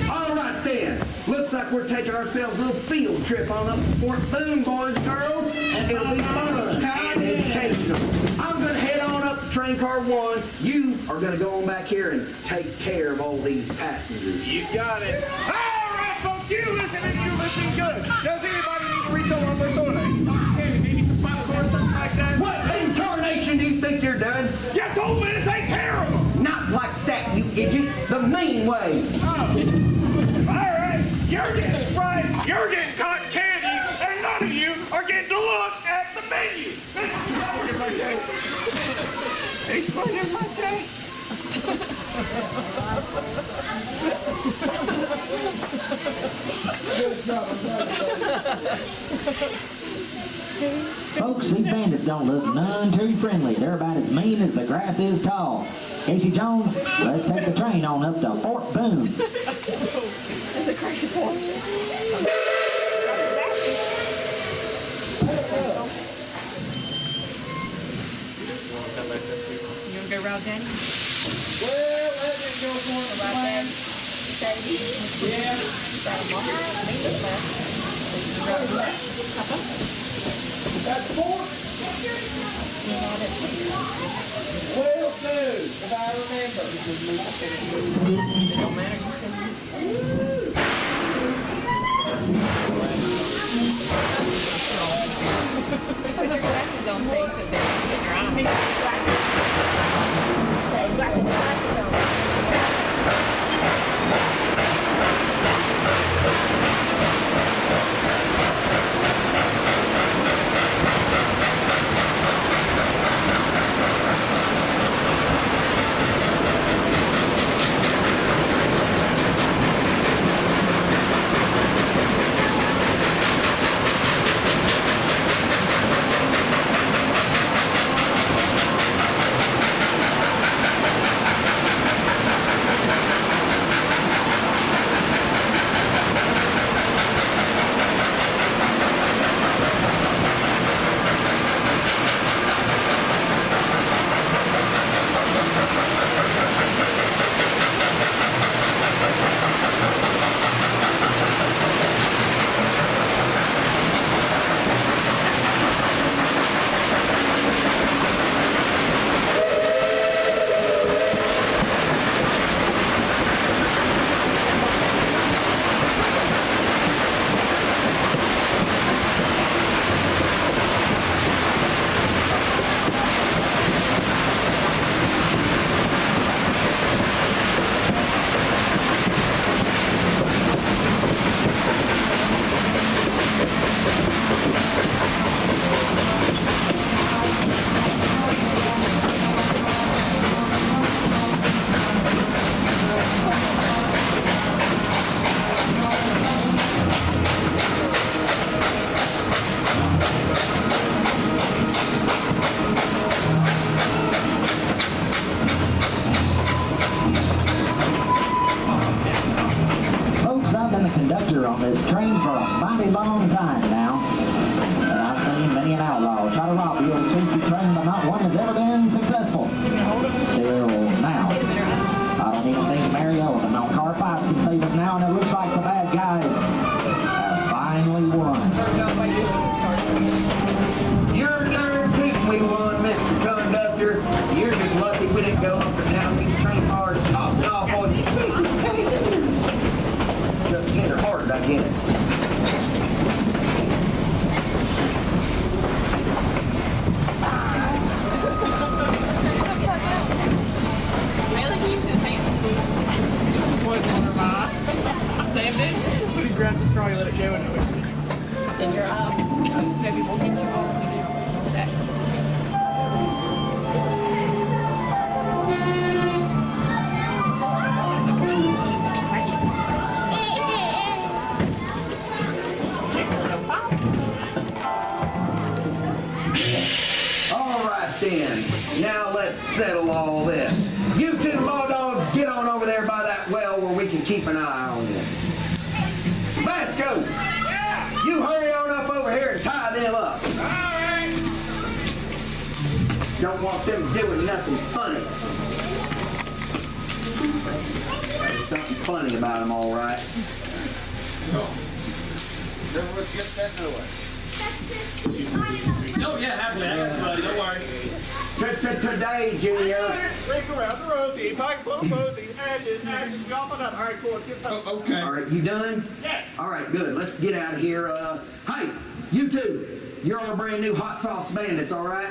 All right then. Looks like we're taking ourselves a little field trip on up to Fort Boone, boys and girls. It'll be fun and educational. I'm going to head on up to train car 1. You are going to go on back here and take care of all these passengers. You got it. All right, folks, you listen and you listen good. Does anybody need to refill on their toilet? Maybe some popcorn or something like that? What incarnation do you think you're doing? You told me to take care of them. Not like that, you idiot. The mean way. Oh. All right, you're getting right. You're getting cotton candy, and none of you are getting to look at the menu. Explain in my day. Folks, these bandits don't look none too friendly. They're about as mean as the grass is tall. Casey Jones, let's take the train on up to Fort Boone. This is a crazy place. You want to go route Danny? Well, let me go for the plan. Yeah. That's 4. Well, dude, if I remember. It don't matter. Put your glasses on so you can get your eyes. Say, glasses on. on this train for a mighty long time now. And I've seen many an outlaw try to rob the old Tweetsie train, but not one has ever been successful. Till now. I don't even think Mary Elephant on car 5 can save us now, and it looks like the bad guys have finally won. You're darn tootin' we won, Mr. Conductor. You're just lucky we didn't go up and down these train cars and toss it off on you. Just tender-hearted, I guess. Saved it? When he grabbed the straw, he let it go and it was Then you're up. Maybe we'll get you all that. then. Now let's settle all this. You two law dogs, get on over there by that well where we can keep an eye on you. Vasco, you hurry on up over here and tie them up. Don't want them doing nothing funny. There's something funny about them, all right. Let's get that noise. Oh, yeah, happily. I got buddy. Don't worry. Today, Junior. Rake around the rosy, pocket full of rosy, ashes, we all put up. All right, cool, let's get some. Okay. All right, you done? Yeah. All right, good. Let's get out of here. Hey, you two. You're our brand new hot sauce bandits, all right?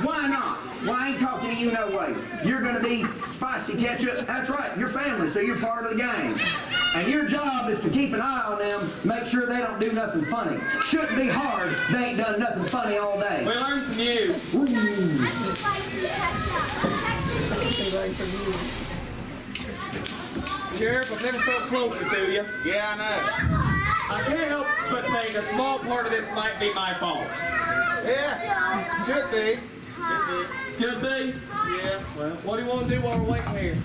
Why not? Well, I ain't talking to you no way. You're gonna be spicy ketchup. That's right, you're family, so you're part of the gang. And your job is to keep an eye on them, make sure they don't do nothing funny. Shouldn't be hard, they ain't done nothing funny all day. We learned from you. Sheriff, I've never felt closer to you. Yeah, I know. I can't help but think a small part of this might be my fault. Yeah, could be. Could be? Yeah. Well, what do you want to do while we're waiting here?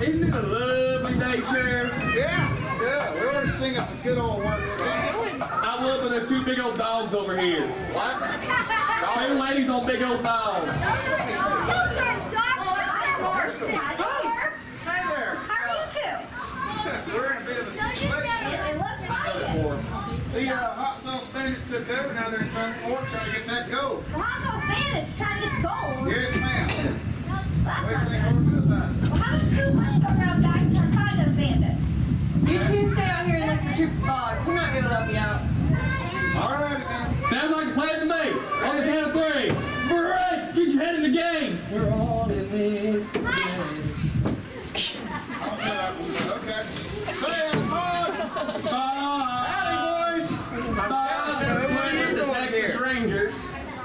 Isn't it a lovely day, Sheriff? Yeah, we want to sing us a good old work song. I would, but there's two big old dogs over here. What? Two ladies on big old dogs. Those are dogs and horses. Hey there. How are you two? We're in a bit of a situation. It looks like it. The hot sauce bandits took over. Now they're in Sun Fort trying to get that gold. The hot sauce bandits trying to get the gold. Yes, ma'am. That's What do you not think good. we're good about it? Well, how much do we go around back and start finding those bandits? You two stay out here and look for Trooper Fox. We're not gonna help you out. All right, then. Sounds like a plan to me. On the count of three. Hooray! Get your head in the game. We're all in this together. Okay. Say boys. Howdy, boys. What are you doing here? Rangers.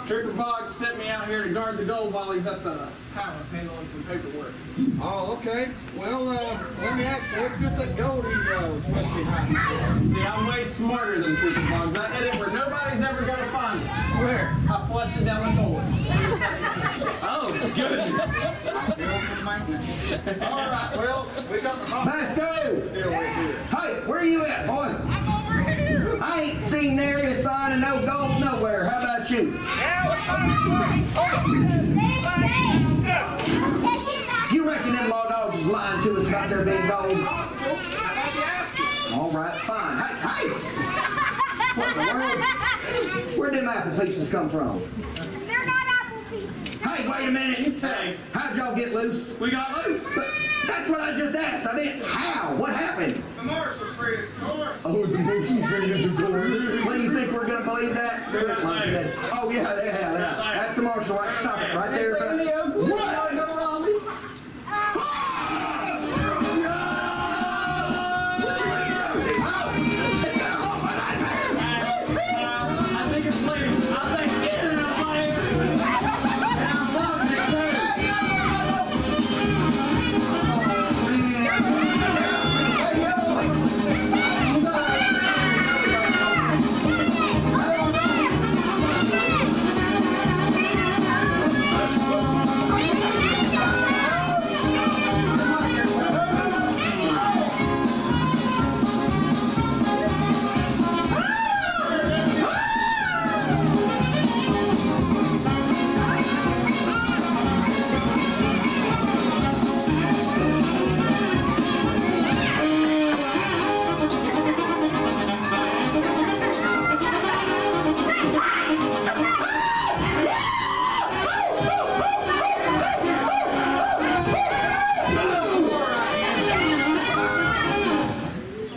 Trooper Boggs sent me out here to guard the gold while he's at the palace handling some paperwork. Oh, okay. Well, let me ask you, what's good that gold he was supposed to be hiding? See, I'm way smarter than Trooper Boggs. I hid it where nobody's ever gonna find it. Where? I flushed it down the toilet. Oh, good. All right, well, we got the hot Let's go! deal with here. Hey, where you at, boy? I'm over here. I ain't seen nary a sign of no gold nowhere. How about you? Yeah, what's up? You reckon them law dogs is lying to us about there being gold? All right, fine. Hey! What in the world? Where'd them apple pieces come from? They're not apple pieces. Hey, wait a minute. Hey, How'd y'all get loose? we got loose. But that's what I just asked. I meant, how? What happened? The marshal's free to score. Oh, the motion fingers are going. Well, you think we're going to believe that? Oh, yeah. That's the marshal. Right, stop it right there. What? I think it's late. I think get it out of my hair. And I'm loving it too.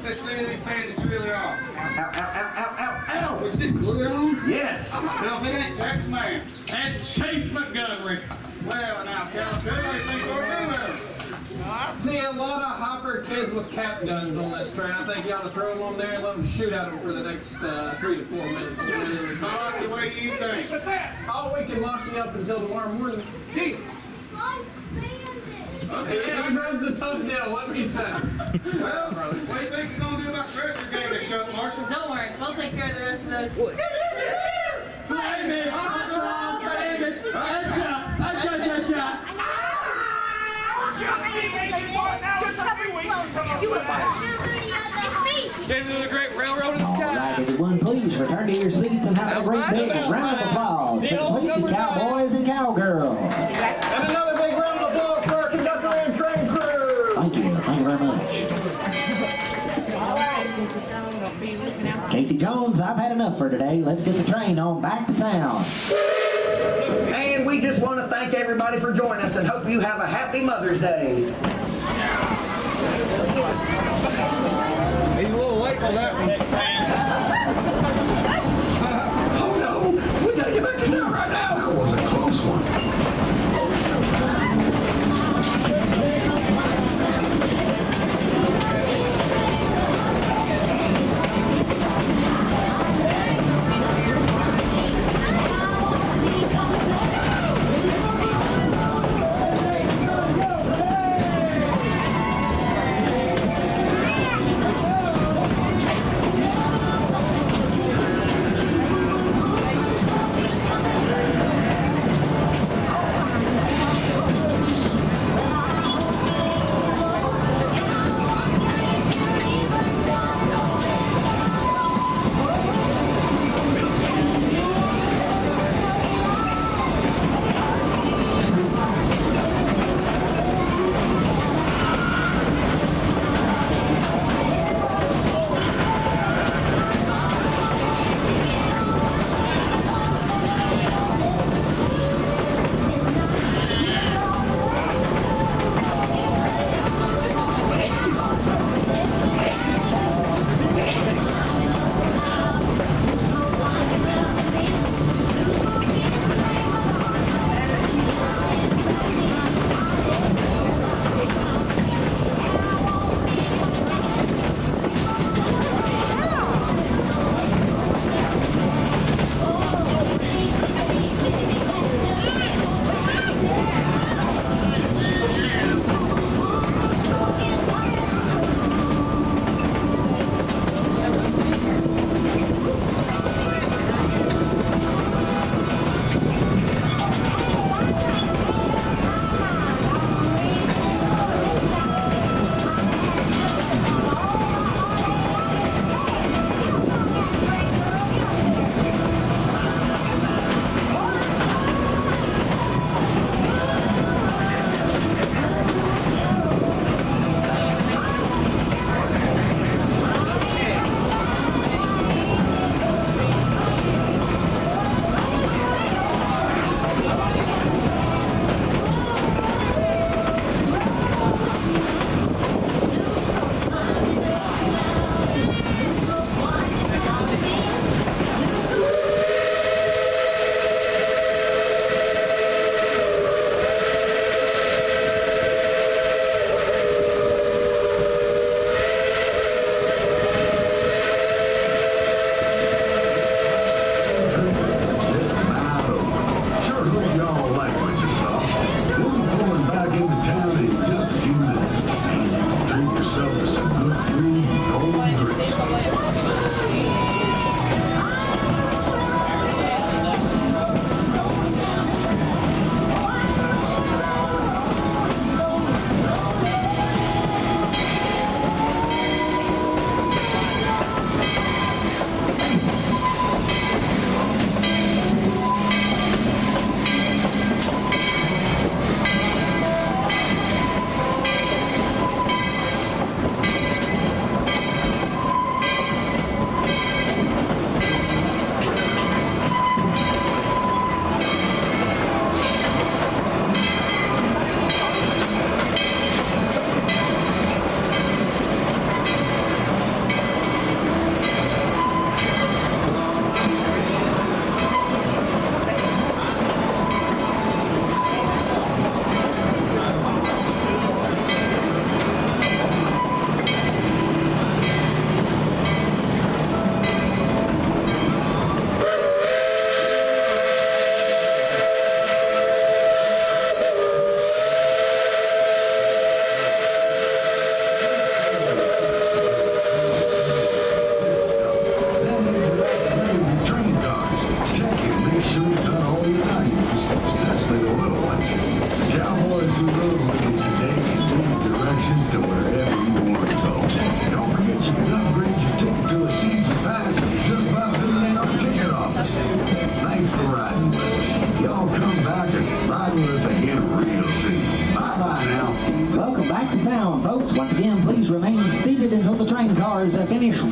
Let's see these bandits really are. Ow. What's it, glue it on? Yes. Well, if it ain't Jack's man. And Chase Montgomery. Well, now, Calico, what do you think we're doing? I see a lot of hopper kids with cap guns on this train. I think you ought to throw them on there and let them shoot at them for the next 3 to 4 minutes. I like the way you think. Oh, we can lock you up until tomorrow morning. Deal. Okay, He runs a tough deal, let me say. Well, what do you think he's gonna do about treasure game this show, Marshal? Don't worry, we'll take care of the rest of those. Blame me! I'm so Everyone, please return to your seats and have a great big round of applause for the Tweetsie Cowboys and Cowgirls. And another big round of applause for our conductor and train crew. Thank you very much. Casey Jones, I've had enough for today. Let's get the train on back to town. And we just want to thank everybody for joining us and hope you have a happy Mother's Day. He's a little late for that one. Oh no, we gotta get back to town right now. That was a close one.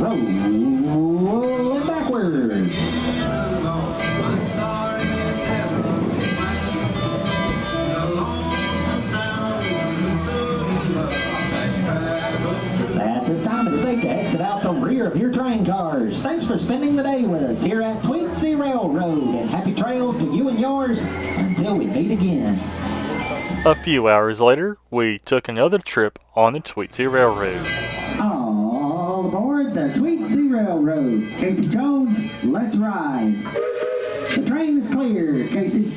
rolling backwards. At this time, it is safe to exit out the rear of your train cars. Thanks for spending the day with us here at Tweetsie Railroad, and happy trails to you and yours until we meet again. A few hours later, we took another trip on the Tweetsie Railroad. All aboard the Tweetsie Railroad. Casey Jones, let's ride. The train is clear, Casey.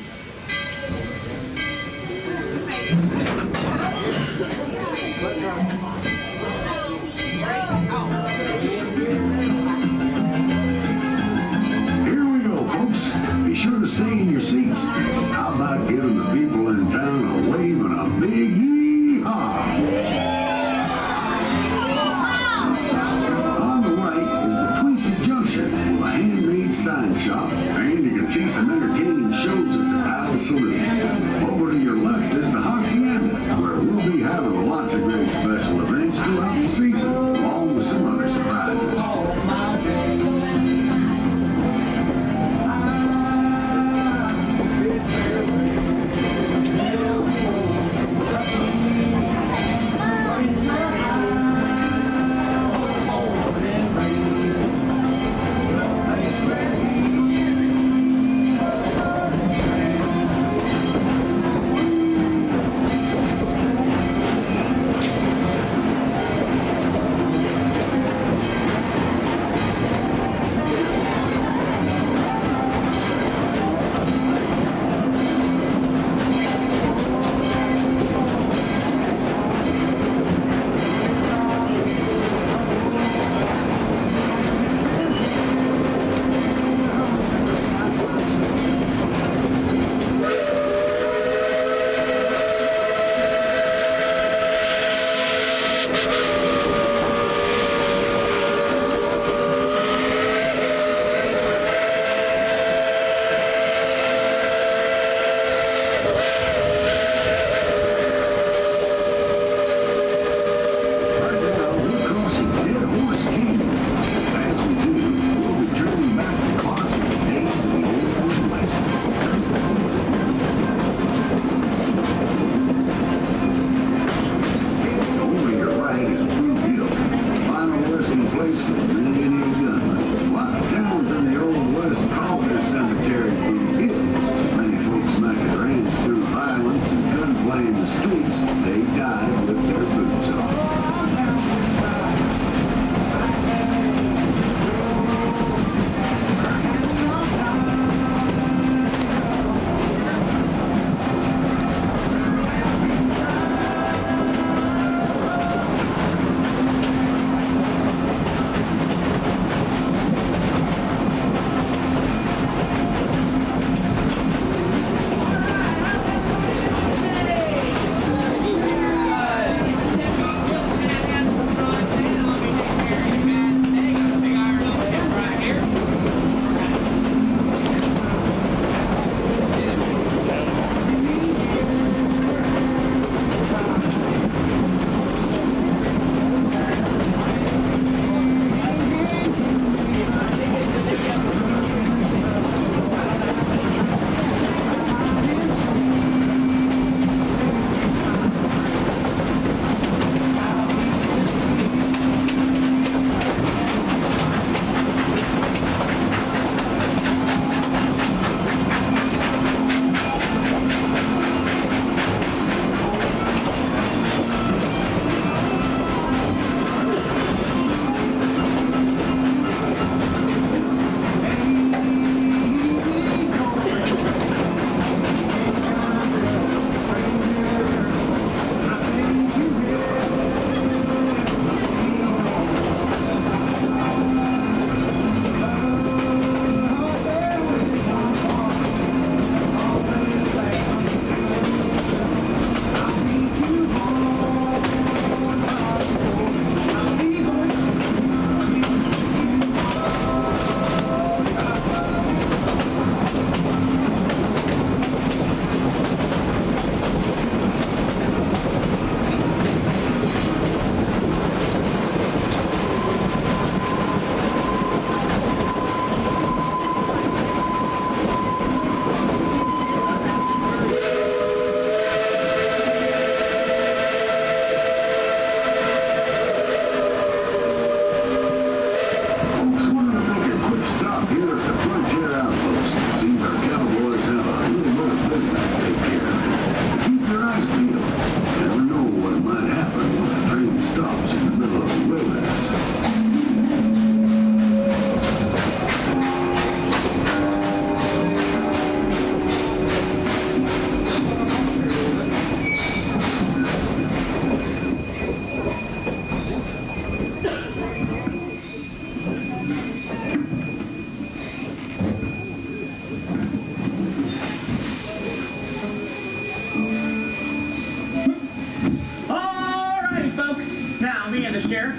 Here we go, folks. Be sure to stay in your seats. How about giving the people in town a wave and a big yee-haw? On the right is the Tweetsie Junction with a handmade sign shop, and you can see some entertaining shows at the Palace Saloon. Over to your left is the Hacienda, where we'll be having lots of great special events throughout the season, along with some other surprises.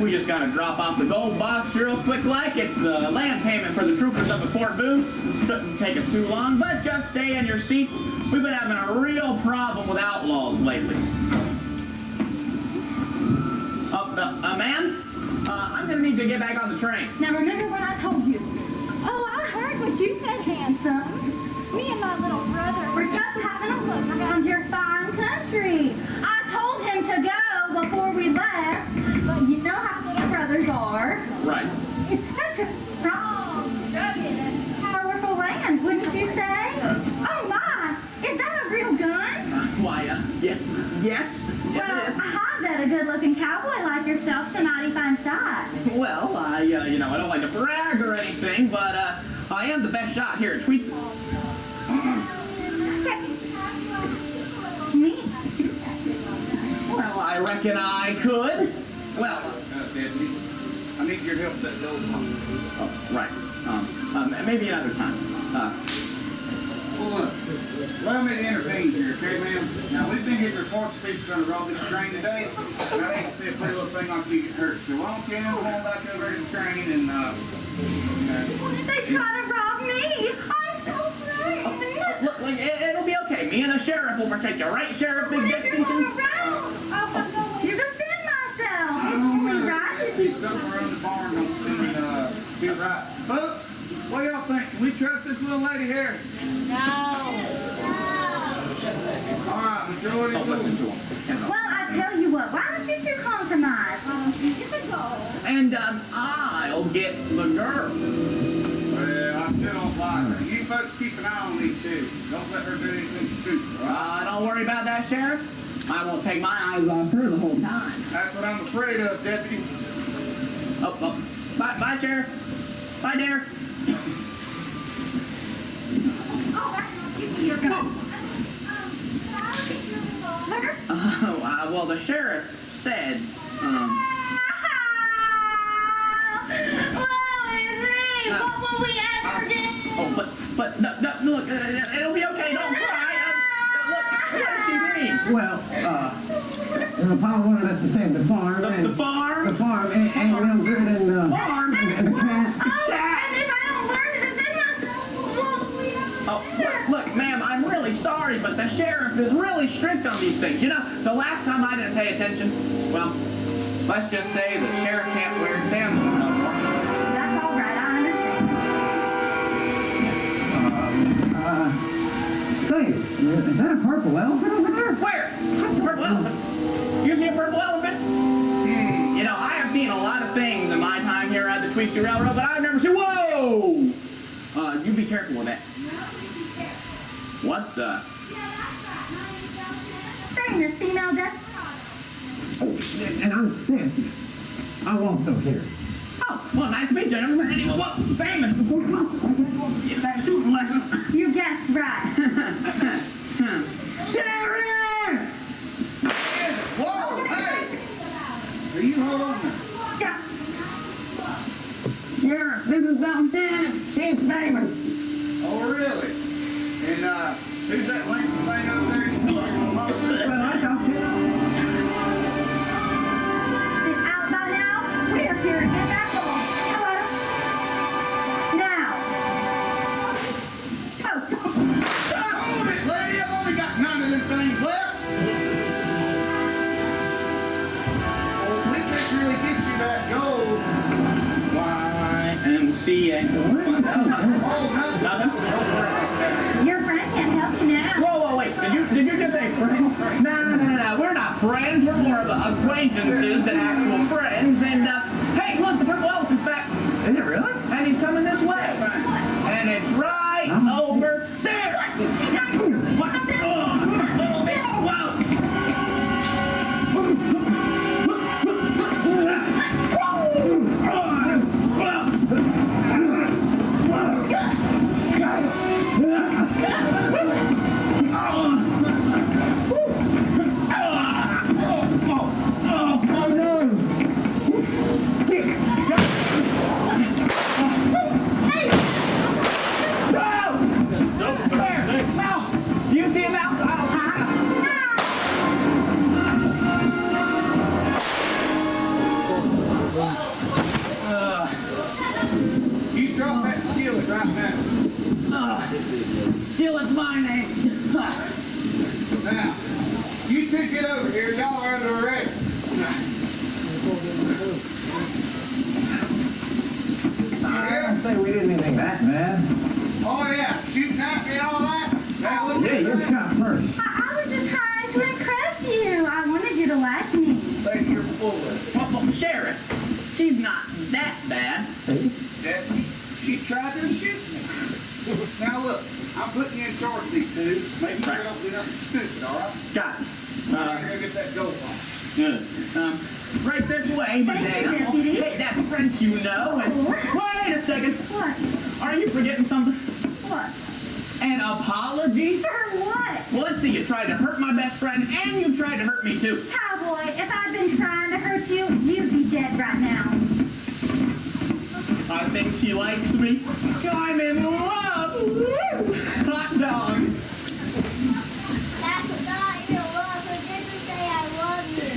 We just gotta drop off the gold box real quick like. It's the land payment for the troopers up at Fort Boone. Shouldn't take us too long, but just stay in your seats. We've been having a real problem with outlaws lately. Ma'am? I'm gonna need to get back on the train. Now remember what I told you. Oh, I heard what you said, handsome. Me and my little brother were just having a look around your fine country. I told him to go before we left, but you know how little brothers are. Right. It's such a strong, rugged, and powerful land, wouldn't you say? Oh my! Is that a real gun? Yes. Well, I bet a good-looking cowboy like yourself's a mighty fine shot. Well, I don't like to brag or anything, but I am the best shot here at Tweetsie. Well, I reckon I could. Well, I need your help with that gold box. Oh, right. Maybe another time. Well, look, allow me to intervene here, okay, ma'am? Now, we've been getting reports of people trying to rob this train today, and I hate to see a pretty little thing like you get hurt. So why don't you go on back over to the train and, They try to rob me! I'm so afraid! Look, it'll be okay. Me and the sheriff will protect you, right, Sheriff Big Dick Deacons? You defend myself! It's only right to do something around the barn don't seem to be right. Folks, what y'all think? Can we trust this little lady here? No. All right, majority. Don't listen to him. Well, I tell you what, why don't you two compromise? Why don't you get the gold? And I'll get the girl. Well, I still don't like her. You folks keep an eye on these two. Don't let her do anything stupid, all right? Don't worry about that, Sheriff. I won't take my eyes off her the whole time. That's what I'm afraid of, Deputy. Bye, Sheriff. Bye, dear. Give me your gun. Well, the sheriff said, What will we ever do? But no, look, it'll be okay. Don't cry. Look, what does she mean? Well, the Papa wanted us to save the farm. The farm? The farm, and Mildred, and the farm? And the cat. And if I don't learn to defend myself, what will we ever do? Look, ma'am, I'm really sorry, but the sheriff is really strict on these things. You know, the last time I didn't pay attention, well, let's just say the sheriff can't wear sandals no more. That's all right, I understand. Say, is that a purple elephant over there? Where? Purple elephant? You see a purple elephant? You know, I have seen a lot of things in my time here at the Tweetsie Railroad, but I've never seen. Whoa! You be careful with that. What the? Famous female desperate. Oh, and I'm Stitch. I'm also here. Oh, well, nice to meet you. Anyway, what? Famous before get that shooting lesson. You guessed right. Sheriff! Whoa, hey! Will you hold on there? Yeah. Sheriff, this is Mountain Shannon. She's famous. Oh, really? And, who's that link thing over there? Well, I got you. And out by now, we are here to get back home. Hello? Now. Hold it, lady! I've only got 9 of them things left. Well, if we can't really get you that gold. YMCA. Oh, nothing. Nothing? Don't worry about that. Your friend can't help you now. Whoa, wait. Did you just say friend? No. We're not friends. We're more of acquaintances than actual friends. And, hey, look, the purple elephant's back. Is it really? And he's coming this way. And it's right over there. What? Oh no! my name. Now, you two get over here. Y'all are under arrest. I say we didn't anything that bad. Oh yeah, shooting at me and all that? Yeah, you're shot first. I was just trying to impress you. I wanted you to like me. Lady, you're full of it. Well, Sheriff, she's not that bad. See? Deputy, she tried to shoot me. Now look, I'm putting you in charge of these two. Make sure you don't do nothing stupid, all right? Got it. I'm gonna get that gold box. Good. Right this way, madame. Hey, that's French, you know. And wait a second. What? Are you forgetting something? What? An apology? For what? Well, let's see. You tried to hurt my best friend, and you tried to hurt me too. Cowboy, if I'd been trying to hurt you, you'd be dead right now. I think she likes me. I'm in love. Woo! Hot dog. That's not your love. Who didn't say I love you?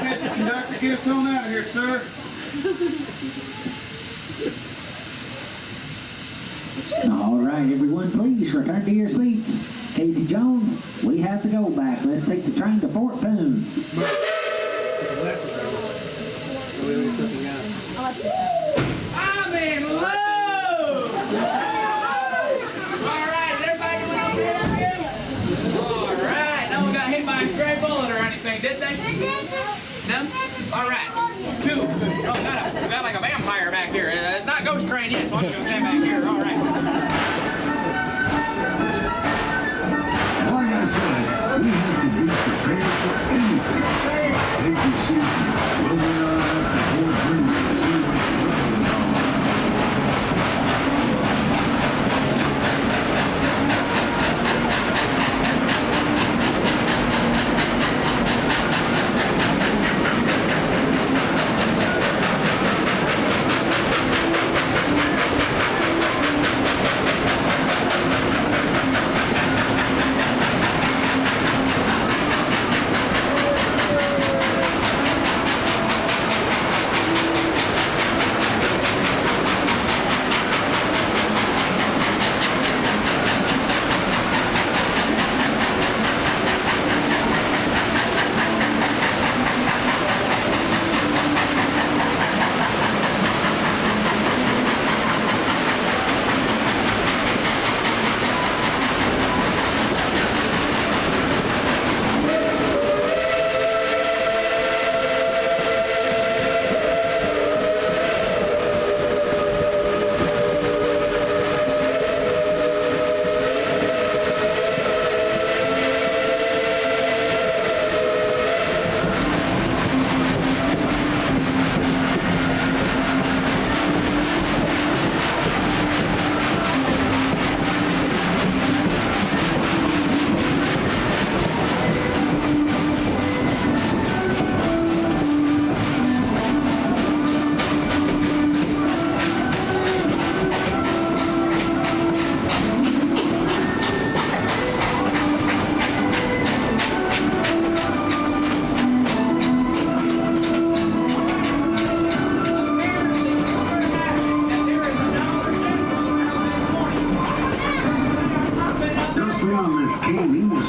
Mr. Conductor, get us on out of here, sir. All right, everyone, please return to your seats. Casey Jones, we have to go back. Let's take the train to Fort Boone. I'm in love. All right, is everybody around here? All right, no one got hit by a stray bullet or anything, did they? No? All right, cool. Oh, got like a vampire back here. It's not Ghost Train yet, so I'm gonna stand back here. All right. Like I said, we have to be prepared for anything. Take your seat. We'll be on up to Fort Boone and see what the trouble is all about.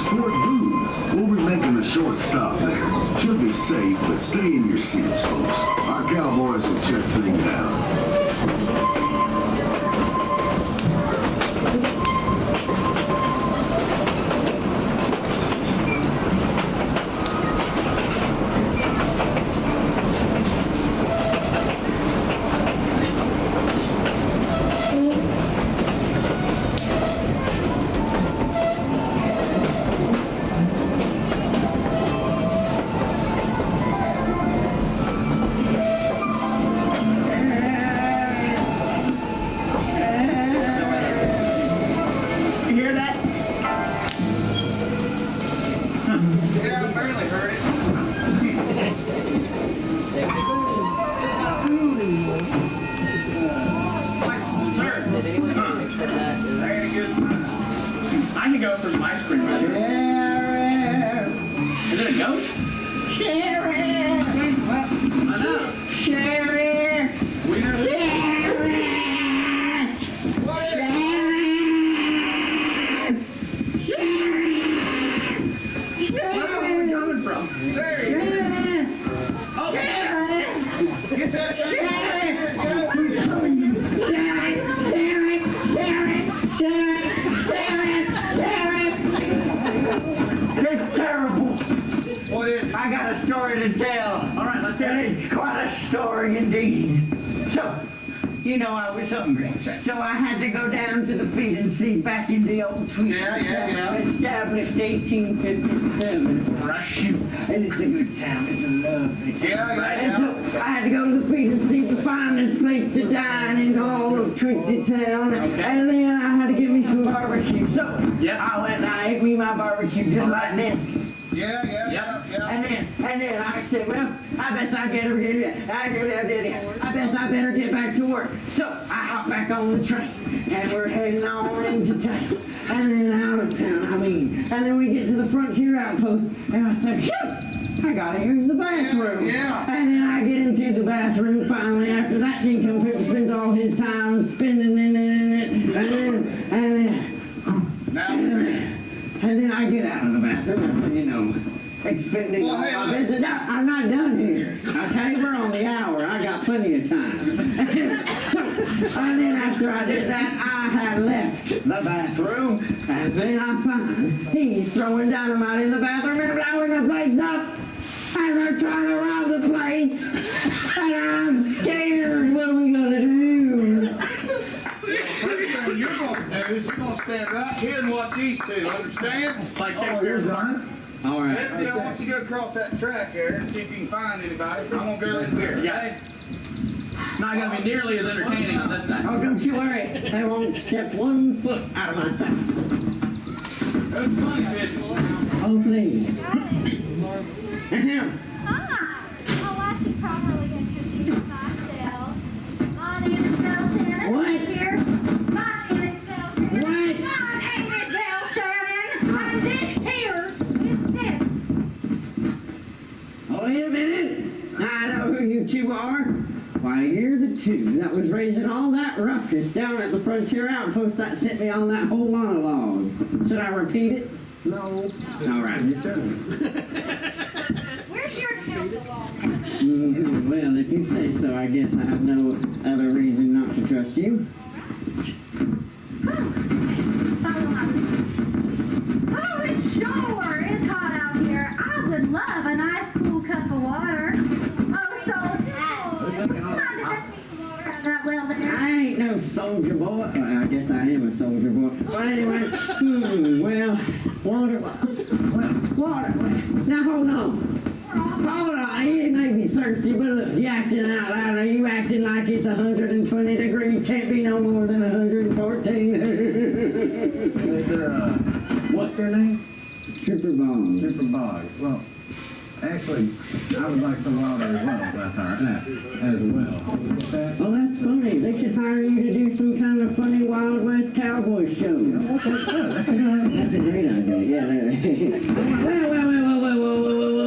Fort Boone. We'll be making a short stop there. Should be safe, but stay in your seats, folks. Our cowboys will check things out. I can go for some ice cream right here. Is it a ghost? I got a story to tell. All right, let's hear it. It's quite a story indeed. So, you know, I was hungry. So I had to go down to the feed and see back in the old Tweetsie town, established 1857. Shoot. And it's a good town. It's a lovely town. Yeah. And so I had to go to the feed and see the finest place to dine in all of Tweetsie town. Okay. And then I had to get me some barbecue. So I went and I ate me my barbecue just like this. Yeah. And then I said, well, I guess I better get back to work. So I hopped back on the train, and we're heading on into town, and then out of town, and then we get to the frontier outpost, and I said, shoot, I gotta use the bathroom. Yeah. And then I get into the bathroom finally after that nincompoop spends all his time spending in it, and then I get out of the bathroom, you know, expending all my business. No, I'm not done here. Okay, we're on the hour. I got plenty of time. And then after I did that, I had left the bathroom, and then I find he's throwing dynamite in the bathroom and blowing the place up. And we're trying to rob the place, and I'm scared. What are we gonna do? First thing you're gonna do is you're gonna stand right here and watch these two, understand? Like Shakespeare's done. All right. I want you to go across that track there and see if you can find anybody. I'm gonna go in here. Yeah. It's not gonna be nearly as entertaining on this side. Oh, don't you worry. I won't step 1 foot out of my sight. There's plenty of business now. Oh, please. Hi. Oh, I should probably introduce myself. My name is Belle Shannon. What? Here. My name is Belle Shannon. What? My name is Belle Shannon. And this here is Six. Oh, wait a minute. I know who you two are. Why, you're the two that was raising all that ruckus down at the frontier outpost that sent me on that whole monologue. Should I repeat it? No. All right. You We're here to help the law. Well, if you say so, I guess I have no other reason not to trust you. Oh, it sure is hot out here. I would love a nice cool cup of water. Oh, soldier boy. Come on, get me some water out of that well there. I ain't no soldier boy. Well, I guess I am a soldier boy. Well, anyway, water. Now, hold on. Hold on, it may be thirsty, but look, you acting out loud. Are you acting like it's 120 degrees? Can't be no more than 114. What's your name? Trooper Boggs. Trooper Boggs. Well, actually, I would like some water as well, if that's all right. As well. What's that? Well, that's funny. They should hire you to do some kind of funny Wild West cowboy show. That's good. That's a great idea. Yeah.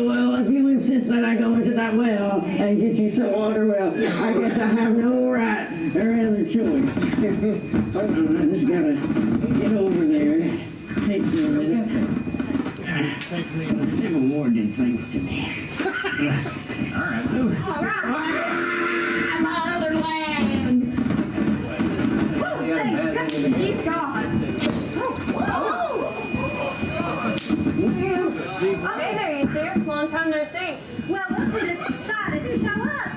Well, if you insist that I go into that well and get you some water, well, I guess I have no right or other choice. Hold on, I just gotta get over there. Takes me a minute. The Civil War did things to me. All right. My other land. Oh, she's gone. Hey there, you two. Long time no see. Well, look who decided to show up.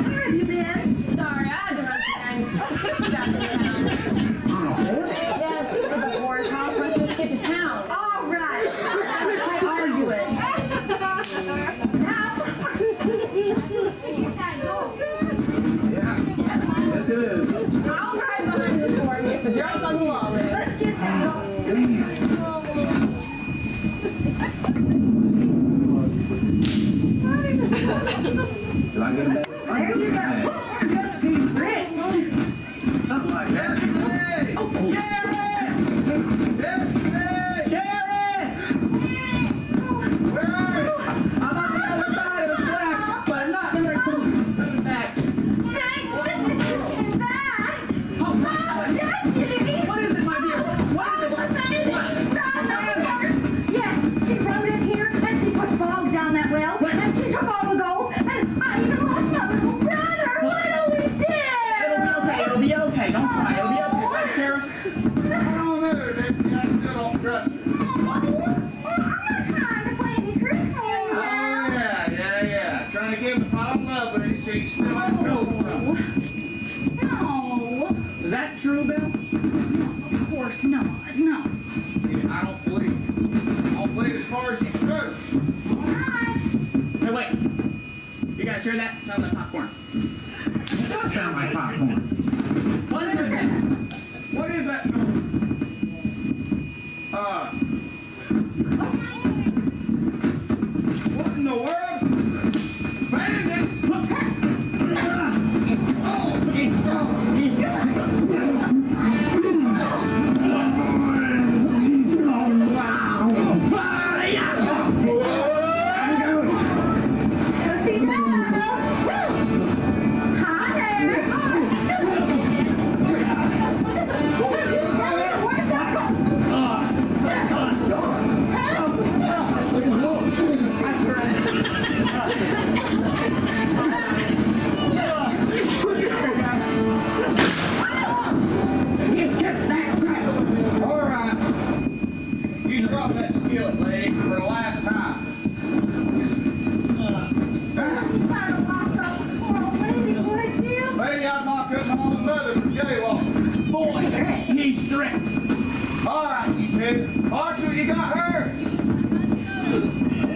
Where have you been? Sorry, I had to run some errands back in town. On a horse? Yes, for the horse. How am I supposed to get to town? All right. I argue it. Yes, it is. I'll ride behind the fort and get the drop on the wall there. Let's get that gold. Do I get a bag? hear that? Sound like popcorn. It does sound like popcorn. What is that? What is that noise? What in the world? Bandits! Drop that skillet, lady, for the last time. Lady, I'd lock up my own mother for jaywalking. Boy, he's strict. All right, you two. Marshal, you got her?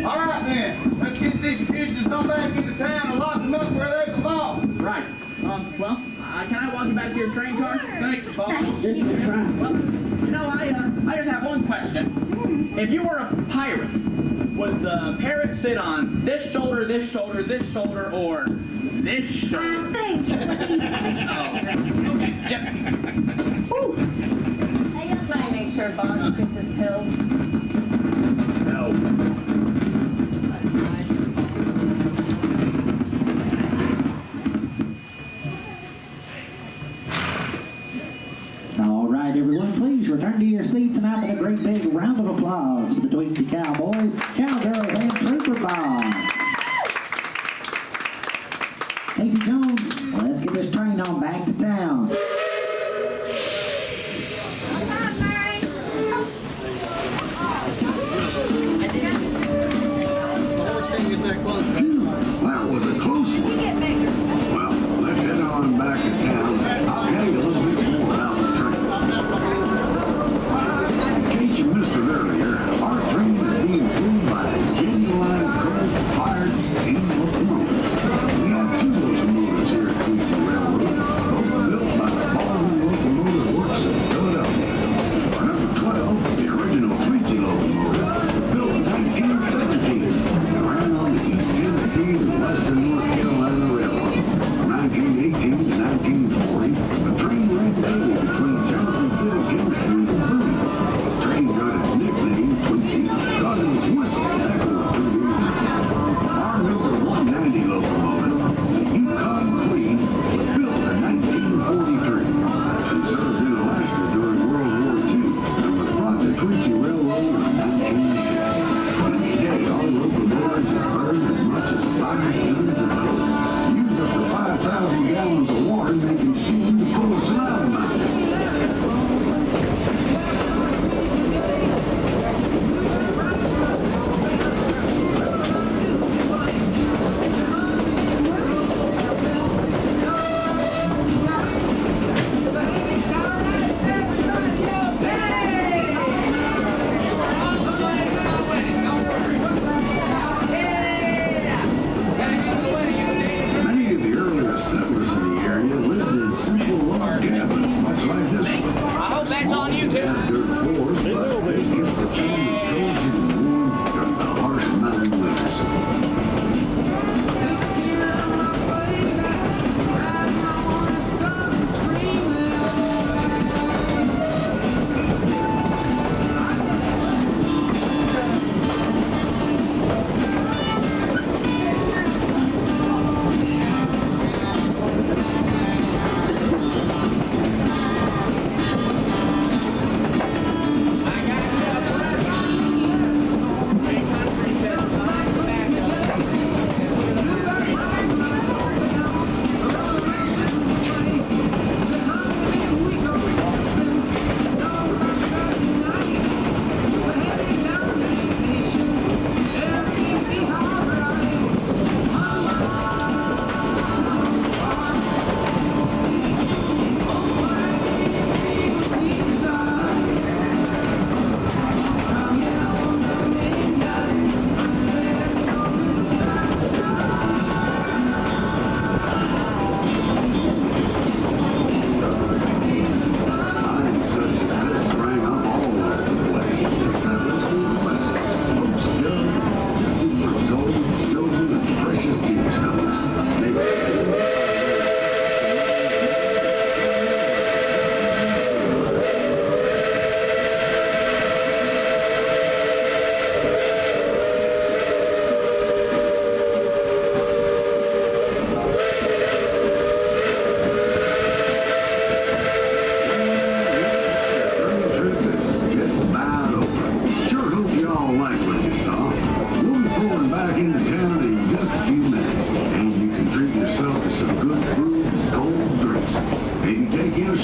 All right, then. Let's get these fugitives come back into town and lock them up where they belong. Right. Well, can I walk you back to your train car? Thank you, Paul. Well, you know, I just have one question. If you were a pirate, would the parrot sit on this shoulder, this shoulder, this shoulder, or this shoulder? I think it would be this shoulder. Okay, yep. Whew. Hey, you try and make sure Bob gets his pills. No. All right, everyone, please return to your seats and have a great big round of applause for the Tweetsie Cowboys, Cowgirls, and Trooper Bombs. Casey Jones, let's get this train on back to town. That was a close one. Well, let's head on back to town. I'll tell you a little bit more about the train. In case you missed it earlier, our train is being pulled by a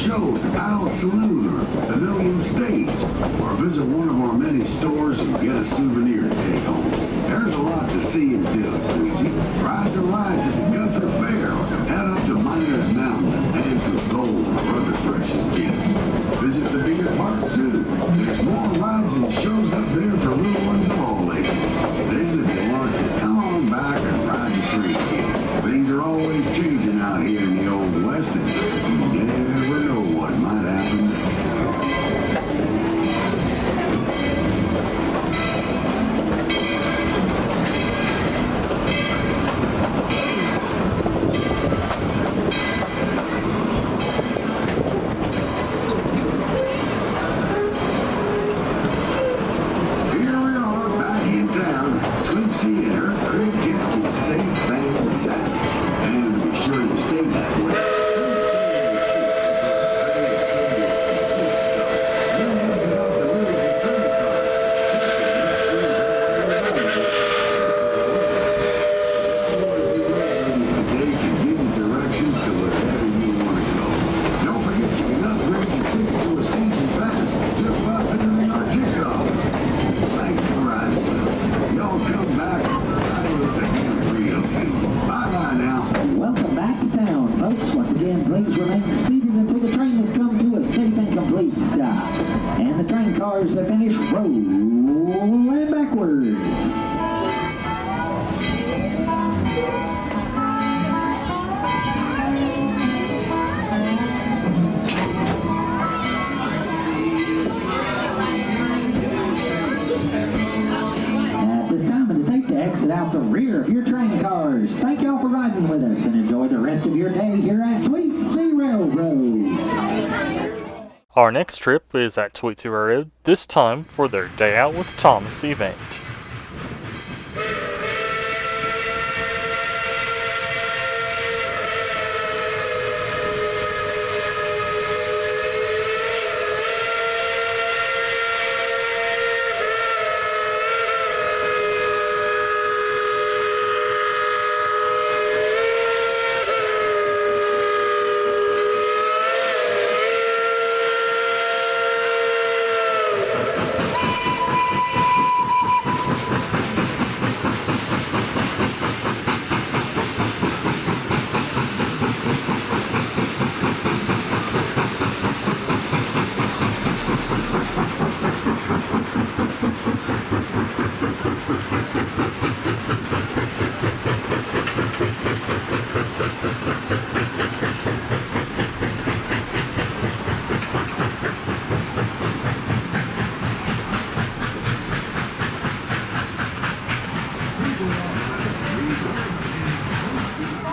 show at the Palace Saloon or Pavilion Stage, or visit one of our many stores and get a souvenir to take home. There's a lot to see and do at Tweetsie. Ride the rides at the Guthrie Fair, or head up to Miners Mountain and hand through gold or other precious gems. Visit the Beer Park Zoo. There's more rides and shows up there for little ones of all ages. Then if you want, come on back and ride the train again. Things are always changing out here in the Old West, and you never know what might happen next. Here we are back in town. Tweetsie and her crew kept you safe and sound. And be sure to stay that way. Please stay in your seats until the train is come to a full stop. You'll use it off the really big train car. Boys who ride with you today can give you directions to wherever you want to go. Don't forget you can upgrade your ticket to a season pass just by visiting our ticket office. Thanks for riding with us. Y'all come back and ride with us again real soon. Bye-bye now. Welcome back to town, folks. Once again, please remain seated until the train has come to a safe and complete stop. And the train cars have finished rolling backwards. At this time, it is safe to exit out the rear of your train cars. Thank y'all for riding with us and enjoy the rest of your day here at Tweetsie Railroad. Our next trip is at Tweetsie Railroad, this time for their Day Out with Thomas event.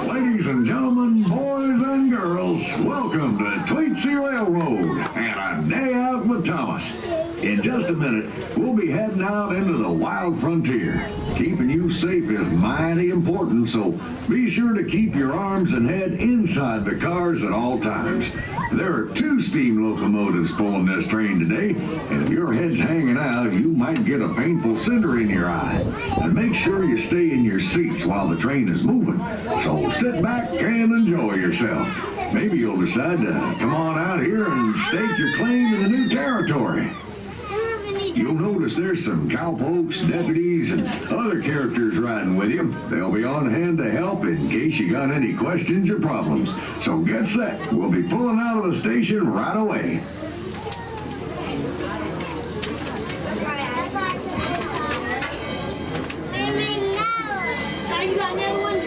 Ladies and gentlemen, boys and girls, welcome to Tweetsie Railroad and a Day Out with Thomas. In just a minute, we'll be heading out into the wild frontier. Keeping you safe is mighty important, so be sure to keep your arms and head inside the cars at all times. There are 2 steam locomotives pulling this train today, and if your head's hanging out, you might get a painful cinder in your eye. And make sure you stay in your seats while the train is moving. So sit back and enjoy yourself. Maybe you'll decide to come on out here and stake your claim in the new territory. You'll notice there's some cowpokes, deputies, and other characters riding with you. They'll be on hand to help in case you got any questions or problems. So get set. We'll be pulling out of the station right away. You got another one?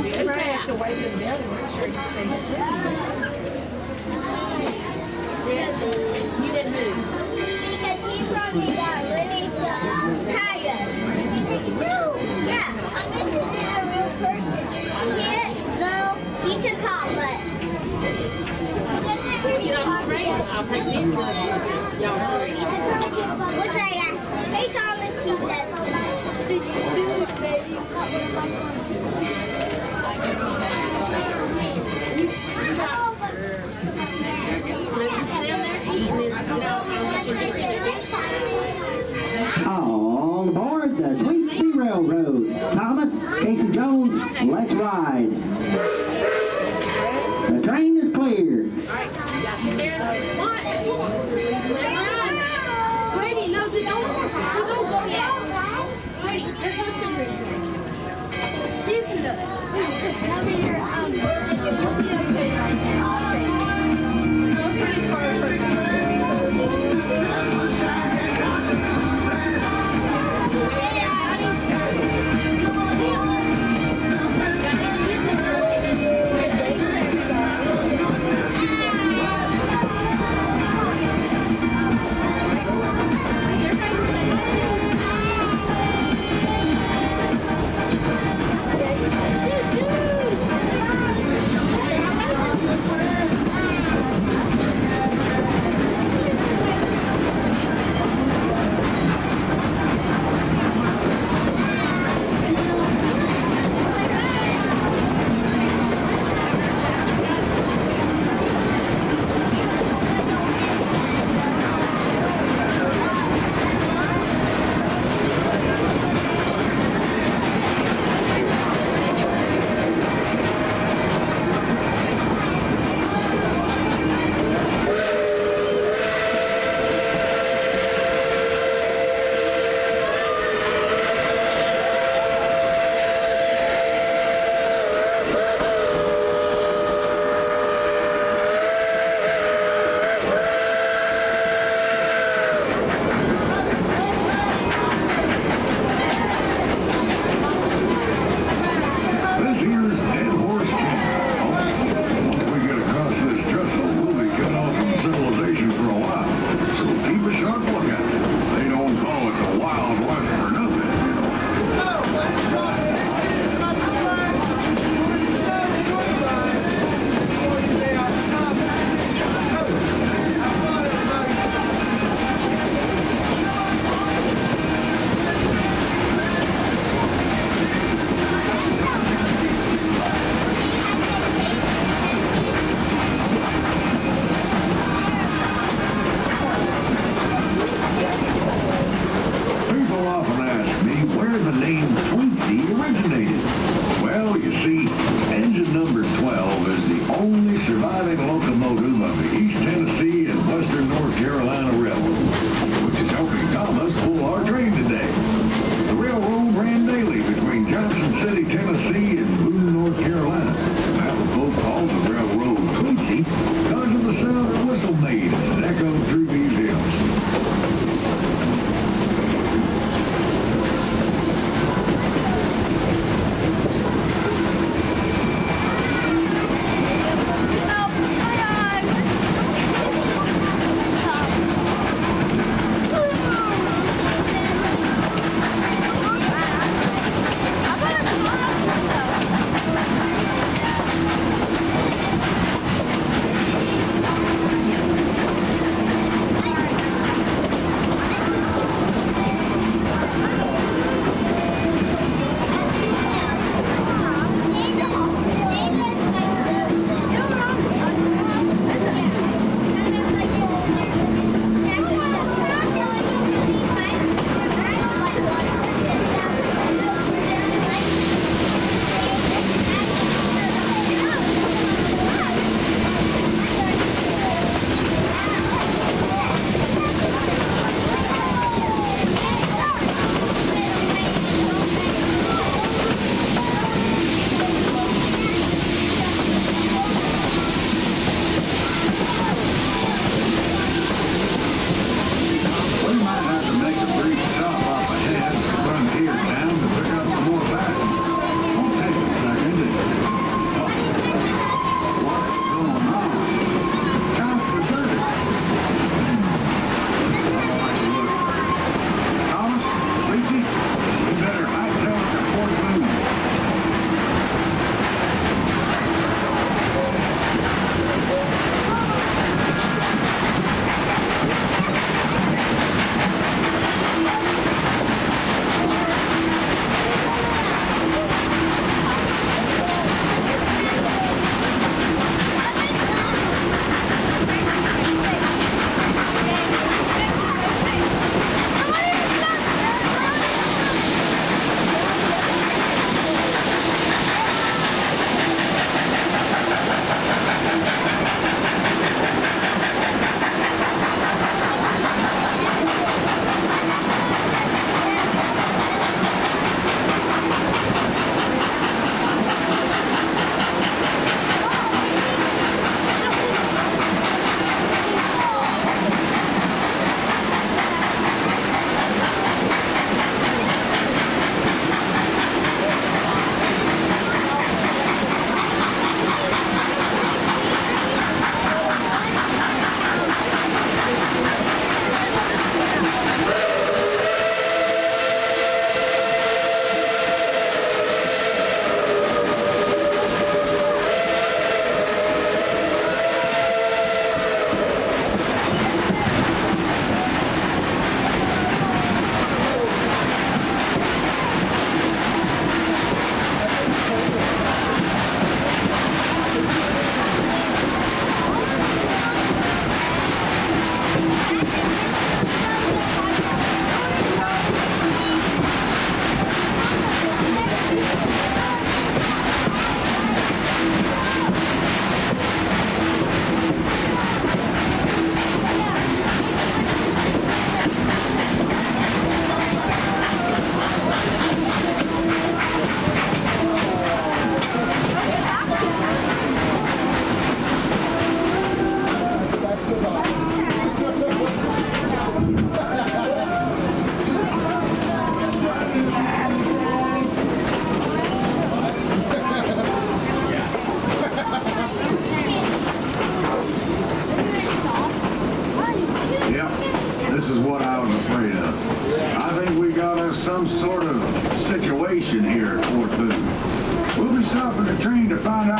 You might have to wave him down and make sure he stays clean. You didn't move. Because he probably got really What's I asked? Hey Thomas, he said, did you do it, baby? All aboard the Tweetsie Railroad. Thomas, Casey Jones, let's ride. The train is clear. Brady, no, don't go yet. Brady, there's no scissors here. See if you can do it. Come here,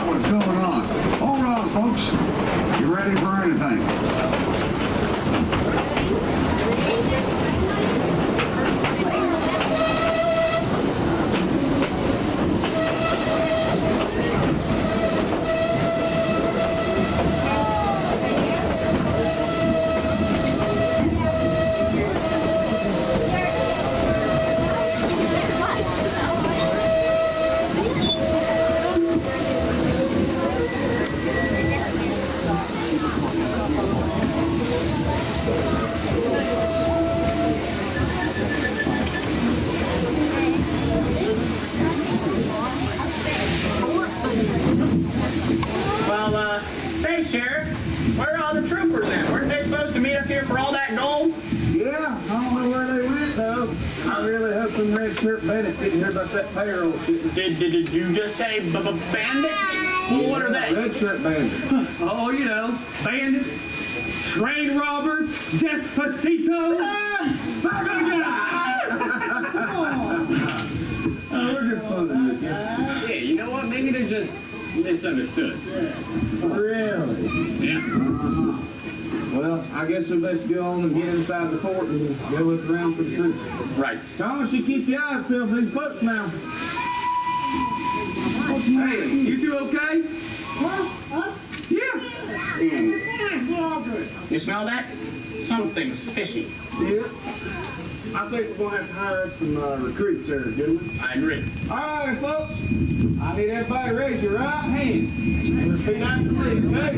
out what's going on. Hold on, folks. You ready for anything? Well, say, Sheriff, where are all the troopers at? Weren't they supposed to meet us here for all that gold? Yeah, I don't know where they went though. I really hope them red shirt bandits didn't hear about that payroll shit. Did you just say bandits? Well, what are they? Red shirt bandits. Oh, you know, bandits, train robbers, despotitos. Oh, we're just fooling with you. Yeah, you know what? Maybe they're just misunderstood. Really? Yeah. Well, I guess we best go on and get inside the fort and go look around for the truth. Right. Thomas, you keep your eyes peeled for these folks now. Hey, you two okay? Yeah. You smell that? Something's fishy. Yeah. I think we're going to have to hire us some recruits there, gentlemen. I agree. All right, folks. I need everybody to raise your right hand and repeat after me, okay?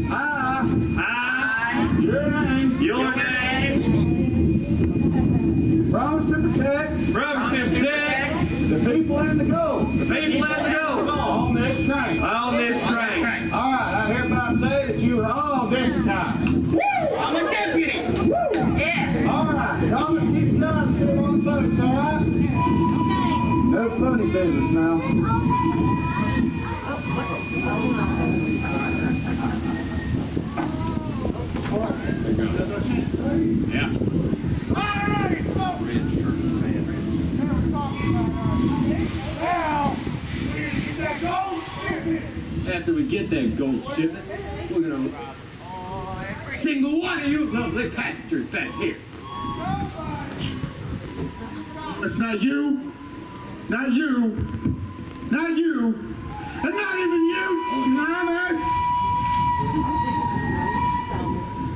I, your name, promise to protect, the people and the gold, on this train. All right, I hereby say that you are all deputized. Woo! I'm a deputy. Woo! Yeah. All right, Thomas, keep your eyes peeled on the folks, all right? No funny business now. Yeah. After we get that gold shipment, we're gonna single one of you lovely passengers back here. It's not you, not you, not you, and not even you, Thomas.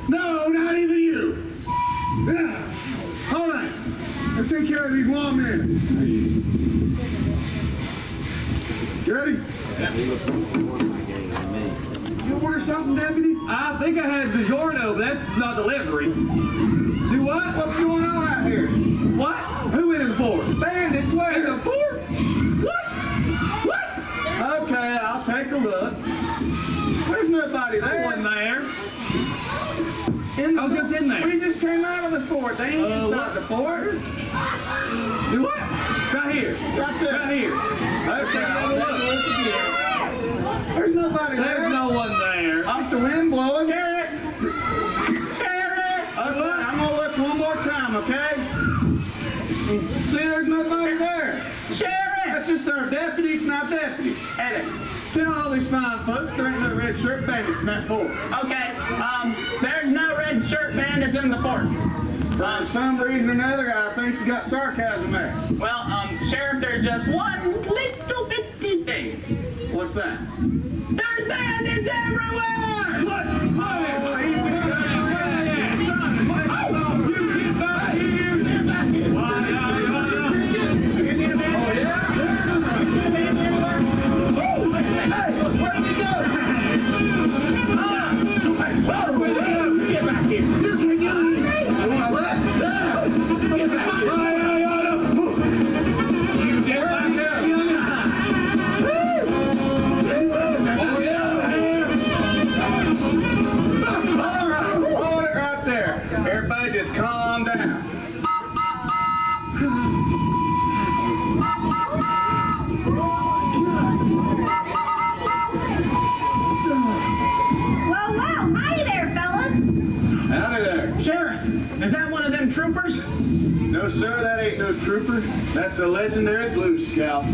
No, not even you. Yeah. All right, let's take care of these lawmen. You ready? You order something, deputy? I think I had DiGiorno, but that's not delivery. Do what? What's going on out here? What? Who in the fort? Bandits, where? In the fort? What? What? Okay, I'll take a look. There's nobody there. One there. I was just in there. We just came out of the fort. They ain't inside the fort. Do what? Right here. Right there. Right here. Okay, I'll take a look again. There's nobody there. There's no one there. It's the wind blowing. Sheriff! Sheriff! Okay, I'm gonna look one more time, okay? See, there's nobody there. Sheriff! That's just our deputy, it's not deputy. Edit. Tell all these fine folks there ain't no red shirt bandits in that fort. Okay, there's no red shirt bandits in the fort. For some reason or another, I think you got sarcasm there. Well, Sheriff, there's just one little bitty thing. What's that? There's bandits everywhere! What? Oh, easy, son, make us all you get back here! Get back here! Oh, yeah? Hey, where did he go? Hey, get back here! You can't get in here! You want that? Get back here! You get back here! Hold it right there. Everybody just calm down. Well, howdy there, fellas. Howdy there. Sheriff, is that one of them troopers? No, sir, that ain't no trooper. That's a legendary Blue Scout.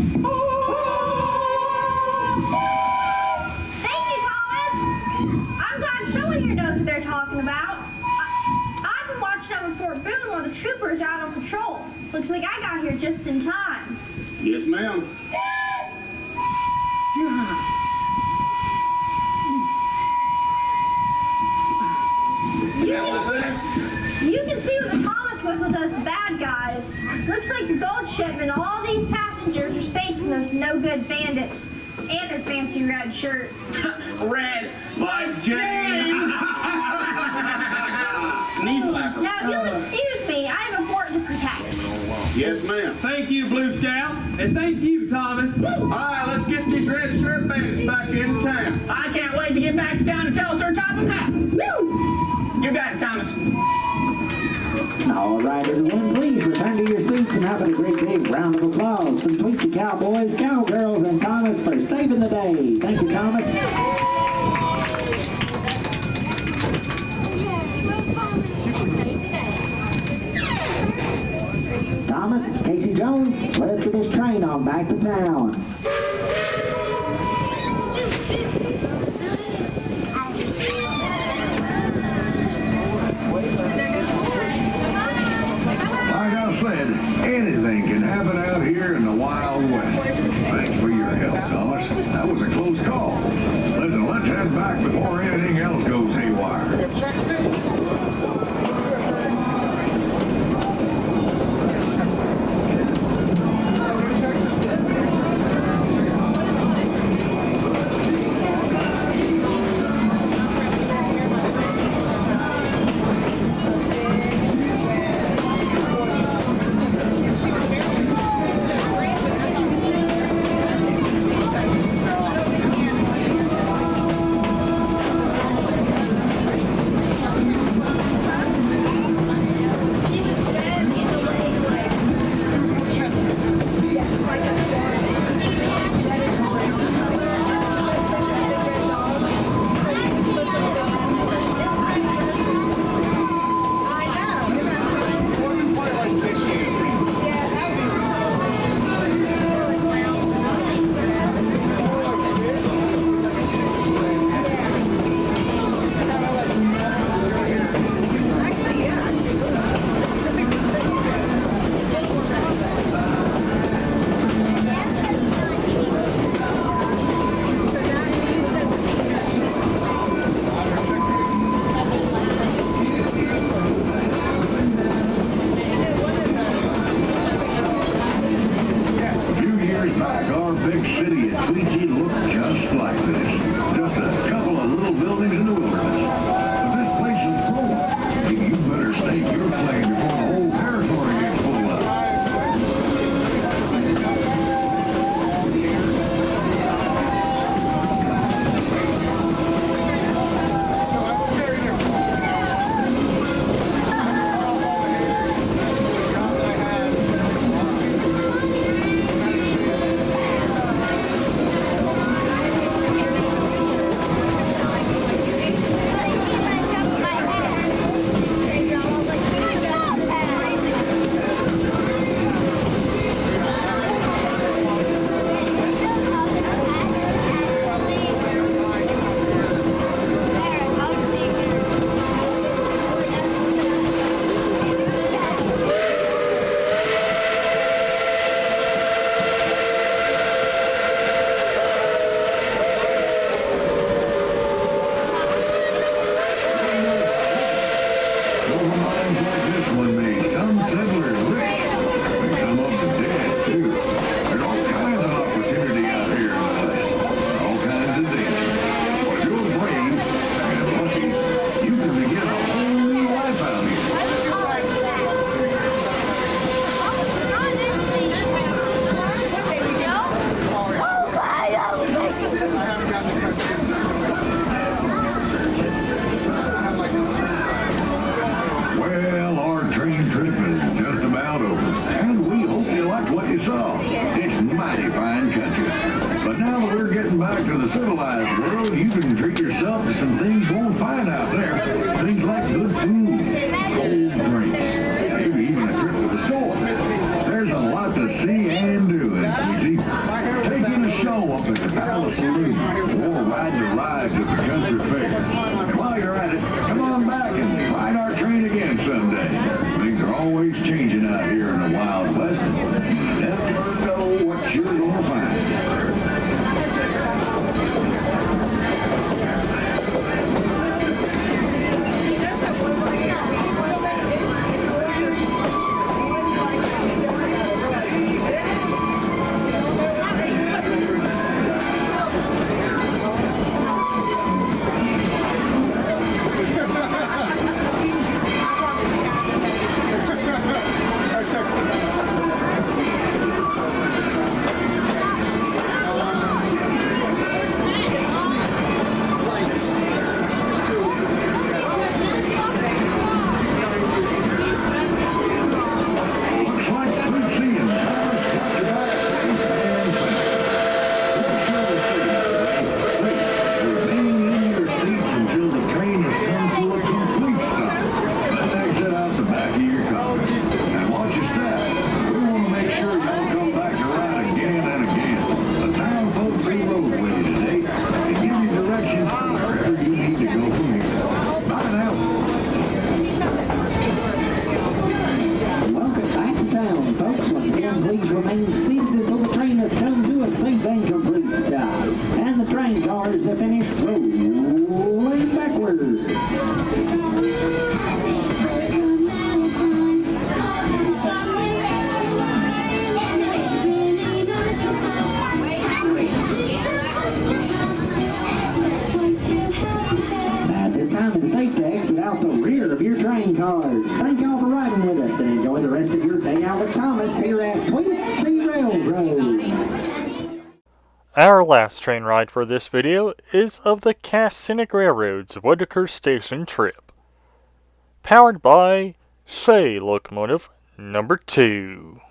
Looks like I got here just in time. Yes, ma'am. You can see what the Thomas whistle does to bad guys. Looks like the gold shipment, all these passengers are safe from those no-good bandits. And their fancy red shirts. Red, like James. Knee slapper. Now, if you'll excuse me, I have a fort to protect. Yes, ma'am. Thank you, Blue Scout, and thank you, Thomas. All right, let's get these red shirt bandits back into town. I can't wait to get back to town and tell us our top of that. Woo! You got it, Thomas. All right, everyone, please return to your seats and have a great big round of applause for the Tweetsie Cowboys, Cowgirls, and Thomas for saving the day. Thank you, Thomas. Thomas, Casey Jones, let's get this train on back to town. Like I said, anything can happen out here in the Wild West. Thanks for your help, Thomas. That was a close call. Listen, let's head back before anything else goes haywire. City of Tweetsie looks just like this. Just a couple of little buildings in the wilderness. But this place is full. Maybe you better stake your claim before the whole territory gets full up. Civilized world, you can treat yourself to some things you won't find out there. Things like good food, cold drinks, maybe even a trip to the store. There's a lot to see and do in Tweetsie. Taking a show up at the Palace Saloon or riding a ride to the country fair. And while you're at it, come on back and ride our train again someday. Things are always changing out here in the Wild West. cars have finished rolling backwards. At this time, it's safe to exit out the rear of your train cars. Thank y'all for riding with us and enjoy the rest of your day out with Thomas here at Tweetsie Railroad. Our last train ride for this video is of the Scenic Railroad's Whittaker Station trip. Powered by Shea Locomotive number 2.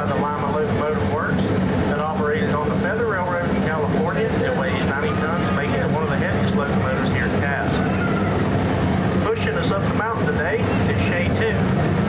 by the Lima Locomotive Works that operated on the Feather Railroad in California. It weighs 90 tons, making it one of the heaviest locomotives here in Cass. Pushing us up the mountain today is Shay 2.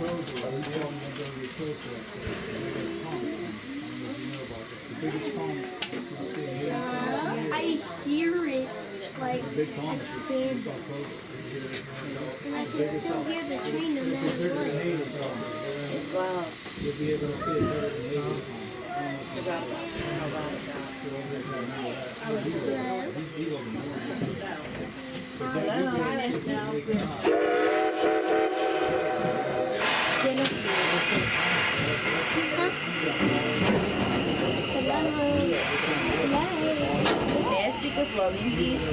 closure, they all want to go to the close to that. Comet. I don't know if you know about that. The biggest comet you see here. I hear it, like, The big comet is expand. all closure. And I can still hear the train no matter what. It's loud. You'll be able to see it better than Hades. May I speak with Logan, please?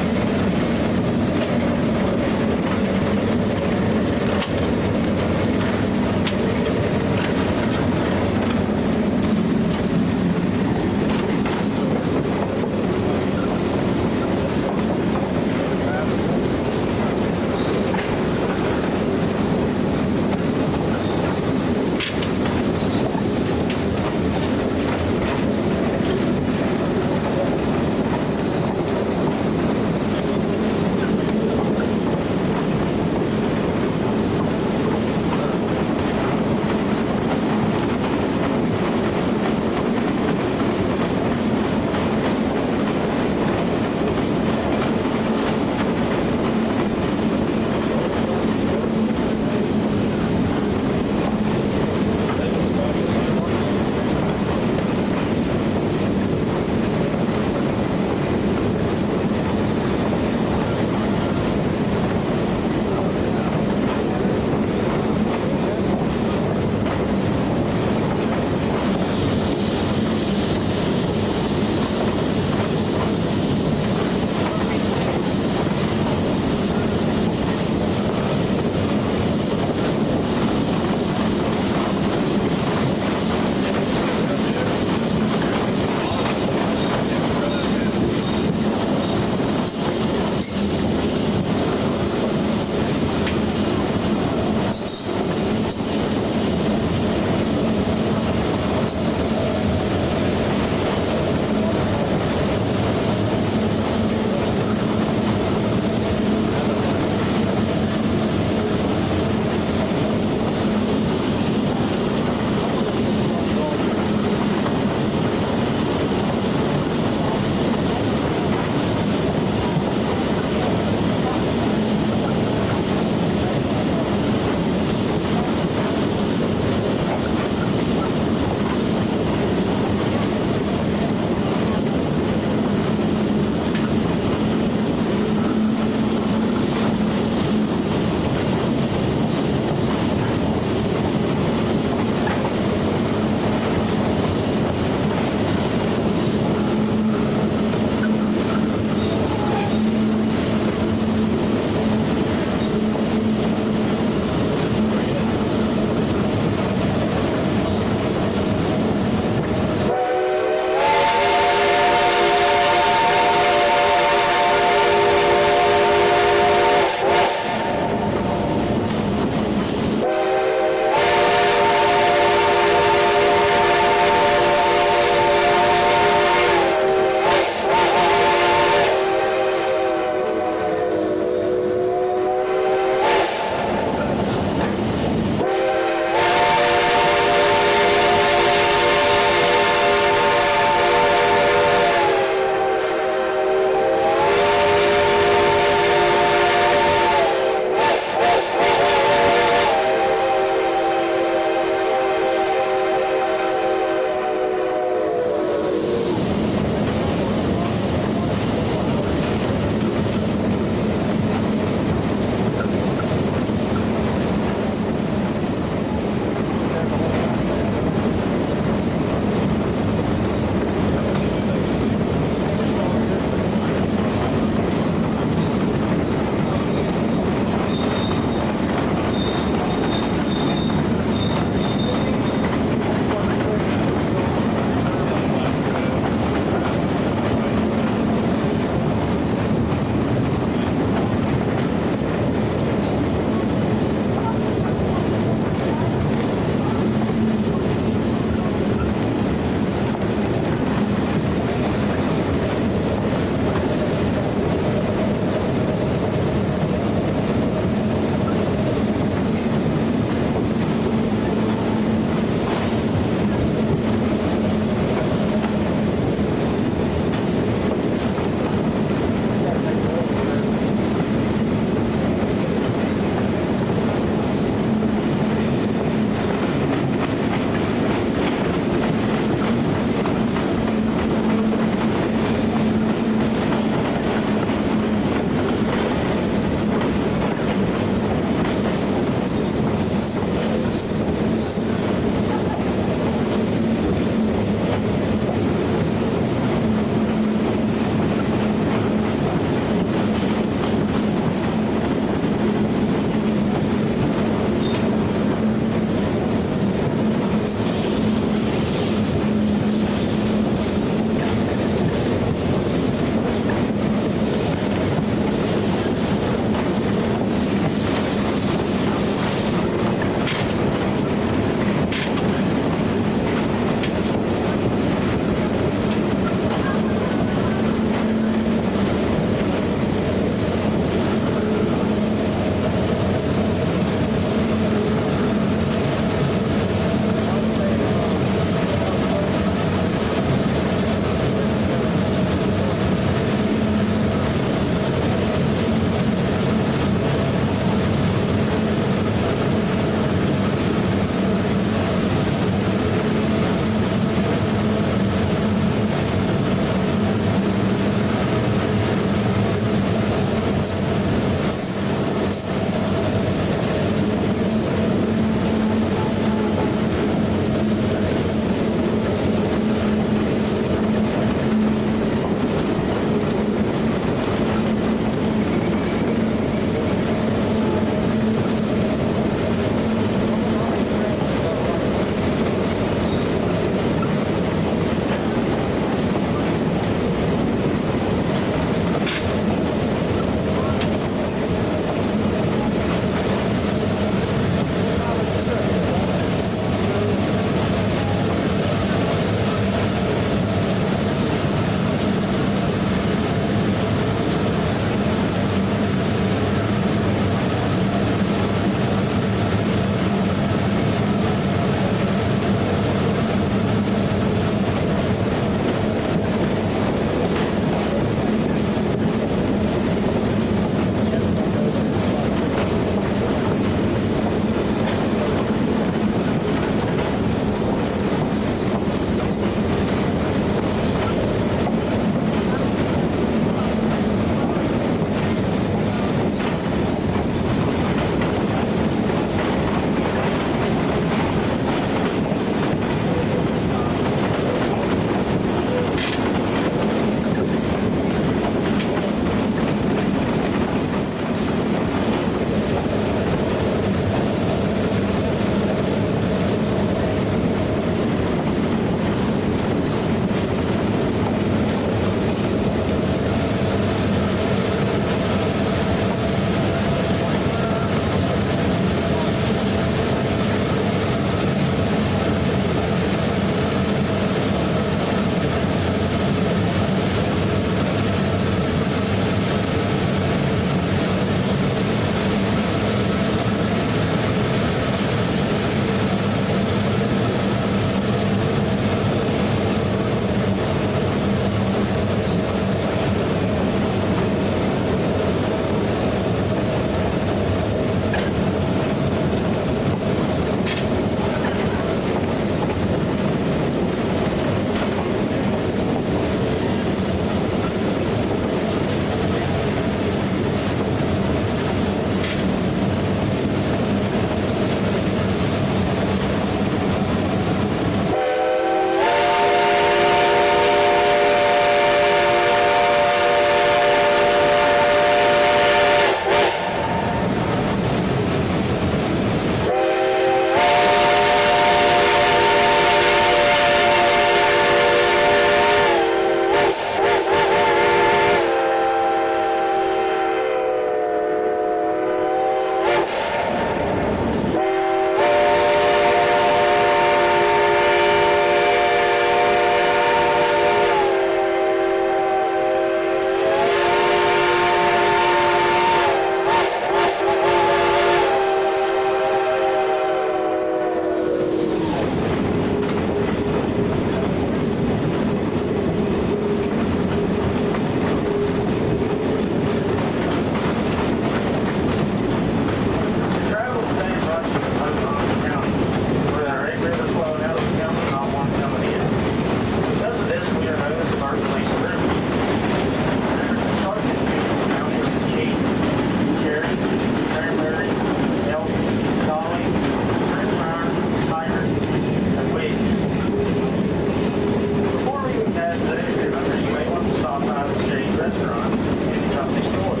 restaurant and healthy stores.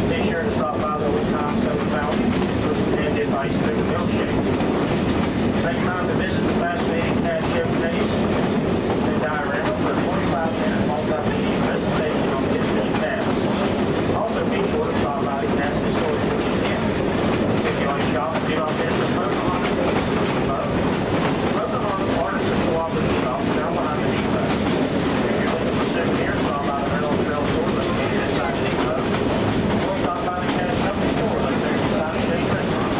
Be sure to stop by the Old Time Soda Fountain for some hand-dipped ice cream and milkshake. Take time to visit the fascinating cat showcase and diorama for a 45-minute multimedia presentation on Disney cats. Also be sure to stop by the Cats Historical Museum. If you like shopping, do not miss the Pocahontas Artisan Cooperative Shop down behind the depot. If you're looking for souvenirs, stop by the Railroad Trail store located inside the depot. Or stop by the Cat Company store located inside the State Restaurant.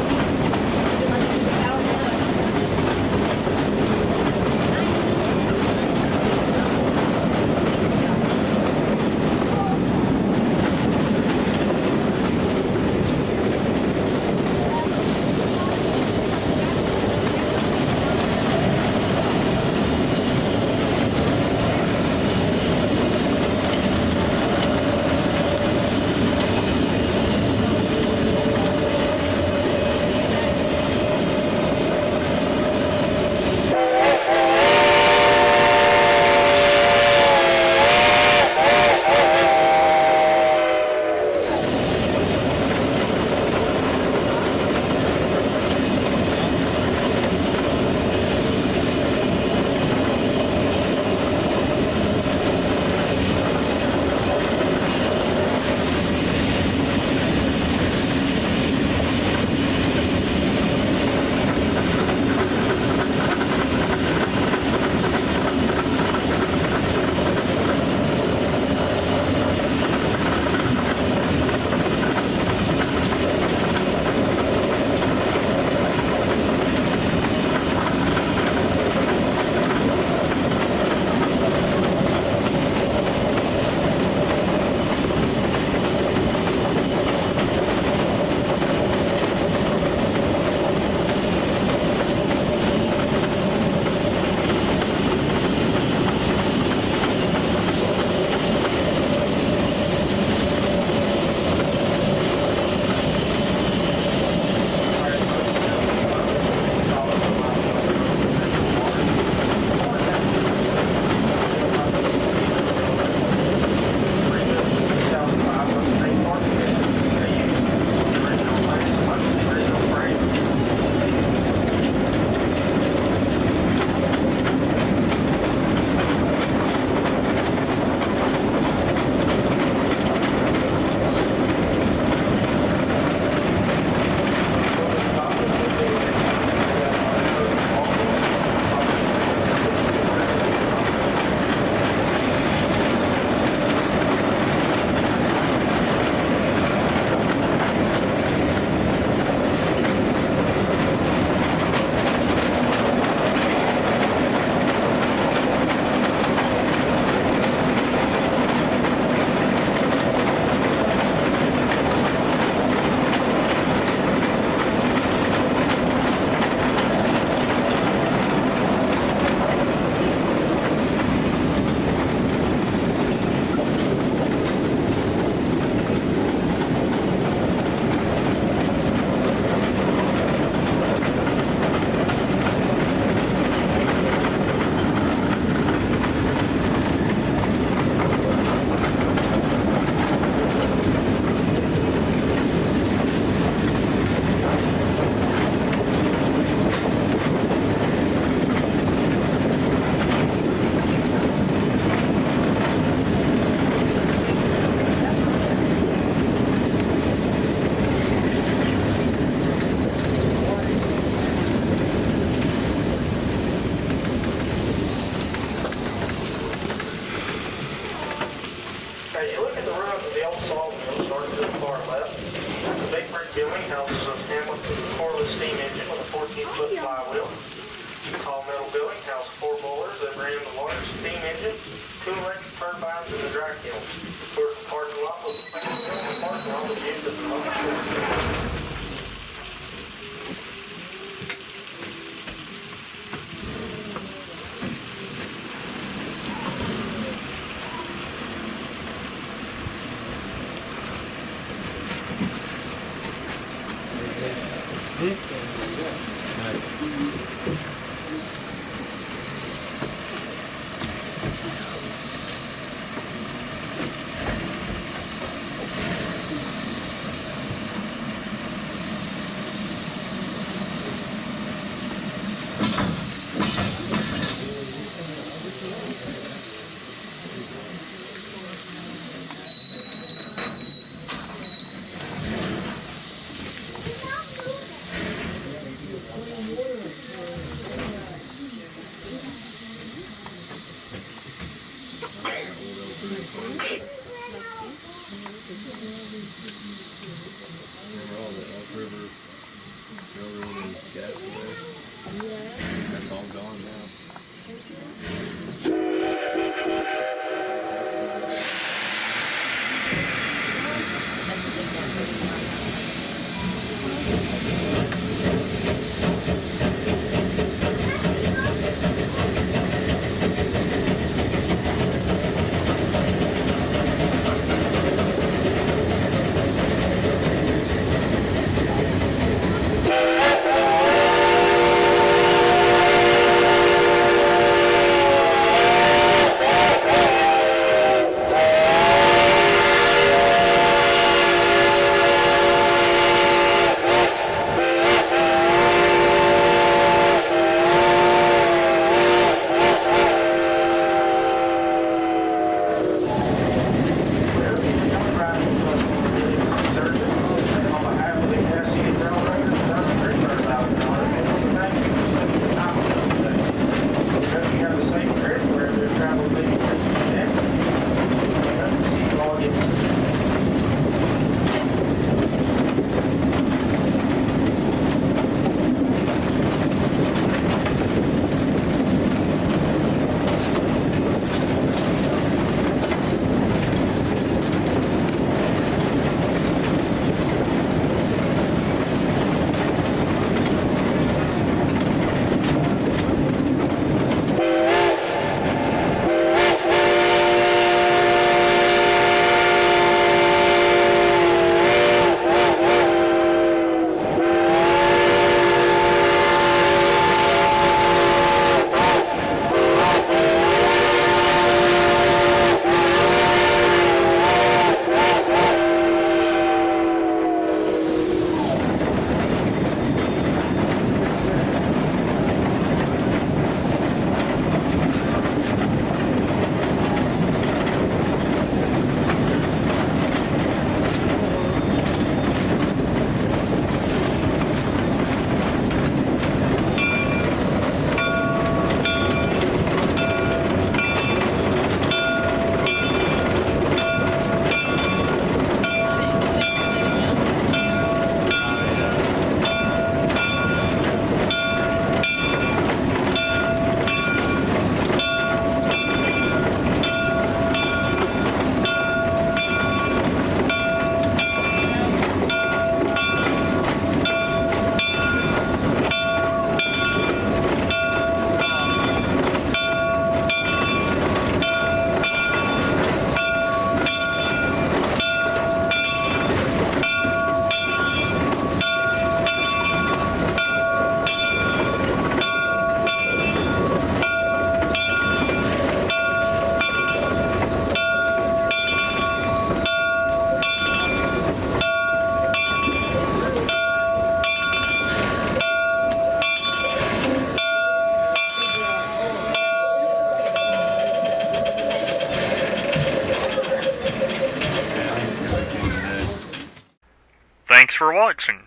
Thanks for watching.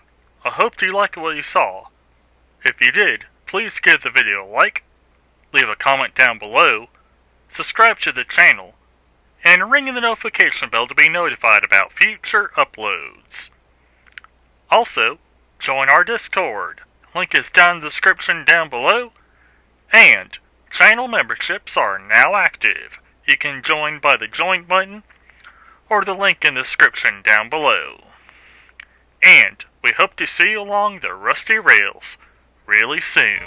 I hope you liked what you saw. If you did, please give the video a like, leave a comment down below, subscribe to the channel, and ring the notification bell to be notified about future uploads. Also, join our Discord. Link is down in the description down below, and channel memberships are now active. You can join by the join button or the link in the description down below. And we hope to see you along the Rusty Rails really soon.